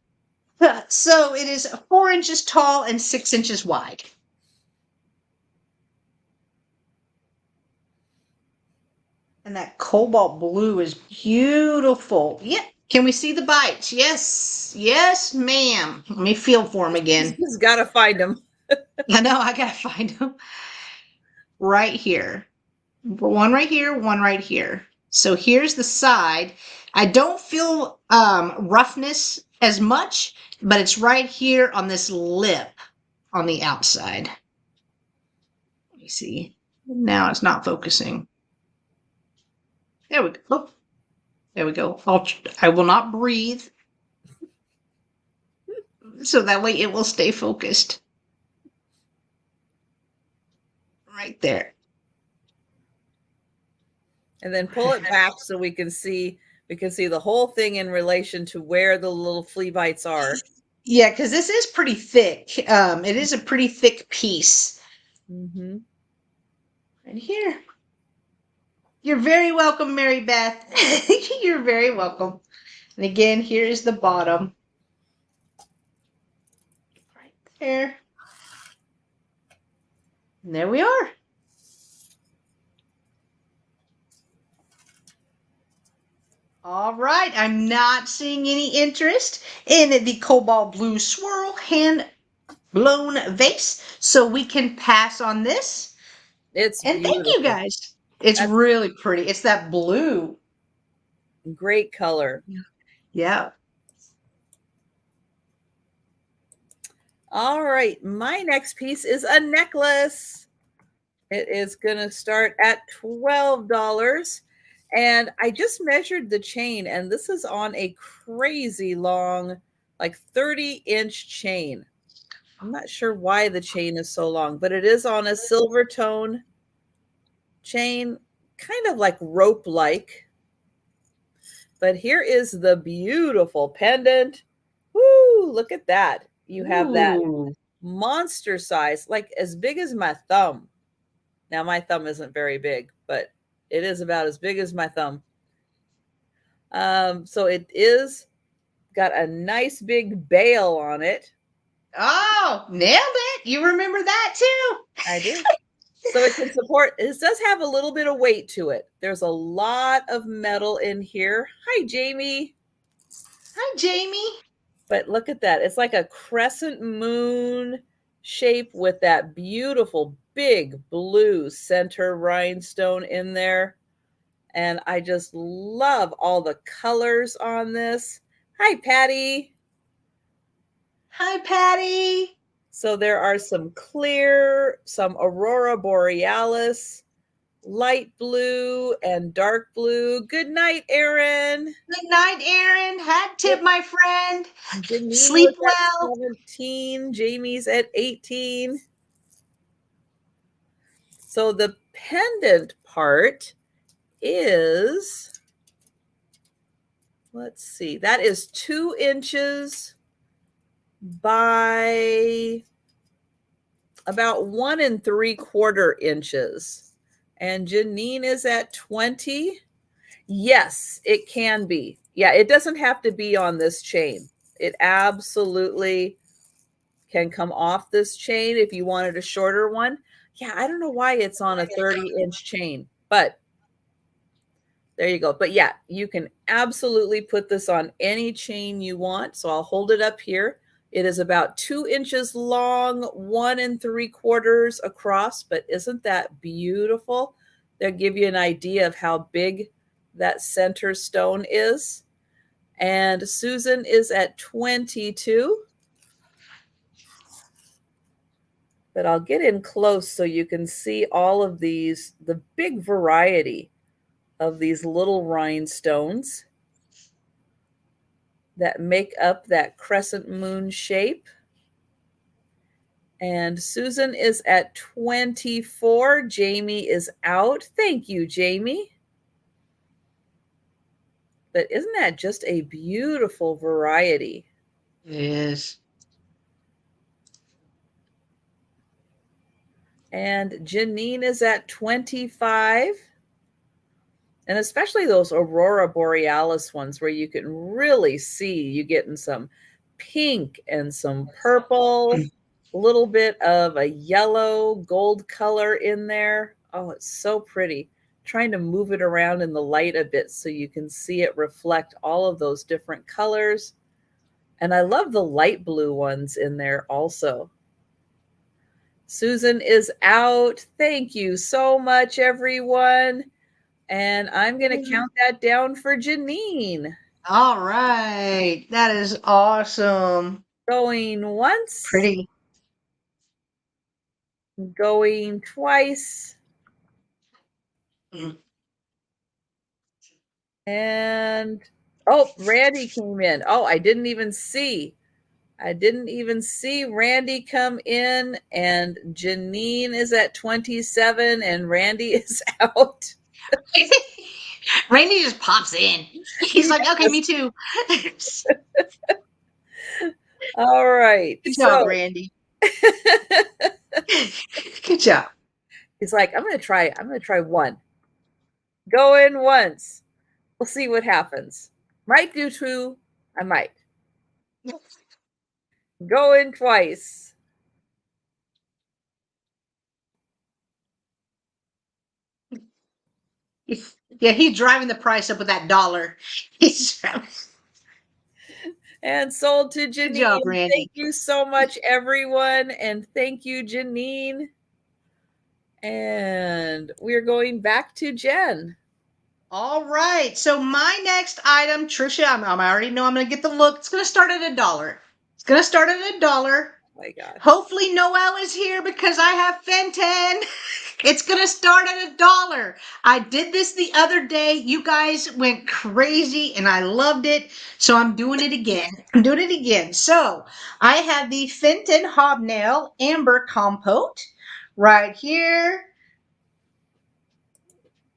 [SPEAKER 1] So it is 4 inches tall and 6 inches wide. And that cobalt blue is beautiful. Yeah. Can we see the bites? Yes. Yes, ma'am. Let me feel for them again.
[SPEAKER 2] Just got to find them.
[SPEAKER 1] I know. I got to find them. Right here. One right here, one right here. So here's the side. I don't feel roughness as much, but it's right here on this lip on the outside. Let me see. Now it's not focusing. There we go. Oh, there we go. I will not breathe, so that way it will stay focused. Right there.
[SPEAKER 2] And then pull it back so we can see the whole thing in relation to where the little flea bites are.
[SPEAKER 1] Yeah, because this is pretty thick. It is a pretty thick piece.
[SPEAKER 2] Mm-hmm.
[SPEAKER 1] Right here. You're very welcome, Mary Beth. You're very welcome. And again, here is the bottom. Right there. And there we are. All right. I'm not seeing any interest in the cobalt blue swirl hand blown vase. So we can pass on this.
[SPEAKER 2] It's
[SPEAKER 1] And thank you
[SPEAKER 2] beautiful.
[SPEAKER 1] guys. It's
[SPEAKER 2] That's
[SPEAKER 1] really pretty. It's that blue.
[SPEAKER 2] great color.
[SPEAKER 1] Yeah.
[SPEAKER 2] All right, my next piece is a necklace. It is going to start at $12. And I just measured the chain, and this is on a crazy long, like 30-inch chain. I'm not sure why the chain is so long, but it is on a silver tone chain, kind of like rope-like. But here is the beautiful pendant. Woo, look at that. You have that
[SPEAKER 1] Ooh.
[SPEAKER 2] monster size, like as big as my thumb. Now, my thumb isn't very big, but it is about as big as my thumb. So it is got a nice big bail on it.
[SPEAKER 1] Oh, nailed it. You remember that too.
[SPEAKER 2] I do. So it can support, it does have a little bit of weight to it. There's a lot of metal in here. Hi, Jamie.
[SPEAKER 1] Hi, Jamie.
[SPEAKER 2] But look at that. It's like a crescent moon shape with that beautiful big blue center rhinestone in there. And I just love all the colors on this. Hi, Patty.
[SPEAKER 1] Hi, Patty.
[SPEAKER 2] So there are some clear, some aurora borealis, light blue, and dark blue. Good night, Erin.
[SPEAKER 1] Good night, Erin. Hat tip, my friend.
[SPEAKER 2] Janine
[SPEAKER 1] Sleep
[SPEAKER 2] was
[SPEAKER 1] well.
[SPEAKER 2] at 17. Jamie's at 18. So the pendant part is, let's see, that is 2 inches by about 1 3/4 inches. And Janine is at 20. Yes, it can be. Yeah, it doesn't have to be on this chain. It absolutely can come off this chain if you wanted a shorter one. Yeah, I don't know why it's on a 30-inch chain, but there you go. But yeah, you can absolutely put this on any chain you want. So I'll hold it up here. It is about 2 inches long, 1 3/4 across, but isn't that beautiful? They'll give you an idea of how big that center stone is. And Susan is at 22. But I'll get in close so you can see all of these, the big variety of these little rhinestones that make up that crescent moon shape. And Susan is at 24. Jamie is out. Thank you, Jamie. But isn't that just a beautiful variety?
[SPEAKER 1] It is.
[SPEAKER 2] And Janine is at 25. And especially those aurora borealis ones where you can really see you getting some pink and some purple, a little bit of a yellow gold color in there. Oh, it's so pretty. Trying to move it around in the light a bit so you can see it reflect all of those different colors. And I love the light blue ones in there also. Susan is out. Thank you so much, everyone. And I'm going to count that down for Janine.
[SPEAKER 1] All right. That is awesome.
[SPEAKER 2] Going once.
[SPEAKER 1] Pretty.
[SPEAKER 2] Going twice.
[SPEAKER 1] Mm.
[SPEAKER 2] And, oh, Randy came in. Oh, I didn't even see. Randy come in, and Janine is at 27 and Randy is out.
[SPEAKER 1] Randy just pops in. He's like, okay, me too.
[SPEAKER 2] All right.
[SPEAKER 1] Good job,
[SPEAKER 2] So
[SPEAKER 1] Randy. Good job.
[SPEAKER 2] he's like, I'm gonna try one. Go in once. We'll see what happens. Might do two. I might. Go in twice.
[SPEAKER 1] Yeah, he's driving the price up with that dollar. He's
[SPEAKER 2] And sold to
[SPEAKER 1] good job,
[SPEAKER 2] Janine.
[SPEAKER 1] Randy.
[SPEAKER 2] Thank you so much, everyone. And thank you, Janine. And we're going back to Jen.
[SPEAKER 1] All right. So my next item, Trisha, I already know I'm going to get the look. It's going to start at $1. It's going to start at $1.
[SPEAKER 2] Oh my God.
[SPEAKER 1] Hopefully Noelle is here because I have Fenton. It's going to start at $1. I did this the other day. You guys went crazy and I loved it. So I'm doing it again. So I have the Fenton Hobnail Amber Compote right here.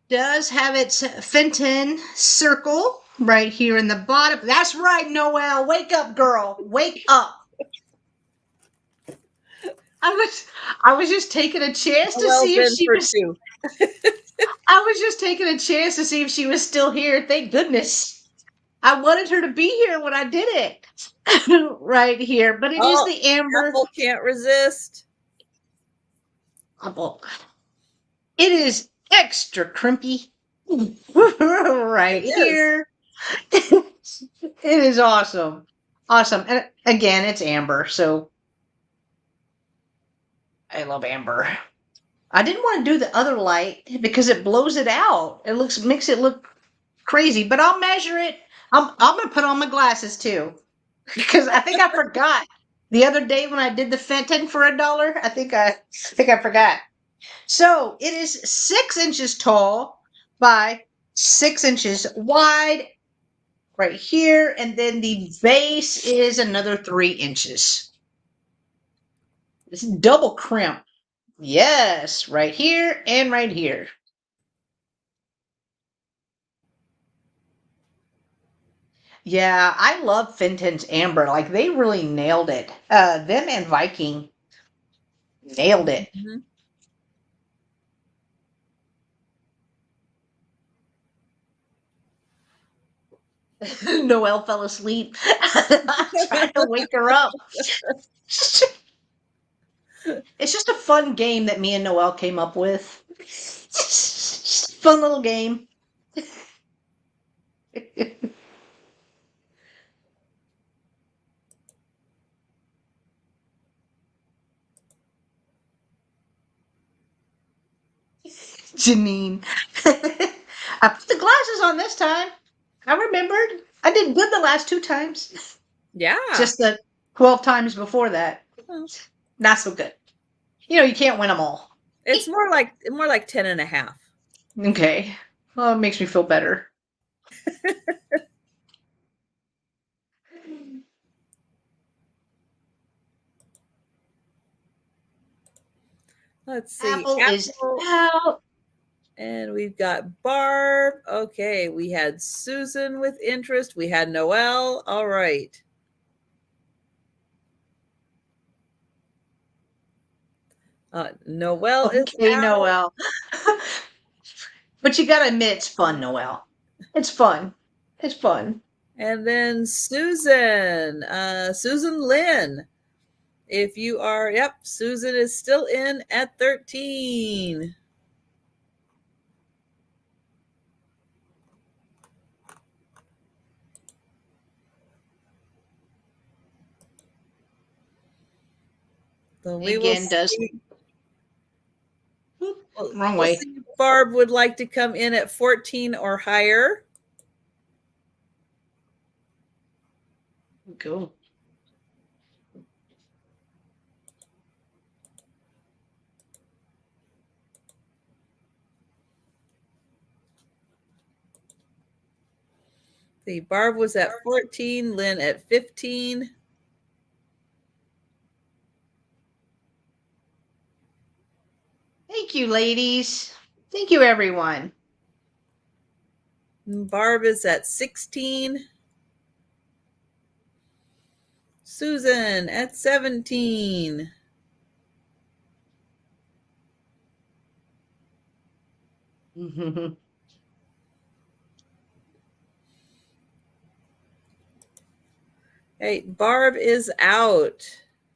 [SPEAKER 1] Does have its Fenton circle right here in the bottom. That's right, Noelle. Wake up, girl. Wake up. I was just taking a chance to
[SPEAKER 2] Well,
[SPEAKER 1] see if
[SPEAKER 2] then
[SPEAKER 1] she
[SPEAKER 2] for
[SPEAKER 1] was
[SPEAKER 2] two.
[SPEAKER 1] I was just taking a chance to see if she was still here. Thank goodness. I wanted her to be here when I did it. Right here. But it is
[SPEAKER 2] Oh,
[SPEAKER 1] the amber
[SPEAKER 2] Apple can't resist.
[SPEAKER 1] apple. It is extra crimpy. Right
[SPEAKER 2] It is.
[SPEAKER 1] here. It is awesome. Awesome. And again, it's amber, so I love amber. I didn't want to do the other light because it blows it out. Makes it look crazy, but I'll measure it. I'm gonna put on my glasses too. Because I think I forgot the other day when I did the Fenton for $1. I forgot. So it is 6 inches tall by 6 inches wide right here, and then the base is another 3 inches. This is double crimp. Yes, right here and right here. Yeah, I love Fenton's Amber. Like they really nailed it. Them and Viking nailed it.
[SPEAKER 2] Mhm.
[SPEAKER 1] Noelle fell asleep. I'm trying to wake her up. It's just a fun game that me and Noelle came up with. Just a fun little game. Janine. I put the glasses on this time. I remembered. I did good the last 2 times.
[SPEAKER 2] Yeah.
[SPEAKER 1] Just the 12 times before that.
[SPEAKER 2] Well,
[SPEAKER 1] Not so good. You can't win them all.
[SPEAKER 2] it's more like 10 and a half.
[SPEAKER 1] Okay. Well, it makes me feel better.
[SPEAKER 2] Let's see.
[SPEAKER 1] Apple is out.
[SPEAKER 2] And we've got Barb. Okay, we had Susan with interest. We had Noelle. All right. Noelle is
[SPEAKER 1] Okay,
[SPEAKER 2] out.
[SPEAKER 1] Noelle. But you gotta admit, it's fun, Noelle. It's fun. It's fun.
[SPEAKER 2] And then Susan. Susan Lynn. If you are, yep, Susan is still in at 13. So we
[SPEAKER 1] Again,
[SPEAKER 2] will
[SPEAKER 1] does
[SPEAKER 2] see.
[SPEAKER 1] wrong
[SPEAKER 2] We'll
[SPEAKER 1] way.
[SPEAKER 2] see if Barb would like to come in at 14 or higher.
[SPEAKER 1] Cool.
[SPEAKER 2] See, Barb was at 14, Lynn at 15.
[SPEAKER 1] Thank you, ladies. Thank you, everyone.
[SPEAKER 2] Barb is at 16. Susan at 17. Hey, Barb is out.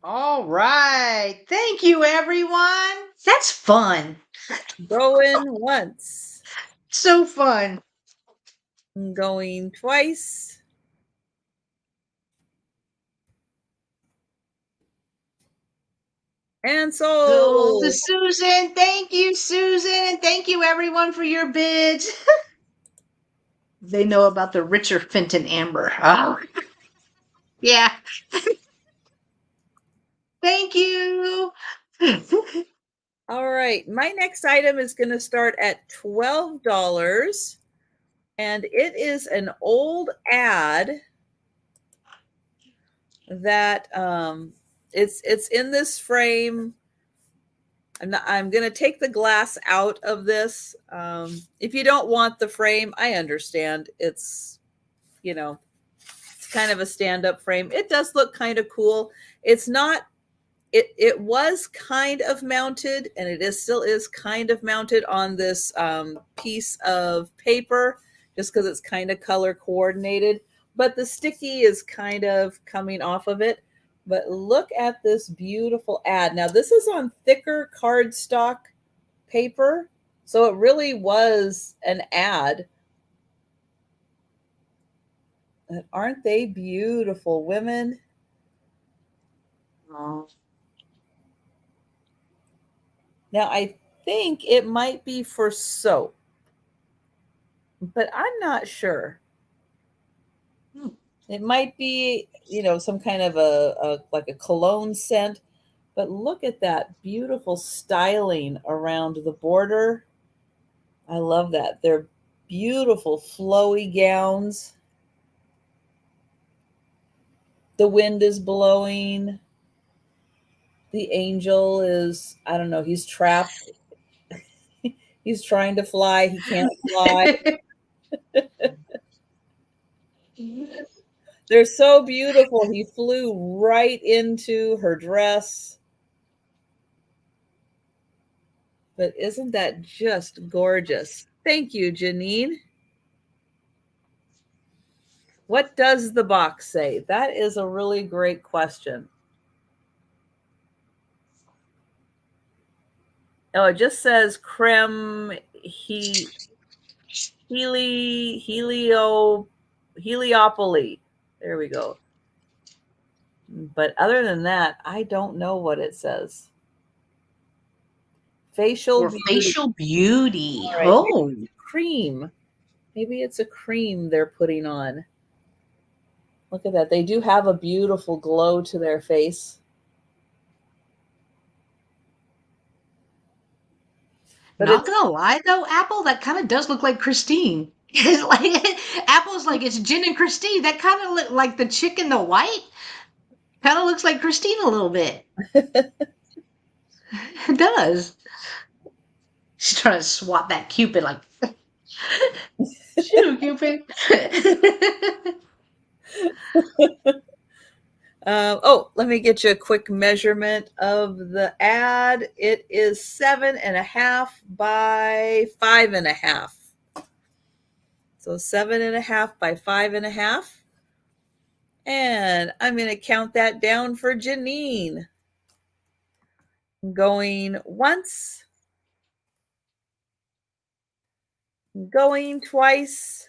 [SPEAKER 1] All right. Thank you, everyone. That's fun.
[SPEAKER 2] Going once.
[SPEAKER 1] So fun.
[SPEAKER 2] Going twice. And
[SPEAKER 1] Sold to
[SPEAKER 2] sold.
[SPEAKER 1] Susan. Thank you, Susan. And thank you, everyone, for your bids. They know about the richer Fenton Amber. Oh, yeah. Thank you.
[SPEAKER 2] All right. My next item is going to start at $12. And it is an old ad that it's in this frame. I'm going to take the glass out of this. If you don't want the frame, I understand. It's kind of a stand-up frame. It does look kind of cool. It's not. It was kind of mounted, and it still is kind of mounted on this piece of paper, just because it's kind of color coordinated. But the sticky is kind of coming off of it. But look at this beautiful ad. Now, this is on thicker cardstock paper, so it really was an ad. And aren't they beautiful women?
[SPEAKER 1] Oh.
[SPEAKER 2] Now, I think it might be for soap, but I'm not sure. It might be, some kind of like a cologne scent, but look at that beautiful styling around the border. I love that. They're beautiful flowy gowns. The wind is blowing. The angel is, I don't know, he's trapped. He's trying to fly. He can't fly. They're so beautiful. He flew right into her dress. But isn't that just gorgeous? Thank you, Janine. What does the box say? That is a really great question. Oh, it just says creme heliopoly. There we go. But other than that, I don't know what it says. Facial beauty.
[SPEAKER 1] Facial beauty.
[SPEAKER 2] All right,
[SPEAKER 1] Oh.
[SPEAKER 2] cream. Maybe it's a cream they're putting on. Look at that. They do have a beautiful glow to their face. But
[SPEAKER 1] Not gonna lie though, Apple, that kind of does look like Christine. It's like Apple's like it's Jen and Christine. That kind of look like the chick in the white. Kind of looks like Christine a little bit. It does. She's trying to swat that Cupid like shoot Cupid.
[SPEAKER 2] Let me get you a quick measurement of the ad. It is 7.5 by 5.5. So 7.5 by 5.5. And I'm going to count that down for Janine. Going once. Going twice.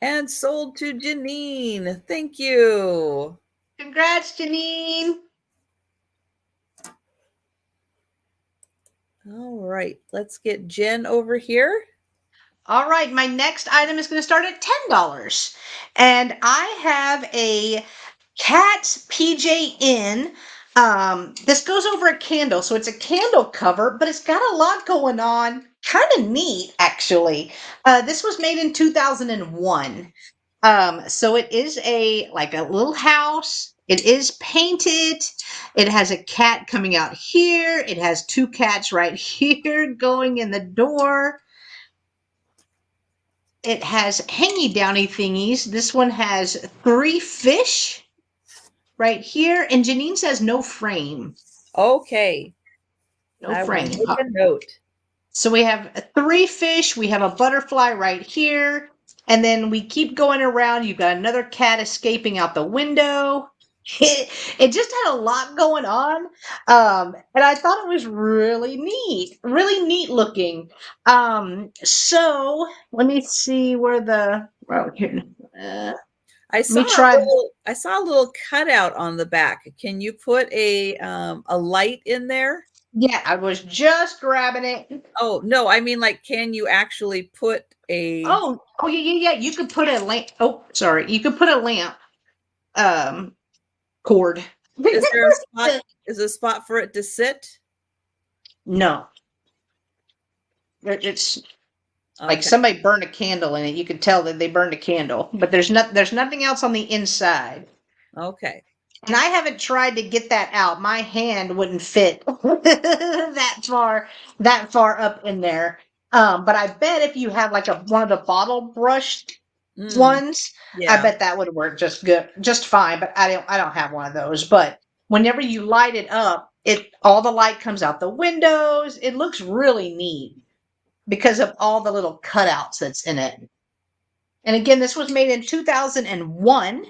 [SPEAKER 2] And sold to Janine. Thank you.
[SPEAKER 1] Congrats, Janine.
[SPEAKER 2] All right, let's get Jen over here.
[SPEAKER 1] All right, my next item is going to start at $10. And I have a cat PJ this goes over a candle. So it's a candle cover, but it's got a lot going on. Kind of neat, actually. This was made in 2001. So it is like a little house. It is painted. It has a cat coming out here. It has two cats right here going in the door. it has hangy downy thingies. This one has 3 fish right here. And Janine says no frame.
[SPEAKER 2] Okay.
[SPEAKER 1] No
[SPEAKER 2] I will
[SPEAKER 1] frame.
[SPEAKER 2] make a note.
[SPEAKER 1] So we have 3 fish. We have a butterfly right here. And then we keep going around. You've got another cat escaping out the window. It just had a lot going on. And I thought it was really neat looking. So let me see where here.
[SPEAKER 2] I
[SPEAKER 1] Let me try.
[SPEAKER 2] saw a little cutout on the back. Can you put a light in there?
[SPEAKER 1] Yeah, I was just grabbing it.
[SPEAKER 2] Oh, no, I mean, like, can you actually put a
[SPEAKER 1] Oh, yeah. You could put a lamp. Oh, sorry. You could put a lamp cord.
[SPEAKER 2] is there a spot? Is a spot for it to sit?
[SPEAKER 1] No. It's like
[SPEAKER 2] Okay.
[SPEAKER 1] somebody burned a candle in it. You could tell that they burned a candle, but there's nothing else on the inside.
[SPEAKER 2] Okay.
[SPEAKER 1] And I haven't tried to get that out. My hand wouldn't fit that far up in there. But I bet if you have like one of the bottle brushed ones, I
[SPEAKER 2] Yeah.
[SPEAKER 1] bet that would work just fine. But I don't have one of those. But whenever you light it up, all the light comes out the windows. It looks really neat because of all the little cutouts that's in it. And again, this was made in 2001.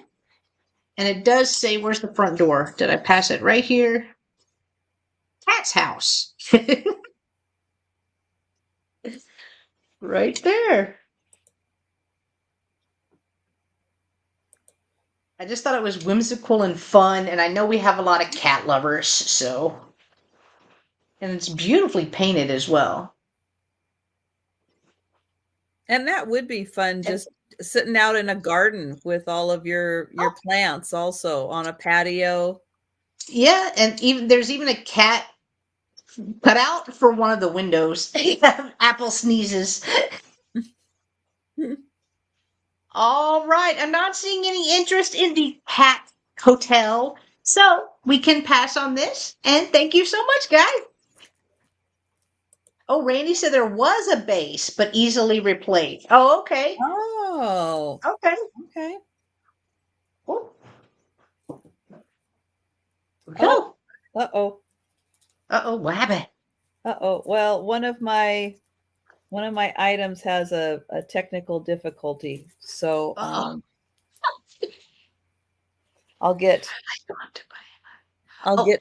[SPEAKER 1] And it does say, where's the front door? Did I pass it right here? Cat's house. Right there. I just thought it was whimsical and fun. And I know we have a lot of cat lovers, so. And it's beautifully painted as well.
[SPEAKER 2] And that would be fun, just sitting out in a garden with all of your plants also on a patio.
[SPEAKER 1] Yeah, and there's even a cat cut out for one of the windows. Apple sneezes. All right, I'm not seeing any interest in the cat hotel, so we can pass on this. And thank you so much, guys. Oh, Randy said there was a base, but easily replaced. Oh, okay.
[SPEAKER 2] Oh.
[SPEAKER 1] Okay.
[SPEAKER 2] Okay.
[SPEAKER 1] Oh.
[SPEAKER 2] Oh. Uh-oh.
[SPEAKER 1] Uh-oh, what happened?
[SPEAKER 2] Uh-oh. Well, one of my items has a technical difficulty. So I'll get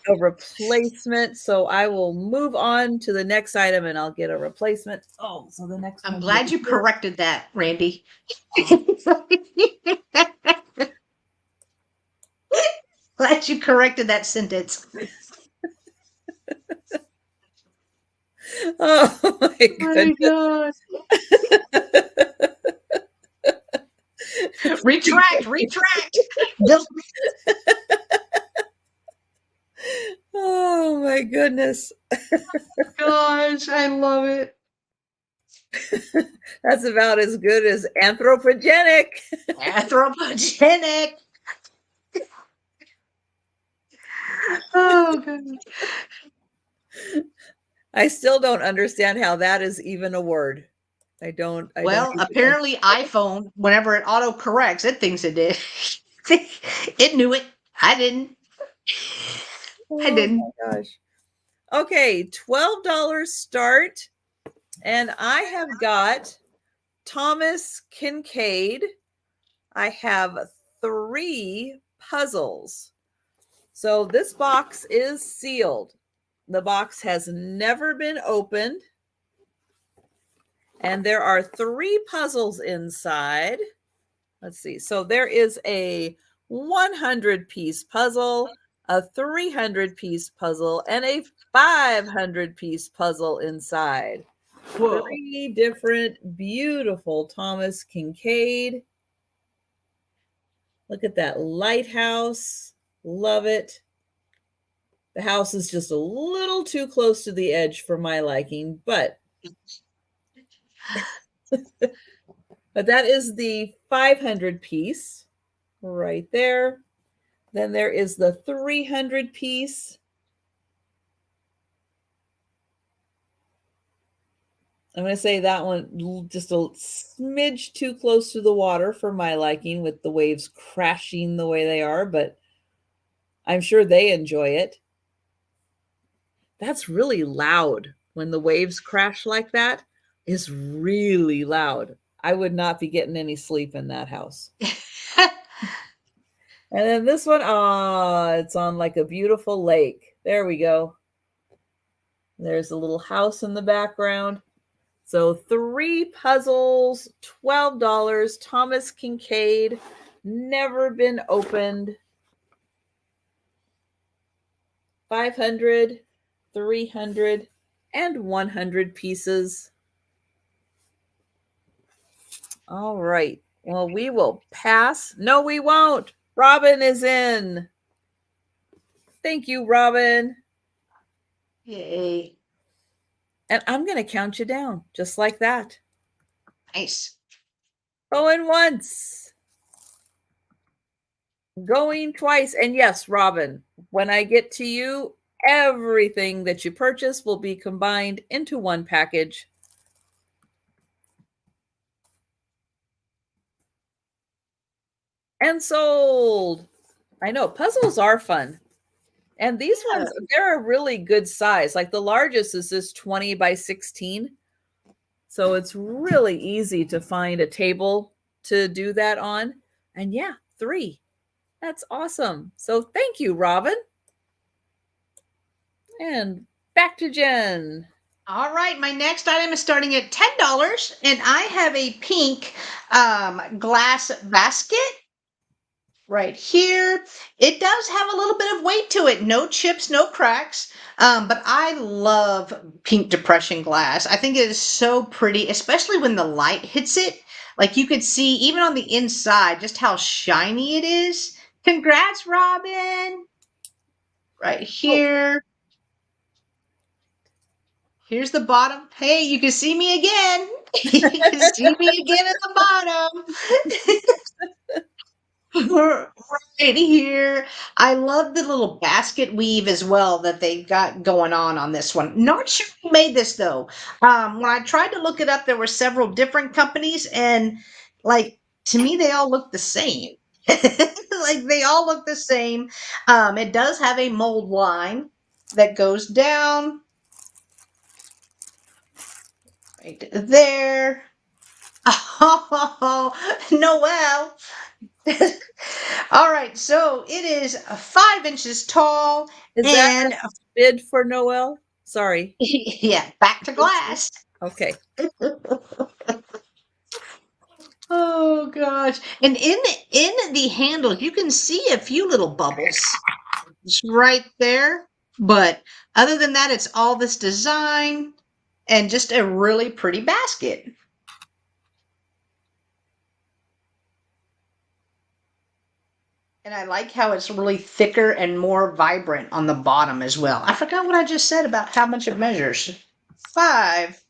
[SPEAKER 2] a replacement. So I will move on to the next item and I'll get a replacement. Oh, so the next
[SPEAKER 1] I'm
[SPEAKER 2] one.
[SPEAKER 1] glad you corrected that, Randy. Glad you corrected that sentence.
[SPEAKER 2] Oh my goodness.
[SPEAKER 1] Retract.
[SPEAKER 2] Oh my goodness.
[SPEAKER 1] Gosh, I love it.
[SPEAKER 2] That's about as good as anthropogenic.
[SPEAKER 1] Anthropogenic. Oh goodness.
[SPEAKER 2] I still don't understand how that is even a word. I don't
[SPEAKER 1] apparently iPhone, whenever it auto corrects, it thinks it did. It knew it. I didn't. I didn't.
[SPEAKER 2] Oh my gosh. Okay, $12 start. And I have got Thomas Kincaid. I have 3 puzzles. So this box is sealed. The box has never been opened. And there are 3 puzzles inside. Let's see. So there is a 100-piece puzzle, a 300-piece puzzle, and a 500-piece puzzle inside. Whoa. 3 different beautiful Thomas Kincaid. Look at that lighthouse. Love it. The house is just a little too close to the edge for my liking, but but that is the 500 piece right there. Then there is the 300 piece. I'm going to say that one just a smidge too close to the water for my liking, with the waves crashing the way they are, but I'm sure they enjoy it. That's really loud. When the waves crash like that, is really loud. I would not be getting any sleep in that house. And then this one, it's on like a beautiful lake. There we go. There's a little house in the background. So 3 puzzles, $12. Thomas Kincaid, never been opened. 500, 300, and 100 pieces. All right. Well, we will pass. No, we won't. Robin is in. Thank you, Robin.
[SPEAKER 1] Yay.
[SPEAKER 2] And I'm going to count you down just like that.
[SPEAKER 1] Nice.
[SPEAKER 2] Going once. Going twice. And yes, Robin, when I get to you, everything that you purchase will be combined into one package. And sold. I know, puzzles are fun. And these ones, they're a really good size. Like the largest is this 20 by 16. So it's really easy to find a table to do that on. And yeah, 3. That's awesome. So thank you, Robin. And back to Jen.
[SPEAKER 1] All right, my next item is starting at $10, and I have a pink glass basket right here. It does have a little bit of weight to it. No chips, no cracks. But I love pink depression glass. I think it is so pretty, especially when the light hits it. Like you could see even on the inside just how shiny it is. Congrats, Robin. Right here. Here's the bottom. Hey, you can see me again. You can see me again at the bottom. Right here. I love the little basket weave as well that they've got going on this one. Not sure who made this though. When I tried to look it up, there were several different companies, and like to me, they all look the same. Like they all look the same. It does have a mold line that goes down right there. Oh, Noel. All right, so it is 5 inches tall.
[SPEAKER 2] Is
[SPEAKER 1] and
[SPEAKER 2] that a bid for Noel? Sorry.
[SPEAKER 1] Yeah, back to glass.
[SPEAKER 2] Okay.
[SPEAKER 1] Oh gosh. And in the handle, you can see a few little bubbles. It's right there. But other than that, it's all this design and just a really pretty basket. And I like how it's really thicker and more vibrant on the bottom as well. I forgot what I just said about how much it measures. 5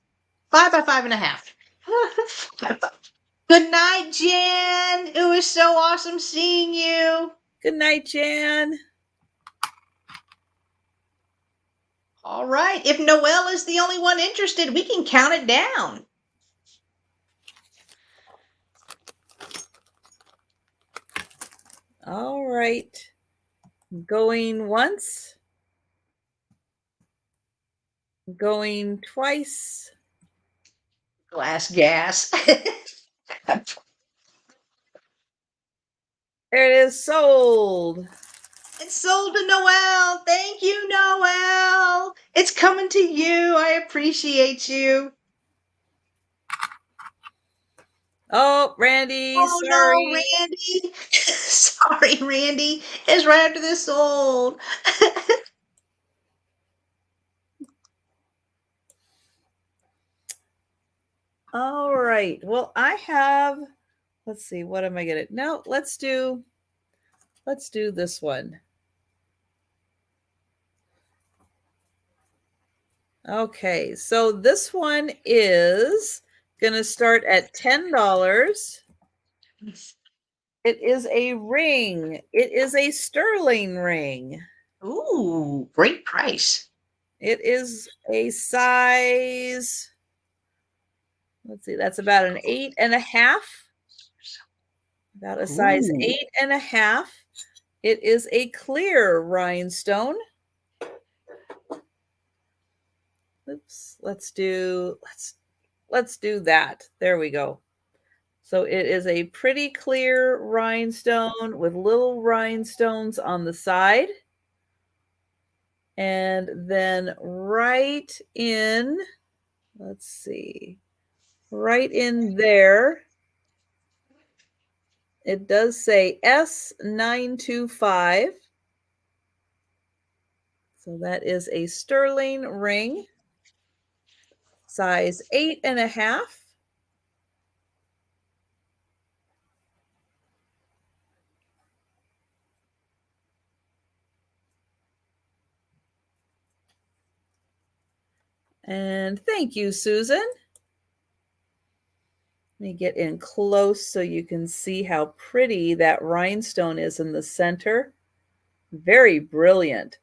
[SPEAKER 1] by 5.5. Good night, Jan. It was so awesome seeing you.
[SPEAKER 2] Good night, Jan.
[SPEAKER 1] All right. If Noelle is the only one interested, we can count it down.
[SPEAKER 2] All right. Going once. Going twice.
[SPEAKER 1] Glass gas.
[SPEAKER 2] There it is, sold.
[SPEAKER 1] It's sold to Noelle. Thank you, Noelle. It's coming to you. I appreciate you.
[SPEAKER 2] Oh, Randy,
[SPEAKER 1] Oh,
[SPEAKER 2] sorry.
[SPEAKER 1] no, Randy. Sorry, Randy. It's right after this sold.
[SPEAKER 2] All right. Well, I have, let's see, what am I gonna? No, let's do this one. Okay, so this one is gonna start at $10. It is a ring. It is a sterling ring.
[SPEAKER 1] Ooh, great price.
[SPEAKER 2] It is a size Let's see, that's about an 8.5. About a size
[SPEAKER 1] Ooh.
[SPEAKER 2] 8.5. It is a clear rhinestone. Oops, let's do that. There we go. So it is a pretty clear rhinestone with little rhinestones on the side. And then right in, let's see, right in there, it does say S925. So that is a sterling ring, size 8.5. And thank you, Susan. Let me get in close so you can see how pretty that rhinestone is in the center. Very brilliant.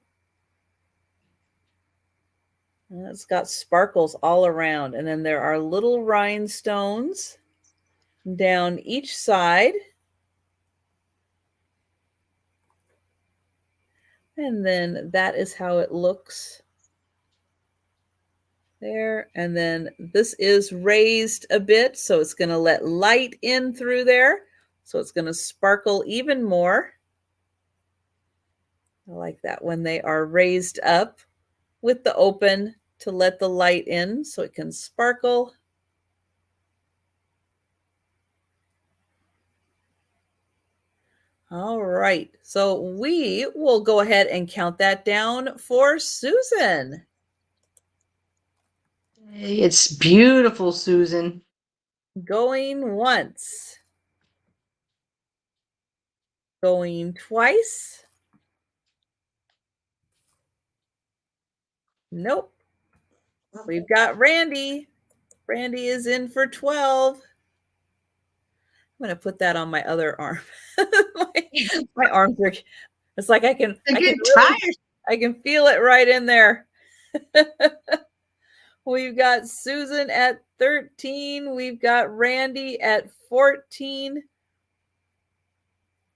[SPEAKER 2] And it's got sparkles all around. And then there are little rhinestones down each side. And then that is how it looks there. And then this is raised a bit, so it's going to let light in through there. So it's going to sparkle even more. I like that when they are raised up with the open to let the light in so it can sparkle. All right, so we will go ahead and count that down for Susan.
[SPEAKER 1] It's beautiful, Susan.
[SPEAKER 2] Going once. Going twice. Nope. We've got Randy. Randy is in for 12. I'm going to put that on my other arm. my arms are, it's like I can feel it right in there. We've got Susan at 13. We've got Randy at 14.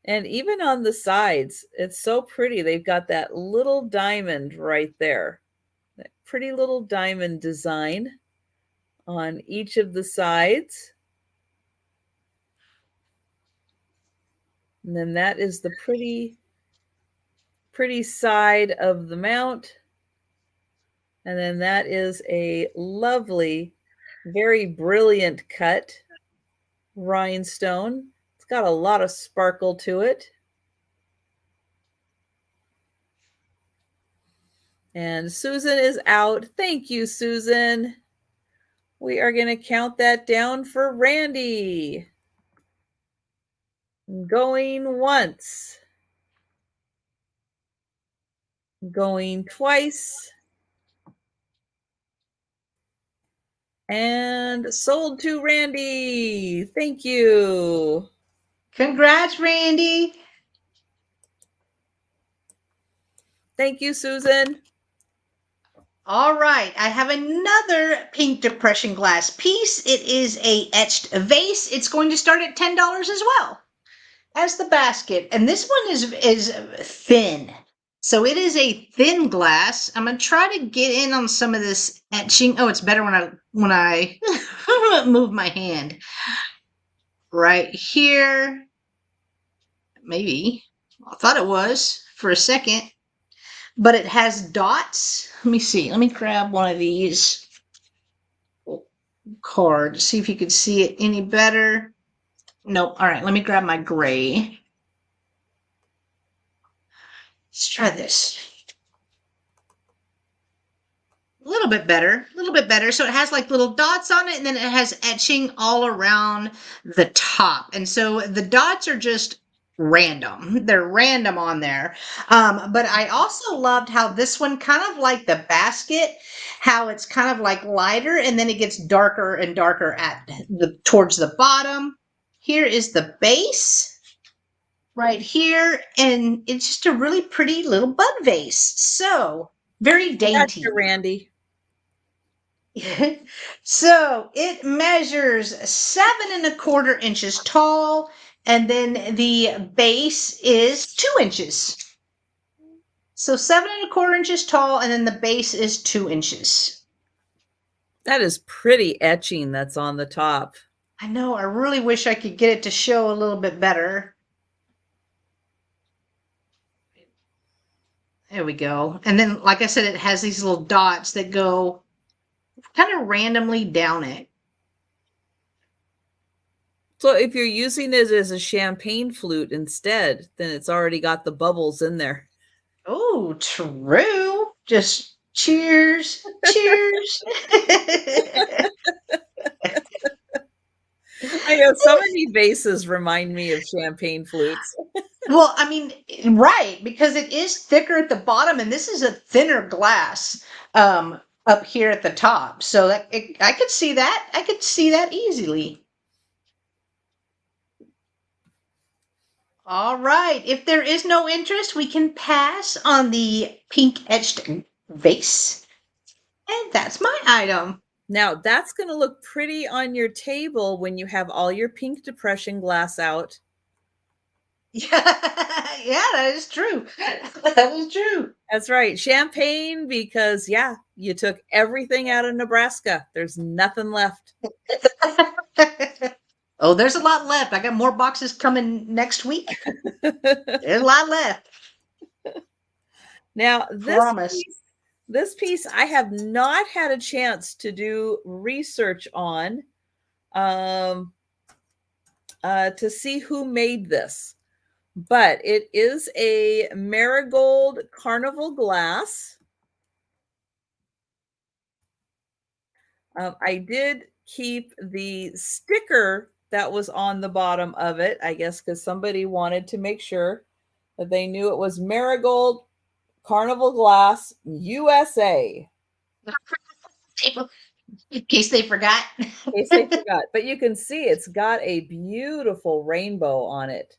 [SPEAKER 2] And even on the sides, it's so pretty. They've got that little diamond right there. That pretty little diamond design on each of the sides. And then that is the pretty side of the mount. And then that is a lovely, very brilliant cut rhinestone. It's got a lot of sparkle to it. And Susan is out. Thank you, Susan. We are going to count that down for Randy. Going once. Going twice. And sold to Randy. Thank you.
[SPEAKER 1] Congrats, Randy.
[SPEAKER 2] Thank you, Susan.
[SPEAKER 1] All right, I have another pink depression glass piece. It is a etched vase. It's going to start at $10 as well as the basket. And this one is thin. So it is a thin glass. I'm going to try to get in on some of this etching. Oh, it's better when I move my hand. Right here. Maybe. I thought it was for a second. But it has dots. Let me see. Let me grab one of these cards. See if you can see it any better. Nope. All right. Let me grab my gray. Let's try this. A little bit better. A little bit better. So it has like little dots on it, and then it has etching all around the top. And so the dots are just random. They're random on there. But I also loved how this one kind of like the basket, how it's kind of like lighter and then it gets darker and darker at towards the bottom. Here is the base right here, and it's just a really pretty little bud vase. So very dainty.
[SPEAKER 2] Gotcha, Randy.
[SPEAKER 1] So it measures 7.25 inches tall, and then the base is 2 inches. So 7.25 inches tall, and then the base is 2 inches.
[SPEAKER 2] That is pretty etching that's on the top.
[SPEAKER 1] I know, I really wish I could get it to show a little bit better. There we go. And then, like I said, it has these little dots that go kind of randomly down it.
[SPEAKER 2] So if you're using it as a champagne flute instead, then it's already got the bubbles in there.
[SPEAKER 1] Oh, true. Just cheers, cheers.
[SPEAKER 2] I know so many vases remind me of champagne flutes.
[SPEAKER 1] Well, I mean, right, because it is thicker at the bottom, and this is a thinner glass up here at the top. So I could see that. I could see that easily. All right. If there is no interest, we can pass on the pink etched vase. And that's my item.
[SPEAKER 2] Now, that's going to look pretty on your table when you have all your pink depression glass out.
[SPEAKER 1] Yeah, yeah, that is true. That is true.
[SPEAKER 2] That's right. Champagne, because, yeah, you took everything out of Nebraska. There's nothing left.
[SPEAKER 1] Oh, there's a lot left. I got more boxes coming next week. There's a lot left.
[SPEAKER 2] Now,
[SPEAKER 1] Promise.
[SPEAKER 2] this piece I have not had a chance to do research on to see who made this, but it is a marigold carnival glass. I did keep the sticker that was on the bottom of it, I guess, because somebody wanted to make sure that they knew it was Marigold Carnival Glass USA.
[SPEAKER 1] In case they forgot.
[SPEAKER 2] In case they forgot. But you can see it's got a beautiful rainbow on it.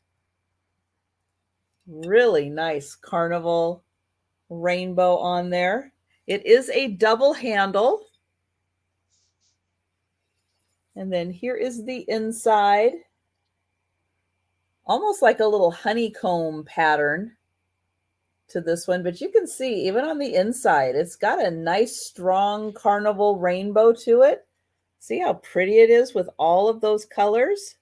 [SPEAKER 2] Really nice carnival rainbow on there. It is a double handle. And then here is the inside. Almost like a little honeycomb pattern to this one, but you can see even on the inside, it's got a nice strong carnival rainbow to it. See how pretty it is with all of those colors?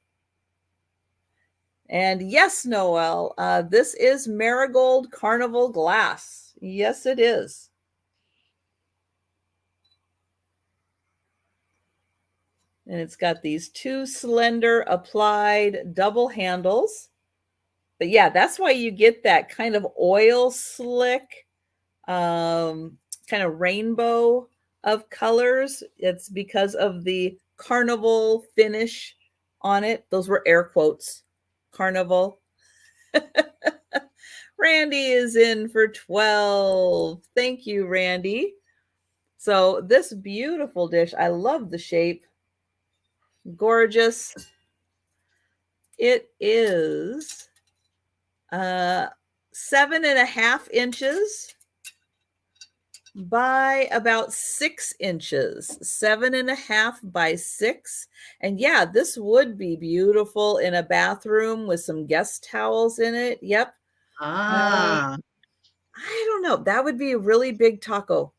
[SPEAKER 2] And yes, Noel, this is Marigold Carnival Glass. Yes, it is. And it's got these two slender applied double handles. But yeah, that's why you get that kind of oil slick, kind of rainbow of colors. It's because of the carnival finish on it. Those were air quotes. Carnival. Randy is in for 12. Thank you, Randy. So this beautiful dish, I love the shape. Gorgeous. It is 7.5 inches by about 6 inches, 7.5 by 6. And yeah, this would be beautiful in a bathroom with some guest towels in it. Yep.
[SPEAKER 1] Ah.
[SPEAKER 2] I don't know. That would be a really big taco.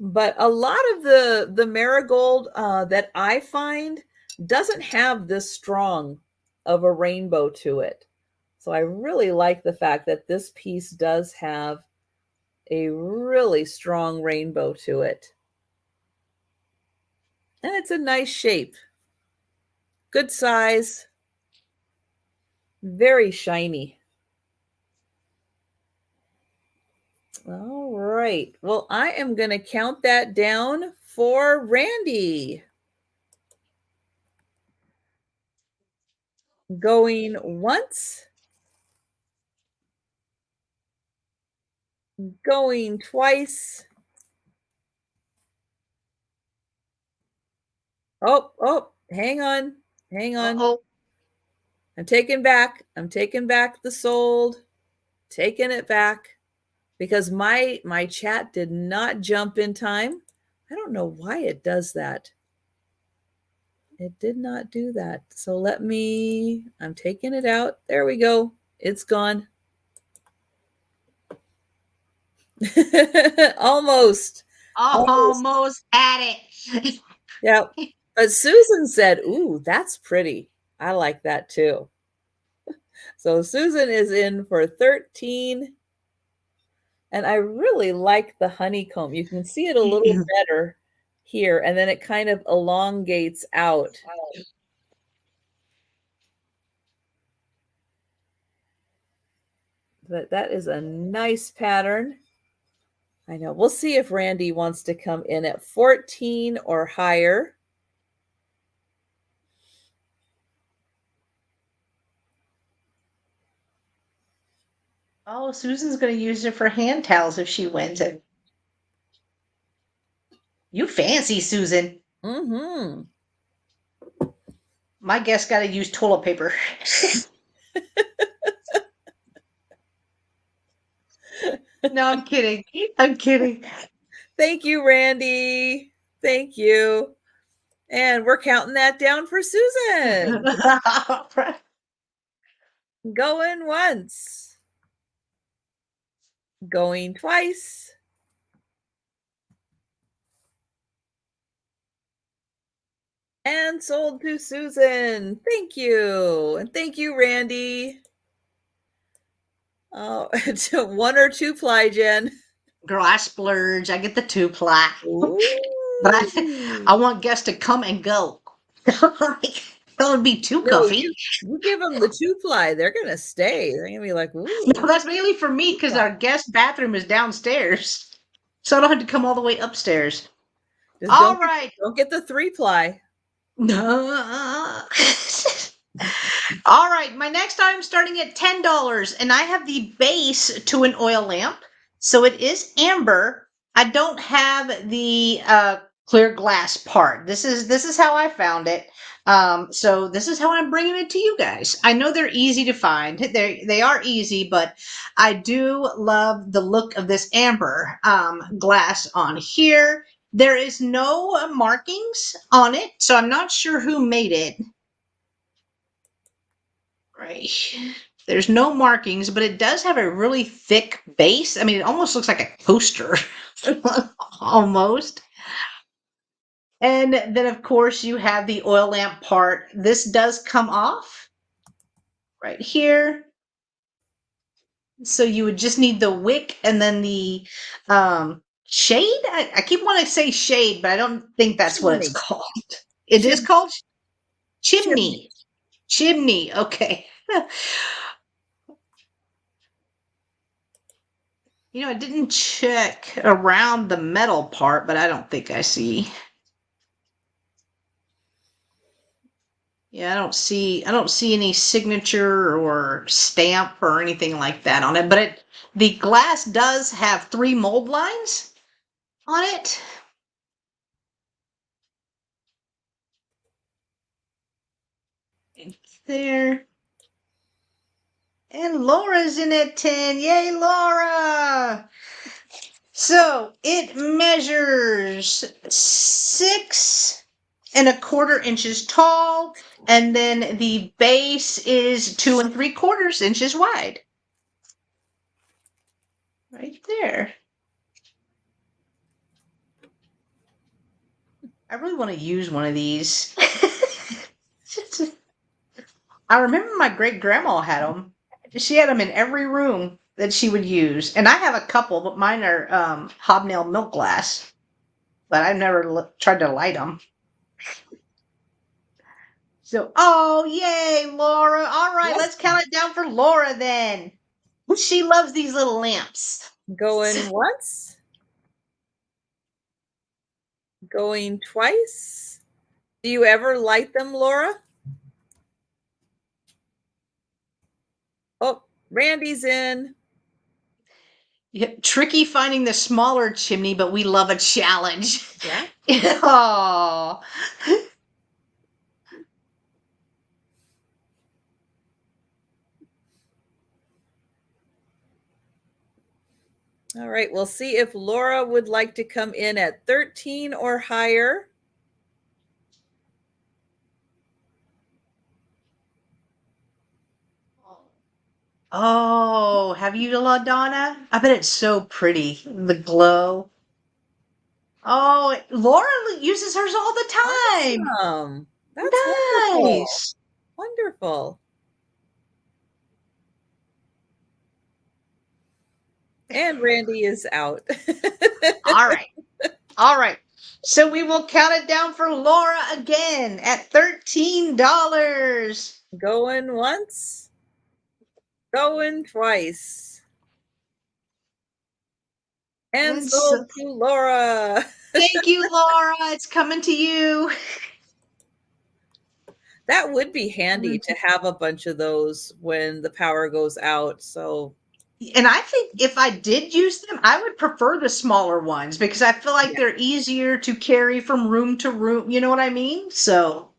[SPEAKER 2] But a lot of the marigold that I find doesn't have this strong of a rainbow to it. So I really like the fact that this piece does have a really strong rainbow to it. And it's a nice shape. Good size. Very shiny. All right. Well, I am going to count that down for Randy. Going once. Going twice. Oh, hang on. Hang on.
[SPEAKER 1] Uh-oh.
[SPEAKER 2] I'm taking back the sold, taking it back because my chat did not jump in time. I don't know why it does that. It did not do that. So I'm taking it out. There we go. It's gone. Almost.
[SPEAKER 1] Almost had it.
[SPEAKER 2] Yeah. But Susan said, ooh, that's pretty. I like that too. So Susan is in for 13. And I really like the honeycomb. You can see it a little better here, and then it kind of elongates out. But that is a nice pattern. I know. We'll see if Randy wants to come in at 14 or higher.
[SPEAKER 1] Oh, Susan's going to use it for hand towels if she wins it. You fancy, Susan.
[SPEAKER 2] Mm-hmm.
[SPEAKER 1] My guest got to use toilet paper. No, I'm kidding. I'm kidding.
[SPEAKER 2] Thank you, Randy. Thank you. And we're counting that down for Susan. Going once. Going twice. And sold to Susan. Thank you. And thank you, Randy. Oh, 1 or 2 ply, Jen.
[SPEAKER 1] Girl, I splurge. I get the 2-ply. But I want guests to come and go. That would be too comfy.
[SPEAKER 2] You give them the 2-ply, they're going to stay. They're going to be like, ooh.
[SPEAKER 1] No, that's mainly for me because our guest bathroom is downstairs. So I don't have to come all the way upstairs.
[SPEAKER 2] Just
[SPEAKER 1] all right.
[SPEAKER 2] Don't get the 3-ply.
[SPEAKER 1] No. All right. My next item starting at $10, and I have the base to an oil lamp. So it is amber. I don't have the clear glass part. This is how I found it. So this is how I'm bringing it to you guys. I know they're easy to find. They are easy, but I do love the look of this amber glass on here. There is no markings on it, so I'm not sure who made it. Right. There's no markings, but it does have a really thick base. I mean, it almost looks like a coaster. Almost. And then, of course, you have the oil lamp part. This does come off right here. So you would just need the wick and then the shade. I keep wanting to say shade, but I don't think that's what it's called. It is called chimney. Chimney. Okay. You know, I didn't check around the metal part, but I don't think I see. Yeah, I don't see any signature or stamp or anything like that on it, but the glass does have 3 mold lines on it. There. And Laura's in at 10. Yay, Laura! So it measures 6¼ inches tall, and then the base is 2¾ inches wide. Right there. I really want to use one of these. I remember my great grandma had them. She had them in every room that she would use, and I have a couple, but mine are hobnail milk glass. But I've never tried to light them. So, oh yay, Laura! All right, let's count it down for Laura then. She loves these little lamps.
[SPEAKER 2] Going once. Going twice. Do you ever light them, Laura? Oh, Randy's in.
[SPEAKER 1] Yeah, tricky finding the smaller chimney, but we love a challenge.
[SPEAKER 2] Yeah.
[SPEAKER 1] Oh.
[SPEAKER 2] All right, we'll see if Laura would like to come in at 13 or higher.
[SPEAKER 1] Oh, have you, LaDonna? I bet it's so pretty. The glow. Oh, Laura uses hers all the time.
[SPEAKER 2] Awesome. That's wonderful.
[SPEAKER 1] Nice.
[SPEAKER 2] Wonderful. And Randy is out.
[SPEAKER 1] All right. All right. So we will count it down for Laura again at $13.
[SPEAKER 2] Going once, going twice. And
[SPEAKER 1] And so,
[SPEAKER 2] sold to Laura.
[SPEAKER 1] thank you, Laura. It's coming to you.
[SPEAKER 2] That would be handy to have a bunch of those when the power goes out. So,
[SPEAKER 1] And I think if I did use them, I would prefer the smaller ones because I feel like
[SPEAKER 2] yeah.
[SPEAKER 1] they're easier to carry from room to room. You know what I mean? So,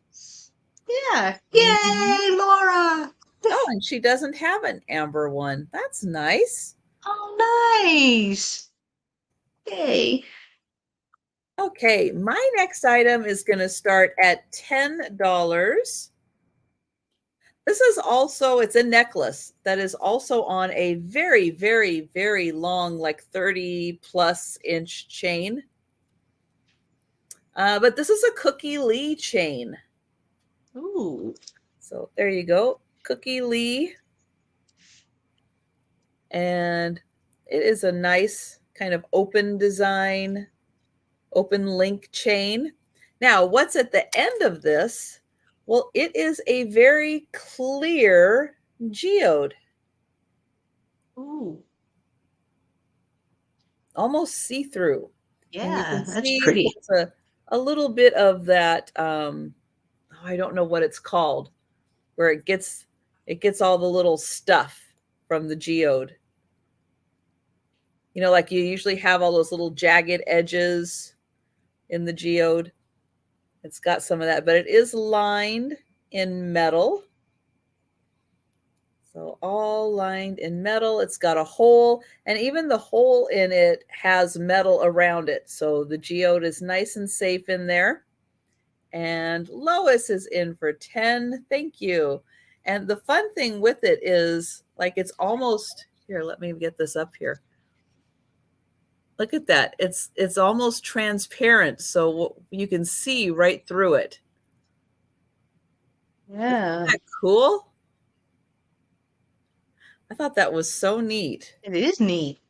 [SPEAKER 1] yeah.
[SPEAKER 2] Mhm.
[SPEAKER 1] Yay, Laura.
[SPEAKER 2] Oh, and she doesn't have an amber one. That's nice.
[SPEAKER 1] Oh, nice. Yay.
[SPEAKER 2] Okay, my next item is going to start at $10. This is also, it's a necklace that is also on a very, very, very long, like 30 plus inch chain. But this is a Cookie Lee chain.
[SPEAKER 1] Ooh.
[SPEAKER 2] So there you go, Cookie Lee. And it is a nice kind of open design, open link chain. Now, what's at the end of this? Well, it is a very clear geode.
[SPEAKER 1] Ooh.
[SPEAKER 2] Almost see-through. And you
[SPEAKER 1] Yeah,
[SPEAKER 2] can
[SPEAKER 1] that's
[SPEAKER 2] see
[SPEAKER 1] pretty.
[SPEAKER 2] there's a little bit of that, I don't know what it's called, where it gets all the little stuff from the geode. You know, like you usually have all those little jagged edges in the geode. It's got some of that, but it is lined in metal. So all lined in metal. It's got a hole, and even the hole in it has metal around it. So the geode is nice and safe in there. And Lois is in for 10. Thank you. And the fun thing with it is, like, it's almost here. Let me get this up here. Look at that. It's almost transparent, so you can see right through it.
[SPEAKER 1] Yeah.
[SPEAKER 2] Isn't that cool? I thought that was so neat.
[SPEAKER 1] It is neat.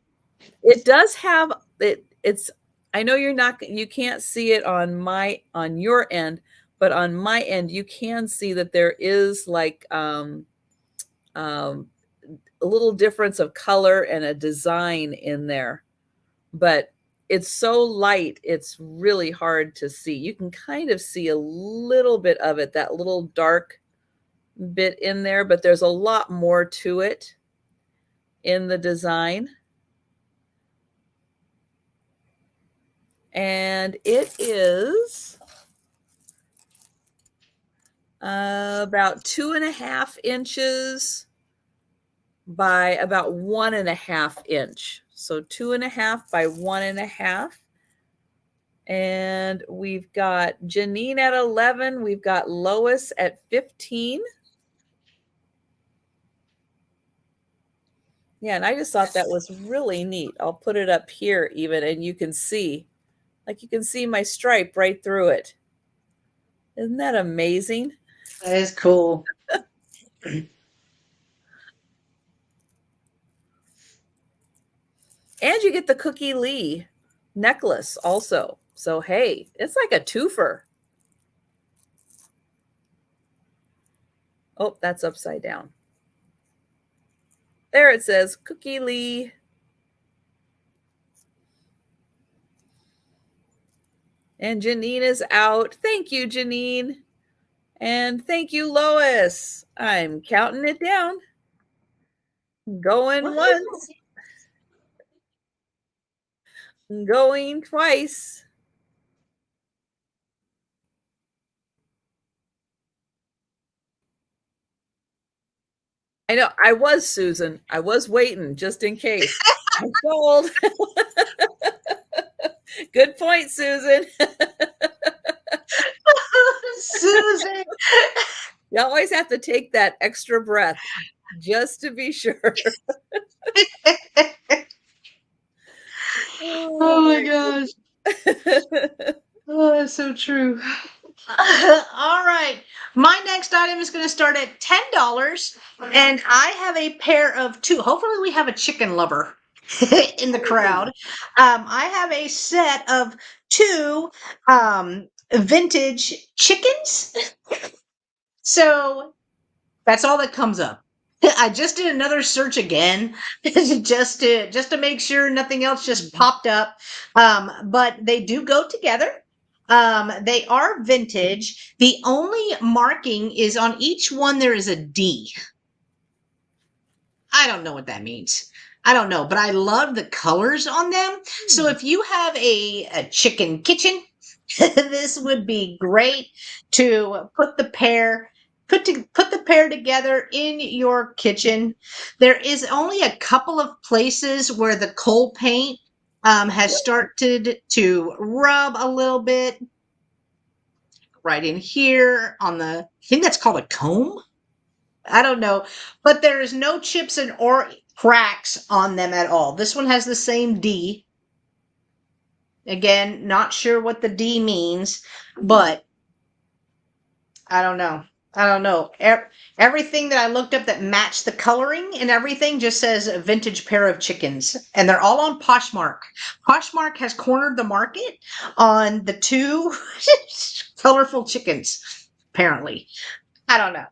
[SPEAKER 2] It does have it. It's. I know you can't see it on your end, but on my end, you can see that there is like a little difference of color and a design in there. But it's so light, it's really hard to see. You can kind of see a little bit of it, that little dark bit in there, but there's a lot more to it in the design. And it is about 2.5 inches by about 1.5 inch. So 2.5 by 1.5. And we've got Janine at 11. We've got Lois at 15. Yeah, and I just thought that was really neat. I'll put it up here even, and you can see my stripe right through it. Isn't that amazing?
[SPEAKER 1] That is cool.
[SPEAKER 2] And you get the Cookie Lee necklace also. So, hey, it's like a twofer. Oh, that's upside down. There it says Cookie Lee. And Janine is out. Thank you, Janine. And thank you, Lois. I'm counting it down. Going
[SPEAKER 1] What?
[SPEAKER 2] once, going twice. I know, I was, Susan. I was waiting just in case. Gold. Good point, Susan.
[SPEAKER 1] Susan.
[SPEAKER 2] You always have to take that extra breath just to be sure.
[SPEAKER 1] Oh my gosh. Oh, that's so true. All right. My next item is going to start at $10. And I have a pair of two. Hopefully, we have a chicken lover in the crowd. I have a set of two vintage chickens. So that's all that comes up. I just did another search again just to make sure nothing else just popped up. But they do go together. They are vintage. The only marking is on each one there is a D. I don't know what that means. I don't know, but I love the colors on them. So if you have a chicken kitchen, this would be great to put the pair put the pair together in your kitchen. There is only a couple of places where the coal paint has started to rub a little bit. Right in here on the, I think that's called a comb. I don't know, but there is no chips and or cracks on them at all. This one has the same D. Again, not sure what the D means, but I don't know. I don't know. Everything that I looked up that matched the coloring and everything just says a vintage pair of chickens, and they're all on Poshmark. Poshmark has cornered the market on the two colorful chickens, apparently. I don't know.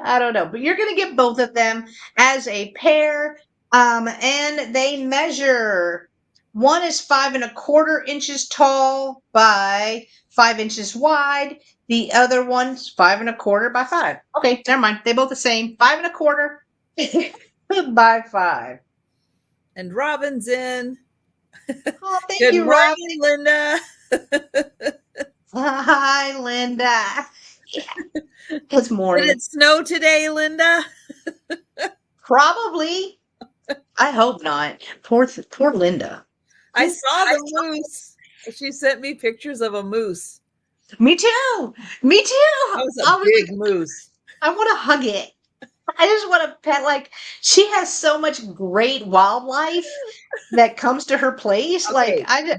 [SPEAKER 1] I don't know, but you're going to get both of them as a pair. And they measure, one is 5¼ inches tall by 5 inches wide. The other one's 5¼ by 5. Okay, never mind. They both the same. 5¼ by 5.
[SPEAKER 2] And Robin's in.
[SPEAKER 1] Oh, thank
[SPEAKER 2] Good
[SPEAKER 1] you,
[SPEAKER 2] morning,
[SPEAKER 1] Robin.
[SPEAKER 2] Linda.
[SPEAKER 1] Hi, Linda. Good morning.
[SPEAKER 2] Did it snow today, Linda?
[SPEAKER 1] Probably. I hope not. Poor Linda.
[SPEAKER 2] I saw the moose. She sent me pictures of a moose.
[SPEAKER 1] Me too. Me too.
[SPEAKER 2] That was a big moose.
[SPEAKER 1] I want to hug it. I just want to pet. Like, she has so much great wildlife that comes to her place.
[SPEAKER 2] Okay,
[SPEAKER 1] Like,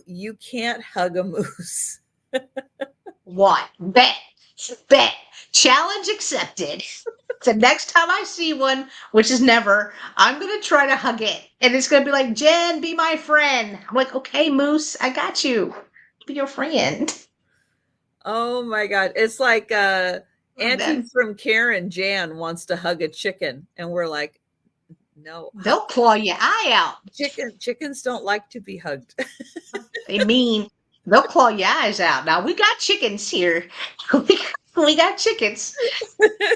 [SPEAKER 2] you can't hug a moose.
[SPEAKER 1] what? Bet. Challenge accepted. The next time I see one, which is never, I'm going to try to hug it. And it's going to be like, Jen, be my friend. I'm like, okay, Moose, I got you. Be your friend.
[SPEAKER 2] Oh my God. It's like Auntie from Karen, Jan, wants to hug a chicken. And we're like, no.
[SPEAKER 1] They'll claw your eye out.
[SPEAKER 2] Chickens don't like to be hugged.
[SPEAKER 1] They mean they'll claw your eyes out. Now, we got chickens here. We got chickens.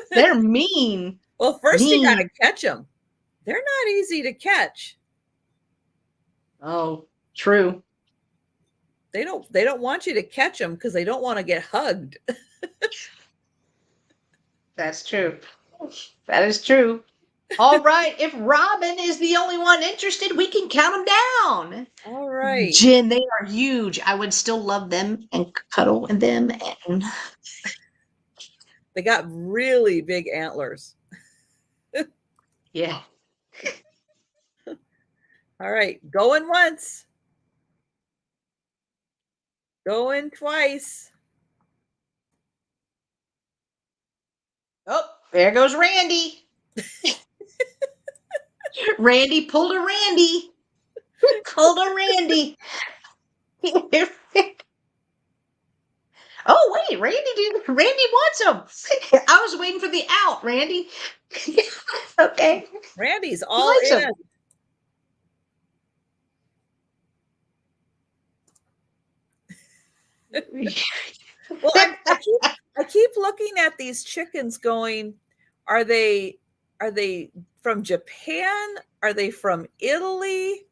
[SPEAKER 1] They're mean.
[SPEAKER 2] Well, first you got to catch them. They're not easy to catch.
[SPEAKER 1] Oh, true.
[SPEAKER 2] They don't want you to catch them because they don't want to get hugged.
[SPEAKER 1] That's true. That is true. All right. If Robin is the only one interested, we can count them down.
[SPEAKER 2] All right.
[SPEAKER 1] Jen, they are huge. I would still love them and cuddle with them. And
[SPEAKER 2] they got really big antlers.
[SPEAKER 1] Yeah.
[SPEAKER 2] All right. Going once. Going twice.
[SPEAKER 1] Oh, there goes Randy. Randy pulled a Randy. Pulled a Randy. Oh, wait, Randy wants him. I was waiting for the out, Randy. Okay.
[SPEAKER 2] Randy's all in. Him. Well, I keep looking at these chickens going, are they from Japan? Are they from Italy?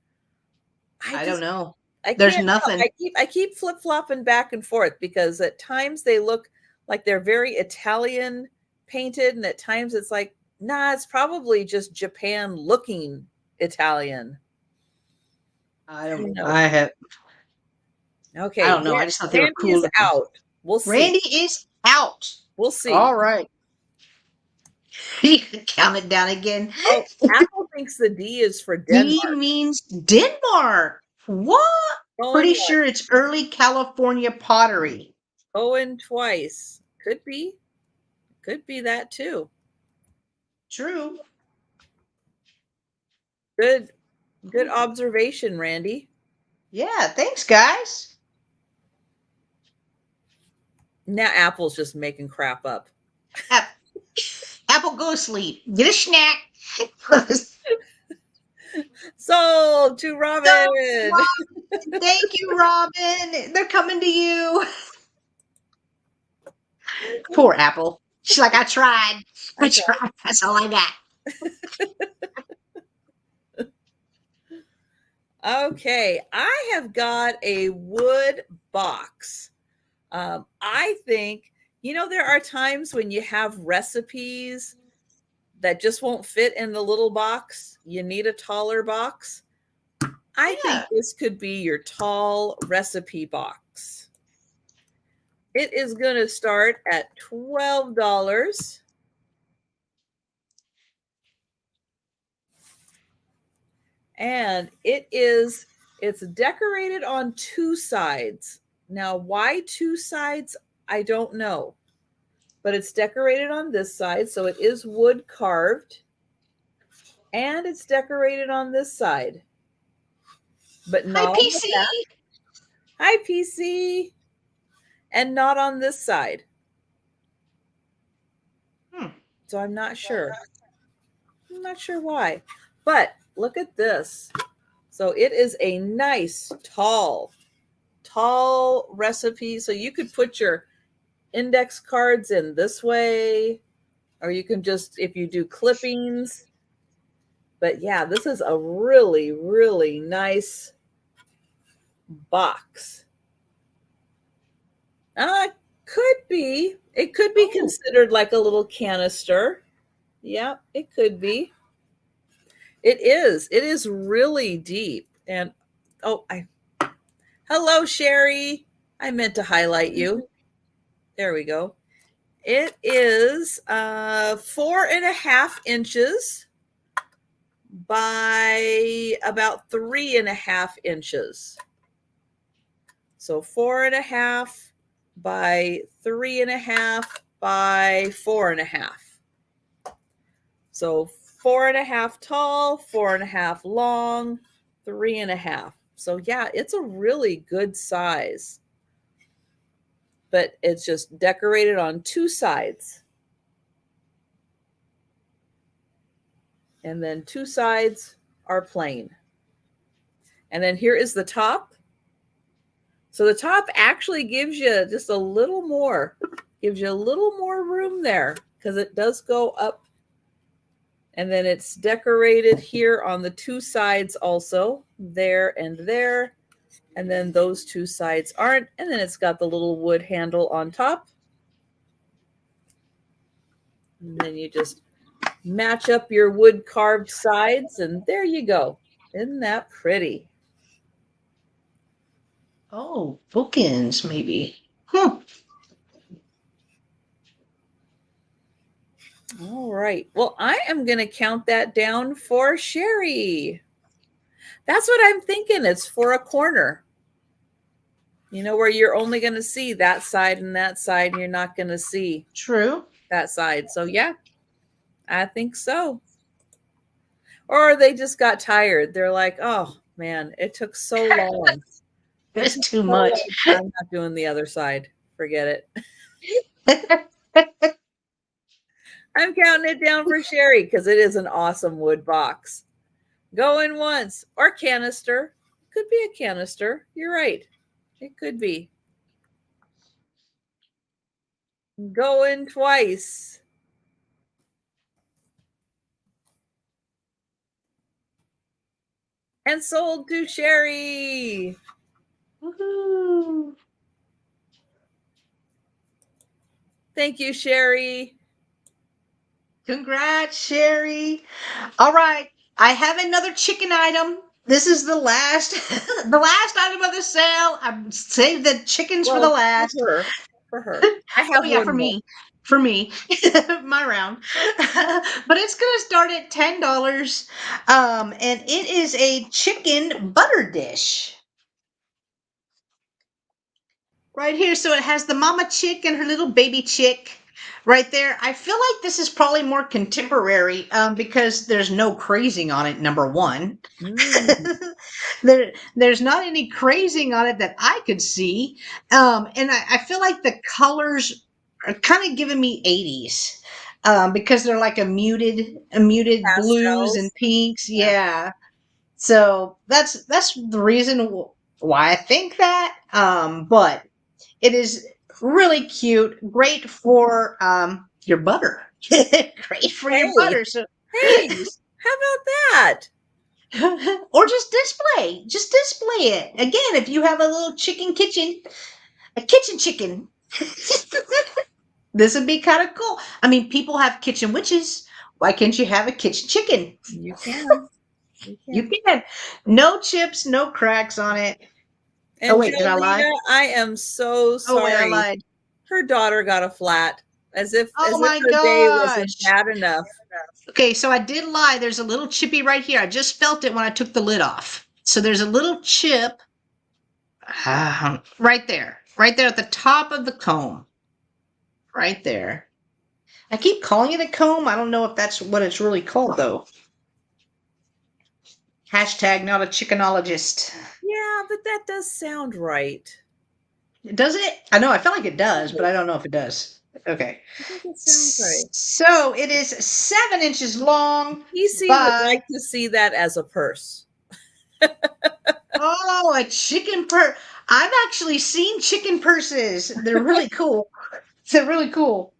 [SPEAKER 1] I don't know.
[SPEAKER 2] There's nothing. I keep flip-flopping back and forth because at times they look like they're very Italian painted, and at times it's like, nah, it's probably just Japan looking Italian.
[SPEAKER 1] I
[SPEAKER 2] Who
[SPEAKER 1] don't.
[SPEAKER 2] knows?
[SPEAKER 1] I have. I
[SPEAKER 2] Okay,
[SPEAKER 1] don't know. I just thought they were
[SPEAKER 2] Randy
[SPEAKER 1] cool
[SPEAKER 2] is
[SPEAKER 1] looking.
[SPEAKER 2] out. We'll see.
[SPEAKER 1] Randy is out.
[SPEAKER 2] We'll see.
[SPEAKER 1] All right. You can count it down again.
[SPEAKER 2] Oh, Apple thinks the D is for
[SPEAKER 1] D
[SPEAKER 2] Denmark.
[SPEAKER 1] means Denmark. What?
[SPEAKER 2] Going
[SPEAKER 1] Pretty
[SPEAKER 2] once,
[SPEAKER 1] sure it's early California pottery.
[SPEAKER 2] going twice. Could be. Could be that too.
[SPEAKER 1] True.
[SPEAKER 2] Good observation, Randy.
[SPEAKER 1] Yeah. Thanks, guys.
[SPEAKER 2] Now Apple's just making crap up.
[SPEAKER 1] App- Apple, go to sleep. Get a snack.
[SPEAKER 2] Sold to Robin.
[SPEAKER 1] Robin. Thank you, Robin. They're coming to you. Poor Apple. She's like, I tried. I tried. That's all I got.
[SPEAKER 2] Okay, I have got a wood box. I think, there are times when you have recipes that just won't fit in the little box. You need a taller box. I think this could be your tall recipe box. It is going to start at $12. And it's decorated on two sides. Now, why two sides? I don't know. But it's decorated on this side, so it is wood carved. And it's decorated on this side. But not
[SPEAKER 1] Hi,
[SPEAKER 2] on the
[SPEAKER 1] PC.
[SPEAKER 2] back. Hi, PC. And not on this side. So I'm not sure. I'm not sure why. But look at this. So it is a nice, tall recipe. So you could put your index cards in this way, or you can just, if you do clippings. But yeah, this is a really, really nice box. It could be considered like a little canister. Yeah, it could be. It is really deep. And hello, Sherry. I meant to highlight you. There we go. It is 4.5 inches by about 3.5 inches. So 4.5 by 3.5 by 4.5. So 4.5 tall, 4.5 long, 3.5. So yeah, it's a really good size. But it's just decorated on two sides. And then two sides are plain. And then here is the top. So the top actually gives you just a little more, room there because it does go up. And then it's decorated here on the two sides also, there and there. And then those two sides aren't. And then it's got the little wood handle on top. And then you just match up your wood carved sides, and there you go. Isn't that pretty?
[SPEAKER 1] Oh, bookends, maybe.
[SPEAKER 2] All right. Well, I am going to count that down for Sherry. That's what I'm thinking. It's for a corner. Where you're only going to see that side and that side, and you're not going to see
[SPEAKER 1] True.
[SPEAKER 2] that side. So, yeah, I think so. Or they just got tired. They're like, oh, man, it took so long.
[SPEAKER 1] That's too much.
[SPEAKER 2] I'm not doing the other side. Forget it. I'm counting it down for Sherry because it is an awesome wood box. Going once or canister. Could be a canister. You're right. It could be. Going twice. And sold to Sherry.
[SPEAKER 1] Woohoo.
[SPEAKER 2] Thank you, Sherry.
[SPEAKER 1] Congrats, Sherry. All right. I have another chicken item. This is the last the last item of the sale. I saved the chickens for the
[SPEAKER 2] Well,
[SPEAKER 1] last.
[SPEAKER 2] for her. I
[SPEAKER 1] Oh
[SPEAKER 2] have
[SPEAKER 1] yeah,
[SPEAKER 2] one more.
[SPEAKER 1] for me, my round. But it's gonna start at $10, and it is a chicken butter dish right here. So it has the mama chick and her little baby chick right there. I feel like this is probably more contemporary, because there's no crazing on it. Number one,
[SPEAKER 2] Mm,
[SPEAKER 1] there's not any crazing on it that I could see. And I feel like the colors are kind of giving me 80s, because they're like a muted blues and
[SPEAKER 2] pastels.
[SPEAKER 1] pinks.
[SPEAKER 2] Yeah.
[SPEAKER 1] Yeah. So that's the reason why I think that. But it is really cute, great for your butter. Great for your
[SPEAKER 2] Hey,
[SPEAKER 1] butter. So
[SPEAKER 2] hey, how about that?
[SPEAKER 1] or just display it again. If you have a little chicken kitchen, a kitchen chicken, this would be kind of cool. I mean, people have kitchen witches. Why can't you have a kitchen chicken?
[SPEAKER 2] You can. You
[SPEAKER 1] You
[SPEAKER 2] can.
[SPEAKER 1] can. No chips, no cracks on it. Oh
[SPEAKER 2] And
[SPEAKER 1] wait, did I lie?
[SPEAKER 2] Jolita, I am so
[SPEAKER 1] Oh wait, I
[SPEAKER 2] sorry.
[SPEAKER 1] lied.
[SPEAKER 2] Her daughter got a flat,
[SPEAKER 1] Oh
[SPEAKER 2] as if
[SPEAKER 1] my
[SPEAKER 2] her day wasn't
[SPEAKER 1] gosh.
[SPEAKER 2] bad enough.
[SPEAKER 1] Okay, so I did lie. There's a little chippy right here. I just felt it when I took the lid off. So there's a little chip, right there at the top of the comb, right there. I keep calling it a comb. I don't know if that's what it's really called though. Hashtag not a chickenologist.
[SPEAKER 2] Yeah, but that does sound right.
[SPEAKER 1] Does it? I know. I feel like it does, but I
[SPEAKER 2] Yes,
[SPEAKER 1] don't know if it does. Okay.
[SPEAKER 2] I think it sounds right.
[SPEAKER 1] So it is 7 inches long
[SPEAKER 2] PC would
[SPEAKER 1] by,
[SPEAKER 2] like to see that as a purse.
[SPEAKER 1] oh, a chicken purse. I've actually seen chicken purses. They're really cool. They're really cool.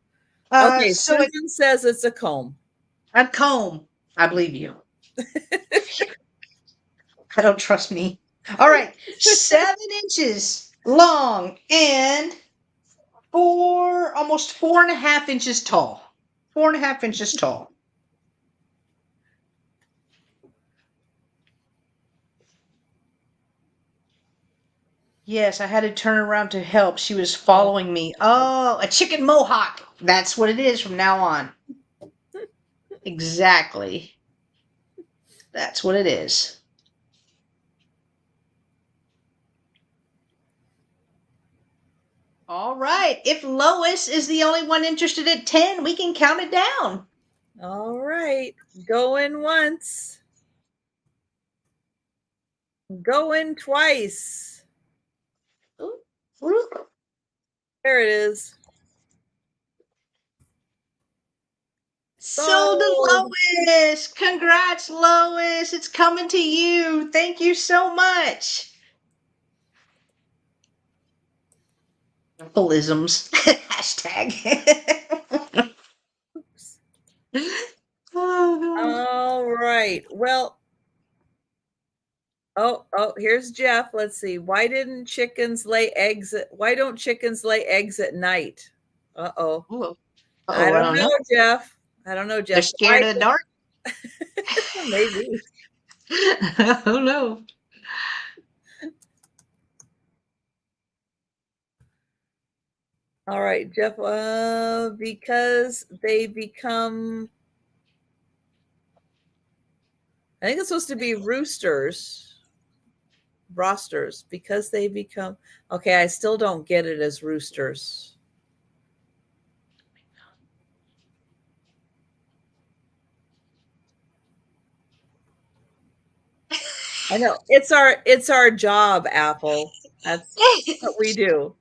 [SPEAKER 2] Okay,
[SPEAKER 1] So it,
[SPEAKER 2] Susan says it's a comb.
[SPEAKER 1] a comb. I believe you. I don't trust me. All right, 7 inches long and almost 4.5 inches tall. 4.5 inches tall. Yes, I had to turn around to help. She was
[SPEAKER 2] Oh,
[SPEAKER 1] following me. Oh, a chicken mohawk. That's what it is from now on. Exactly. That's what it is. All right. If Lois is the only one interested at 10, we can count it down.
[SPEAKER 2] all right. Going once, going twice.
[SPEAKER 1] Ooh, ooh.
[SPEAKER 2] There it is.
[SPEAKER 1] Sold to
[SPEAKER 2] Sold.
[SPEAKER 1] Lois. Congrats, Lois. It's coming to you. Thank you so much. Isms. Hashtag.
[SPEAKER 2] Oops.
[SPEAKER 1] Oh,
[SPEAKER 2] All right. Well, here's Jeff. Let's see. Why don't chickens lay eggs at night? Uh-oh.
[SPEAKER 1] God.
[SPEAKER 2] I
[SPEAKER 1] Oh, I
[SPEAKER 2] don't
[SPEAKER 1] don't
[SPEAKER 2] know,
[SPEAKER 1] know.
[SPEAKER 2] Jeff. I don't know,
[SPEAKER 1] They're
[SPEAKER 2] Jeff.
[SPEAKER 1] scared of the dark.
[SPEAKER 2] Maybe.
[SPEAKER 1] I don't know.
[SPEAKER 2] All right, Jeff. Because they become, I think it's supposed to be rosters, because they become, okay, I still don't get it as roosters. I know it's our job, Apple. That's what we do.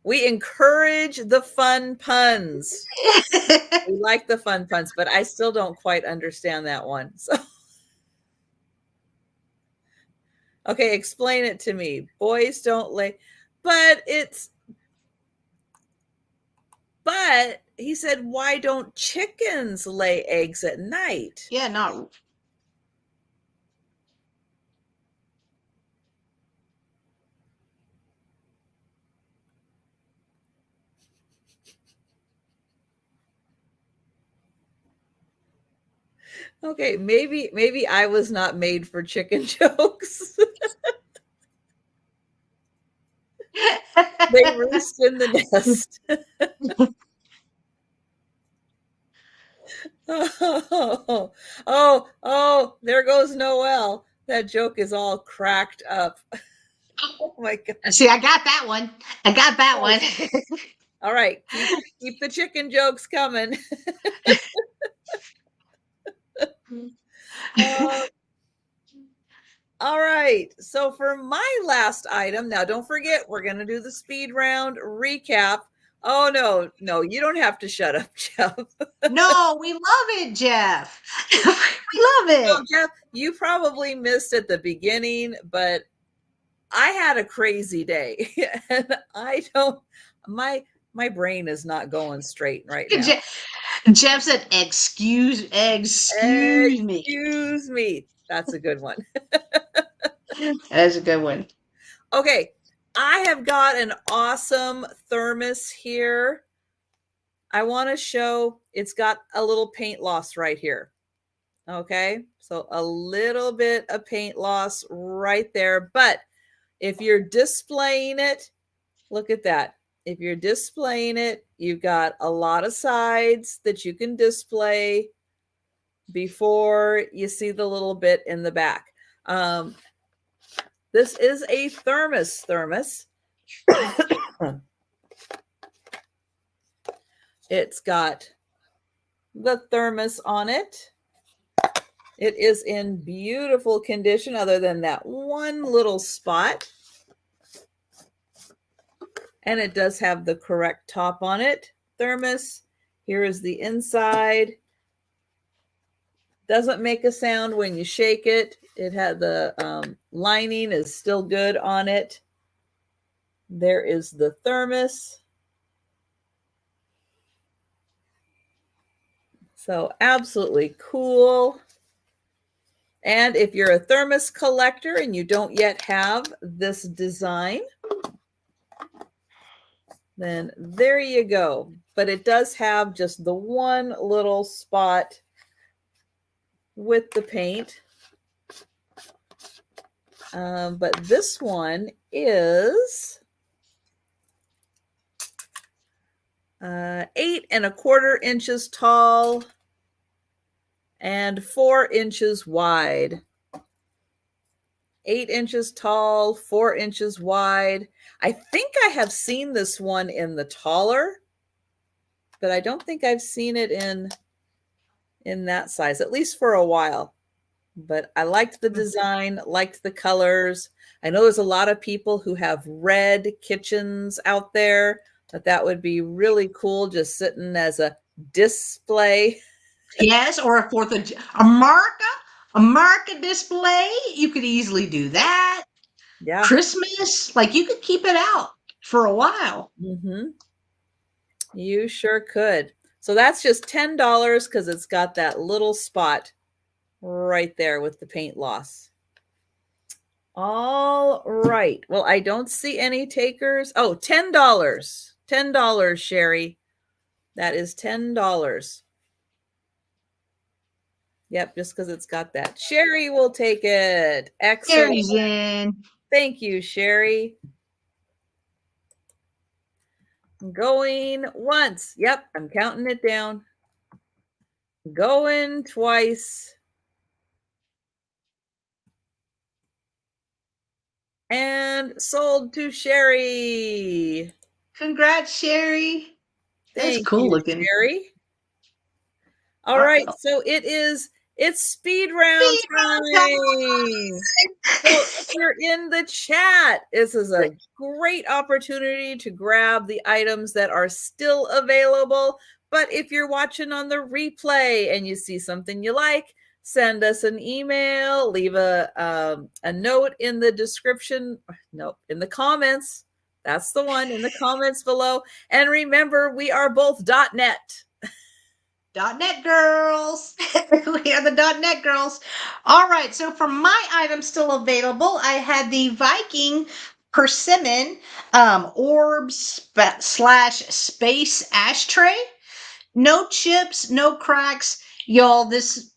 [SPEAKER 2] We encourage the fun puns. We like the fun puns, but I still don't quite understand that one. So, okay, explain it to me. Boys don't lay, but he said, why don't chickens lay eggs at night?
[SPEAKER 1] Yeah, not.
[SPEAKER 2] Okay, maybe I was not made for chicken jokes. They roost in the nest. Oh, there goes Noelle. That joke is all cracked up. Oh my god.
[SPEAKER 1] See, I got that one. I got that one.
[SPEAKER 2] All right, keep the chicken jokes coming. All right. So for my last item, now don't forget, we're going to do the speed round recap. Oh, no, you don't have to shut up, Jeff.
[SPEAKER 1] No, we love it, Jeff. We love it.
[SPEAKER 2] No, Jeff, you probably missed at the beginning, but I had a crazy day. And I don't, my brain is not going straight right now.
[SPEAKER 1] Jeff said, excuse me.
[SPEAKER 2] Excuse me. That's a good one.
[SPEAKER 1] That's a good one.
[SPEAKER 2] Okay, I have got an awesome thermos here. I want to show it's got a little paint loss right here. Okay, so a little bit of paint loss right there. But if you're displaying it, look at that. If you're displaying it, you've got a lot of sides that you can display before you see the little bit in the back. This is a thermos. It's got the thermos on it. It is in beautiful condition other than that one little spot. And it does have the correct top on it. Thermos. Here is the inside. Doesn't make a sound when you shake it. It had the lining is still good on it. There is the thermos. So absolutely cool. And if you're a thermos collector and you don't yet have this design, then there you go. But it does have just the one little spot with the paint. But this one is 8 1/4 inches tall and 4 inches wide. 8 inches tall, 4 inches wide. I think I have seen this one in the taller, but I don't think I've seen it in that size, at least for a while. But I liked the design, liked the colors. I know there's a lot of people who have red kitchens out there, but that would be really cool just sitting as a display.
[SPEAKER 1] Yes, or a America display. You could easily do that.
[SPEAKER 2] Yeah.
[SPEAKER 1] Christmas, like you could keep it out for a while.
[SPEAKER 2] Mm-hmm. You sure could. So that's just $10 because it's got that little spot right there with the paint loss. All right. Well, I don't see any takers. Oh, $10. $10, Sherry. That is $10. Yep, just because it's got that. Sherry will take it. Excellent.
[SPEAKER 1] Sherry's in.
[SPEAKER 2] Thank you, Sherry. Going once. Yep, I'm counting it down. Going twice. And sold to Sherry.
[SPEAKER 1] Congrats, Sherry. That's
[SPEAKER 2] Thank
[SPEAKER 1] cool
[SPEAKER 2] you,
[SPEAKER 1] looking.
[SPEAKER 2] Sherry. All right, so it's speed round time. So if you're in the chat, this is a great opportunity to grab the items that are still available. But if you're watching on the replay and you see something you like, send us an email, leave a note in the description. No, in the comments. That's the one, in the comments below. And remember, we are both .net.
[SPEAKER 1] .net girls. We are the .net girls. All right, so for my items still available, I had the Viking persimmon orbs / space ashtray. No chips, no cracks. Y'all, this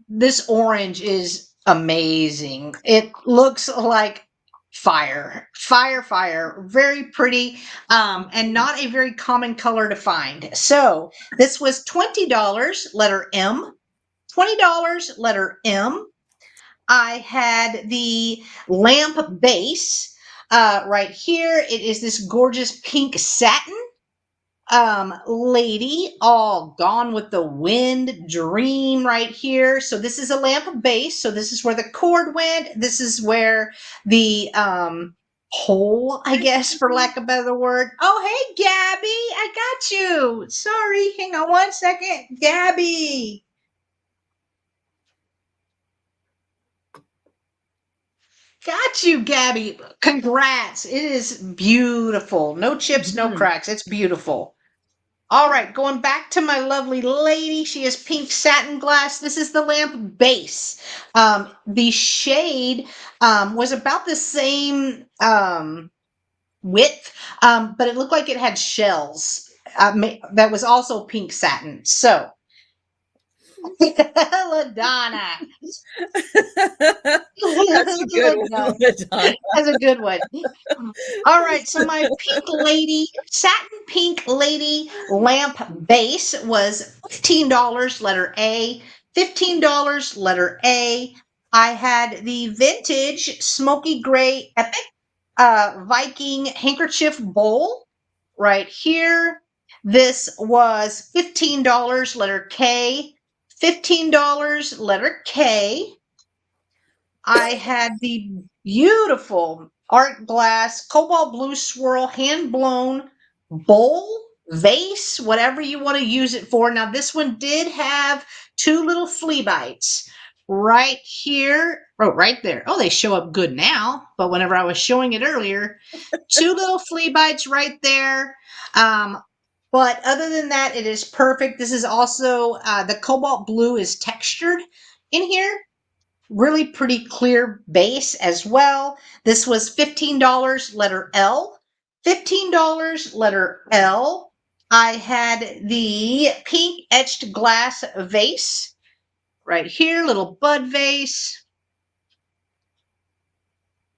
[SPEAKER 1] This orange is amazing. It looks like fire, fire, fire. Very pretty, and not a very common color to find. So this was $20, letter M. $20, letter M. I had the lamp base right here. It is this gorgeous pink satin lady, all Gone with the Wind dream right here. So this is a lamp base. So this is where the cord went. This is where the hole, I guess, for lack of a better word. Oh, hey, Gabby, I got you. Sorry, hang on one second. Gabby. Got you, Gabby. Congrats. It is beautiful. No chips, no cracks. It's beautiful. All right, going back to my lovely lady. She has pink satin glass. This is the lamp base. The shade was about the same width, but it looked like it had shells. That was also pink satin. So, LaDonna.
[SPEAKER 2] That's a good one, LaDonna.
[SPEAKER 1] That's a good one. All right, so my pink lady, satin pink lady lamp base was $15, letter A. $15, letter A. I had the vintage smoky gray epic Viking handkerchief bowl right here. This was $15, letter K. $15, letter K. I had the beautiful art glass cobalt blue swirl hand blown bowl, vase, whatever you want to use it for. Now, this one did have two little flea bites right here. Oh, right there. Oh, they show up good now, but whenever I was showing it earlier, two little flea bites right there. But other than that, it is perfect. This is also the cobalt blue is textured in here. Really pretty clear base as well. This was $15, letter L. $15, letter L. I had the pink etched glass vase right here, little bud vase.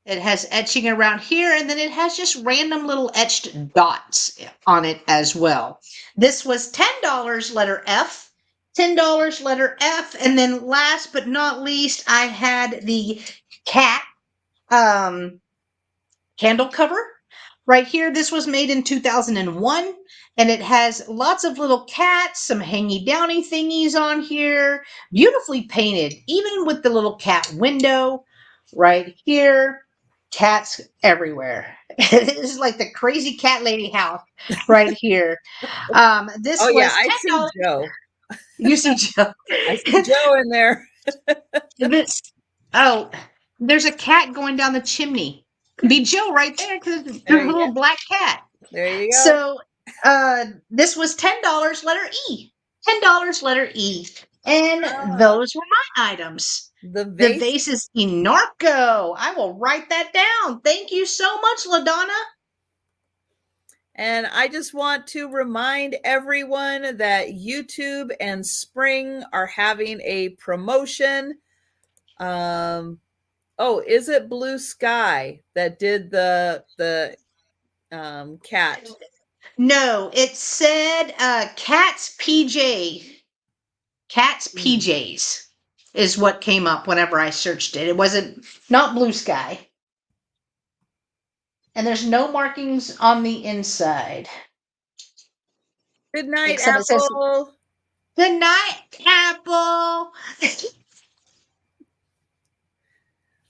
[SPEAKER 1] It has etching around here, and then it has just random little etched dots on it as well. This was $10, letter F. $10, letter F. And then last but not least, I had the cat candle cover right here. This was made in 2001, and it has lots of little cats, some hangy downy thingies on here, beautifully painted, even with the little cat window right here. Cats everywhere. This is like the crazy cat lady house right here. This
[SPEAKER 2] Oh, yeah,
[SPEAKER 1] was
[SPEAKER 2] I
[SPEAKER 1] $10.
[SPEAKER 2] see Joe.
[SPEAKER 1] You see Joe.
[SPEAKER 2] I see Joe in there.
[SPEAKER 1] This, oh, there's a cat going down the chimney. Be Joe right there because there's a little black cat.
[SPEAKER 2] There you go.
[SPEAKER 1] So this was $10, letter E. $10, letter E. And those were my items.
[SPEAKER 2] The
[SPEAKER 1] The vase is Inarco. I will write that down. Thank you so much, LaDonna.
[SPEAKER 2] And I just want to remind everyone that YouTube and Spring are having a promotion. Oh, is it Blue Sky that did the cat?
[SPEAKER 1] No, it said Cat's PJ. Cat's PJs is what came up whenever I searched it. It wasn't, not Blue Sky. And there's no markings on the inside.
[SPEAKER 2] Good night,
[SPEAKER 1] Except it says,
[SPEAKER 2] Apple.
[SPEAKER 1] good night, Apple.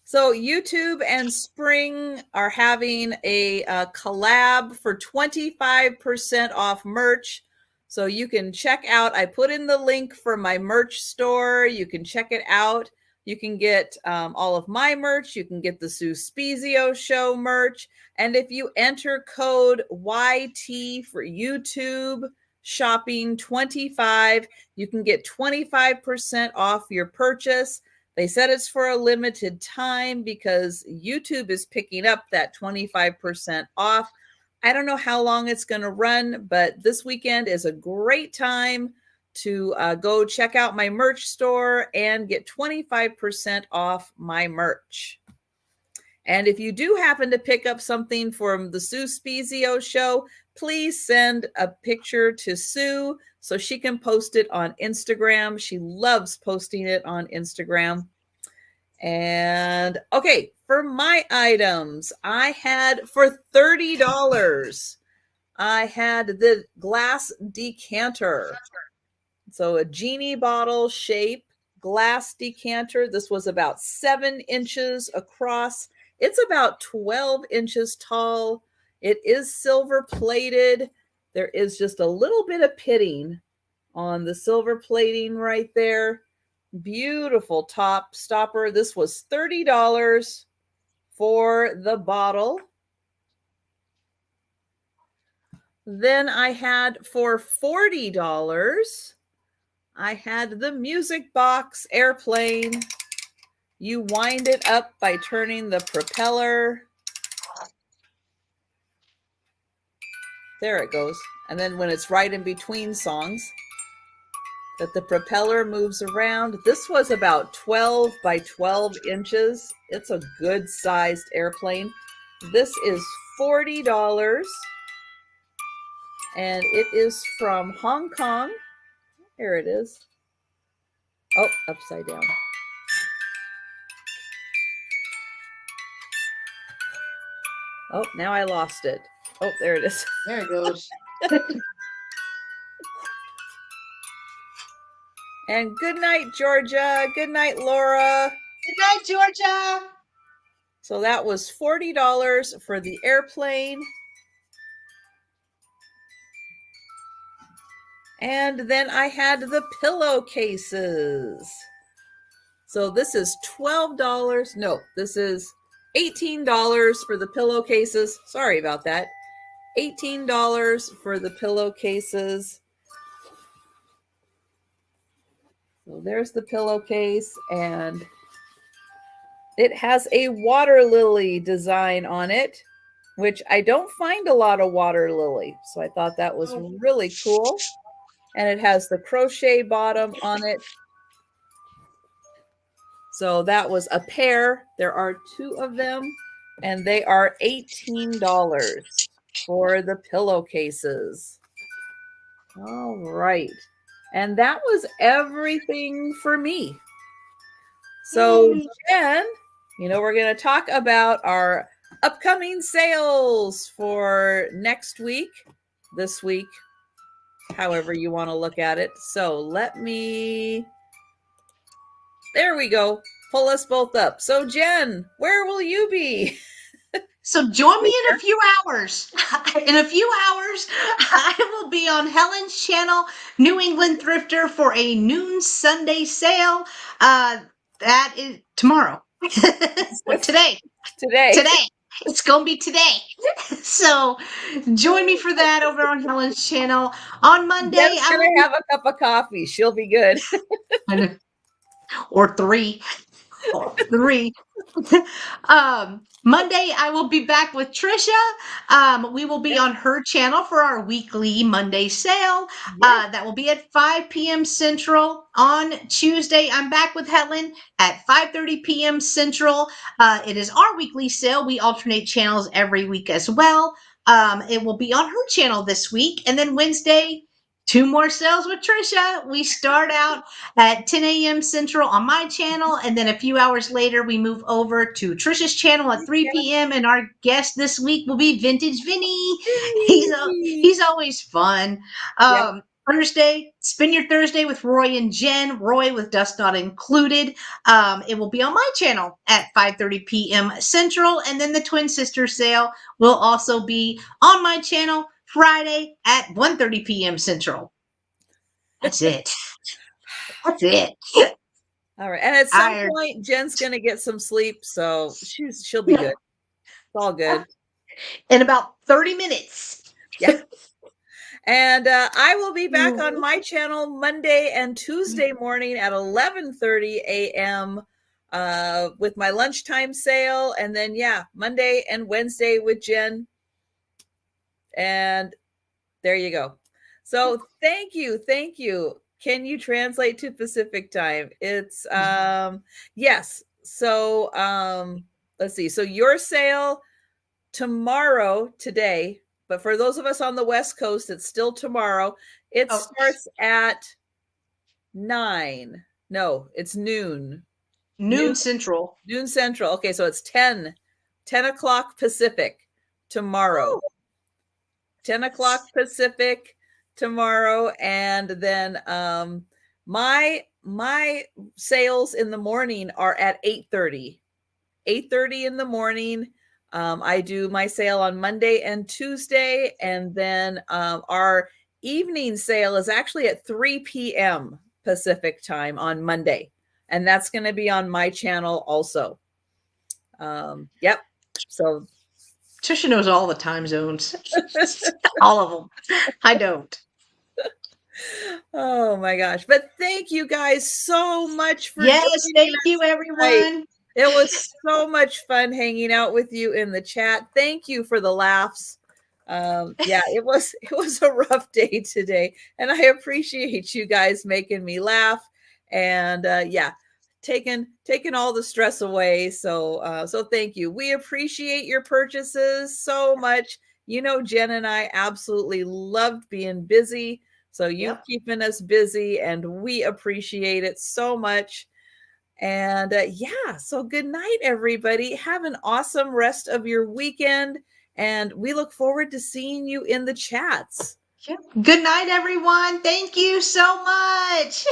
[SPEAKER 2] So YouTube and Spring are having a collab for 25% off merch. So you can check out, I put in the link for my merch store. You can check it out. You can get all of my merch. You can get the Sue Spezio show merch. And if you enter code YT for YouTube shopping 25, you can get 25% off your purchase. They said it's for a limited time because YouTube is picking up that 25% off. I don't know how long it's going to run, but this weekend is a great time to go check out my merch store and get 25% off my merch. And if you do happen to pick up something from the Sue Spezio show, please send a picture to Sue so she can post it on Instagram. She loves posting it on Instagram. And okay, for my items, I had for $30, I had the glass decanter. So a genie bottle shape glass decanter. This was about 7 inches across. It's about 12 inches tall. It is silver plated. There is just a little bit of pitting on the silver plating right there. Beautiful top stopper. This was $30 for the bottle. Then I had for $40, I had the music box airplane. You wind it up by turning the propeller. There it goes. And then when it's right in between songs, that the propeller moves around. This was about 12 by 12 inches. It's a good sized airplane. This is $40. And it is from Hong Kong. Here it is. Oh, upside down. Oh, now I lost it. Oh, there it is.
[SPEAKER 1] There it goes.
[SPEAKER 2] And good night, Georgia. Good night, Laura.
[SPEAKER 1] Good night, Georgia.
[SPEAKER 2] So that was $40 for the airplane. And then I had the pillowcases. So this is $12. No, this is $18 for the pillowcases. Sorry about that. $18 for the pillowcases. So there's the pillowcase, and it has a water lily design on it, which I don't find a lot of water lily. So I thought that was really cool. And it has the crochet bottom on it. So that was a pair. There are 2 of them, and they are $18 for the pillowcases. All right. And that was everything for me. So, Jen, we're going to talk about our upcoming sales for next week, this week, however you want to look at it. So there we go. Pull us both up. So Jen, where will you be?
[SPEAKER 1] So join me in a few hours. In a few hours, I will be on Helen's channel, New England Thrifter, for a noon Sunday sale. That is tomorrow. Today. It's going to be today. So join me for that over on Helen's channel. On Monday,
[SPEAKER 2] Jen's going to have a cup of coffee. She'll be good.
[SPEAKER 1] Or 3. Monday, I will be back with Trisha. We will be on her channel for our weekly Monday sale. That will be at 5 p.m. Central. On Tuesday, I'm back with Helen at 5:30 p.m. Central. It is our weekly sale. We alternate channels every week as well. It will be on her channel this week. And then Wednesday, 2 more sales with Trisha. We start out at 10 a.m. Central on my channel, and then a few hours later, we move over to Trisha's channel at 3 p.m. And our guest this week will be Vintage Vinny. He's always fun. Thursday, spend your Thursday with Roy and Jen. Roy with Dust Not Included. It will be on my channel at 5:30 p.m. Central, and then the Twin Sister sale will also be on my channel Friday at 1:30 p.m. Central. That's it. That's it.
[SPEAKER 2] All right. And at some point, Jen's going to get some sleep, so she'll be good. It's all good.
[SPEAKER 1] In about 30 minutes.
[SPEAKER 2] Yeah. And I will be back on my channel Monday and Tuesday morning at 11:30 a.m. With my lunchtime sale. And then, Monday and Wednesday with Jen. And there you go. So thank you. Can you translate to Pacific time? It's yes. So let's see. So your sale tomorrow, today, but for those of us on the West Coast, it's still tomorrow. It
[SPEAKER 1] Oh,
[SPEAKER 2] starts at 9. No, it's noon.
[SPEAKER 1] noon central.
[SPEAKER 2] Noon Central. Okay, so it's 10 o'clock Pacific tomorrow.
[SPEAKER 1] Oh,
[SPEAKER 2] 10 o'clock Pacific tomorrow. And then my sales in the morning are at 8:30. 8:30 in the morning. I do my sale on Monday and Tuesday, and then our evening sale is actually at 3 p.m. Pacific time on Monday, and that's going to be on my channel also. Yep. So
[SPEAKER 1] Trisha knows all the time zones, all of them. I don't.
[SPEAKER 2] oh my gosh. But thank you guys so much for
[SPEAKER 1] Yes,
[SPEAKER 2] joining
[SPEAKER 1] thank
[SPEAKER 2] us
[SPEAKER 1] you,
[SPEAKER 2] tonight.
[SPEAKER 1] everyone.
[SPEAKER 2] It was so much fun hanging out with you in the chat. Thank you for the laughs. Yeah, it was a rough day today, and I appreciate you guys making me laugh and yeah, taking all the stress away. So so thank you. We appreciate your purchases so much. You know, Jen and I absolutely loved being busy. So you
[SPEAKER 1] Yep.
[SPEAKER 2] keeping us busy, and we appreciate it so much. And yeah, so good night, everybody. Have an awesome rest of your weekend. And we look forward to seeing you in the chats.
[SPEAKER 1] Yep. Good night, everyone. Thank you so much.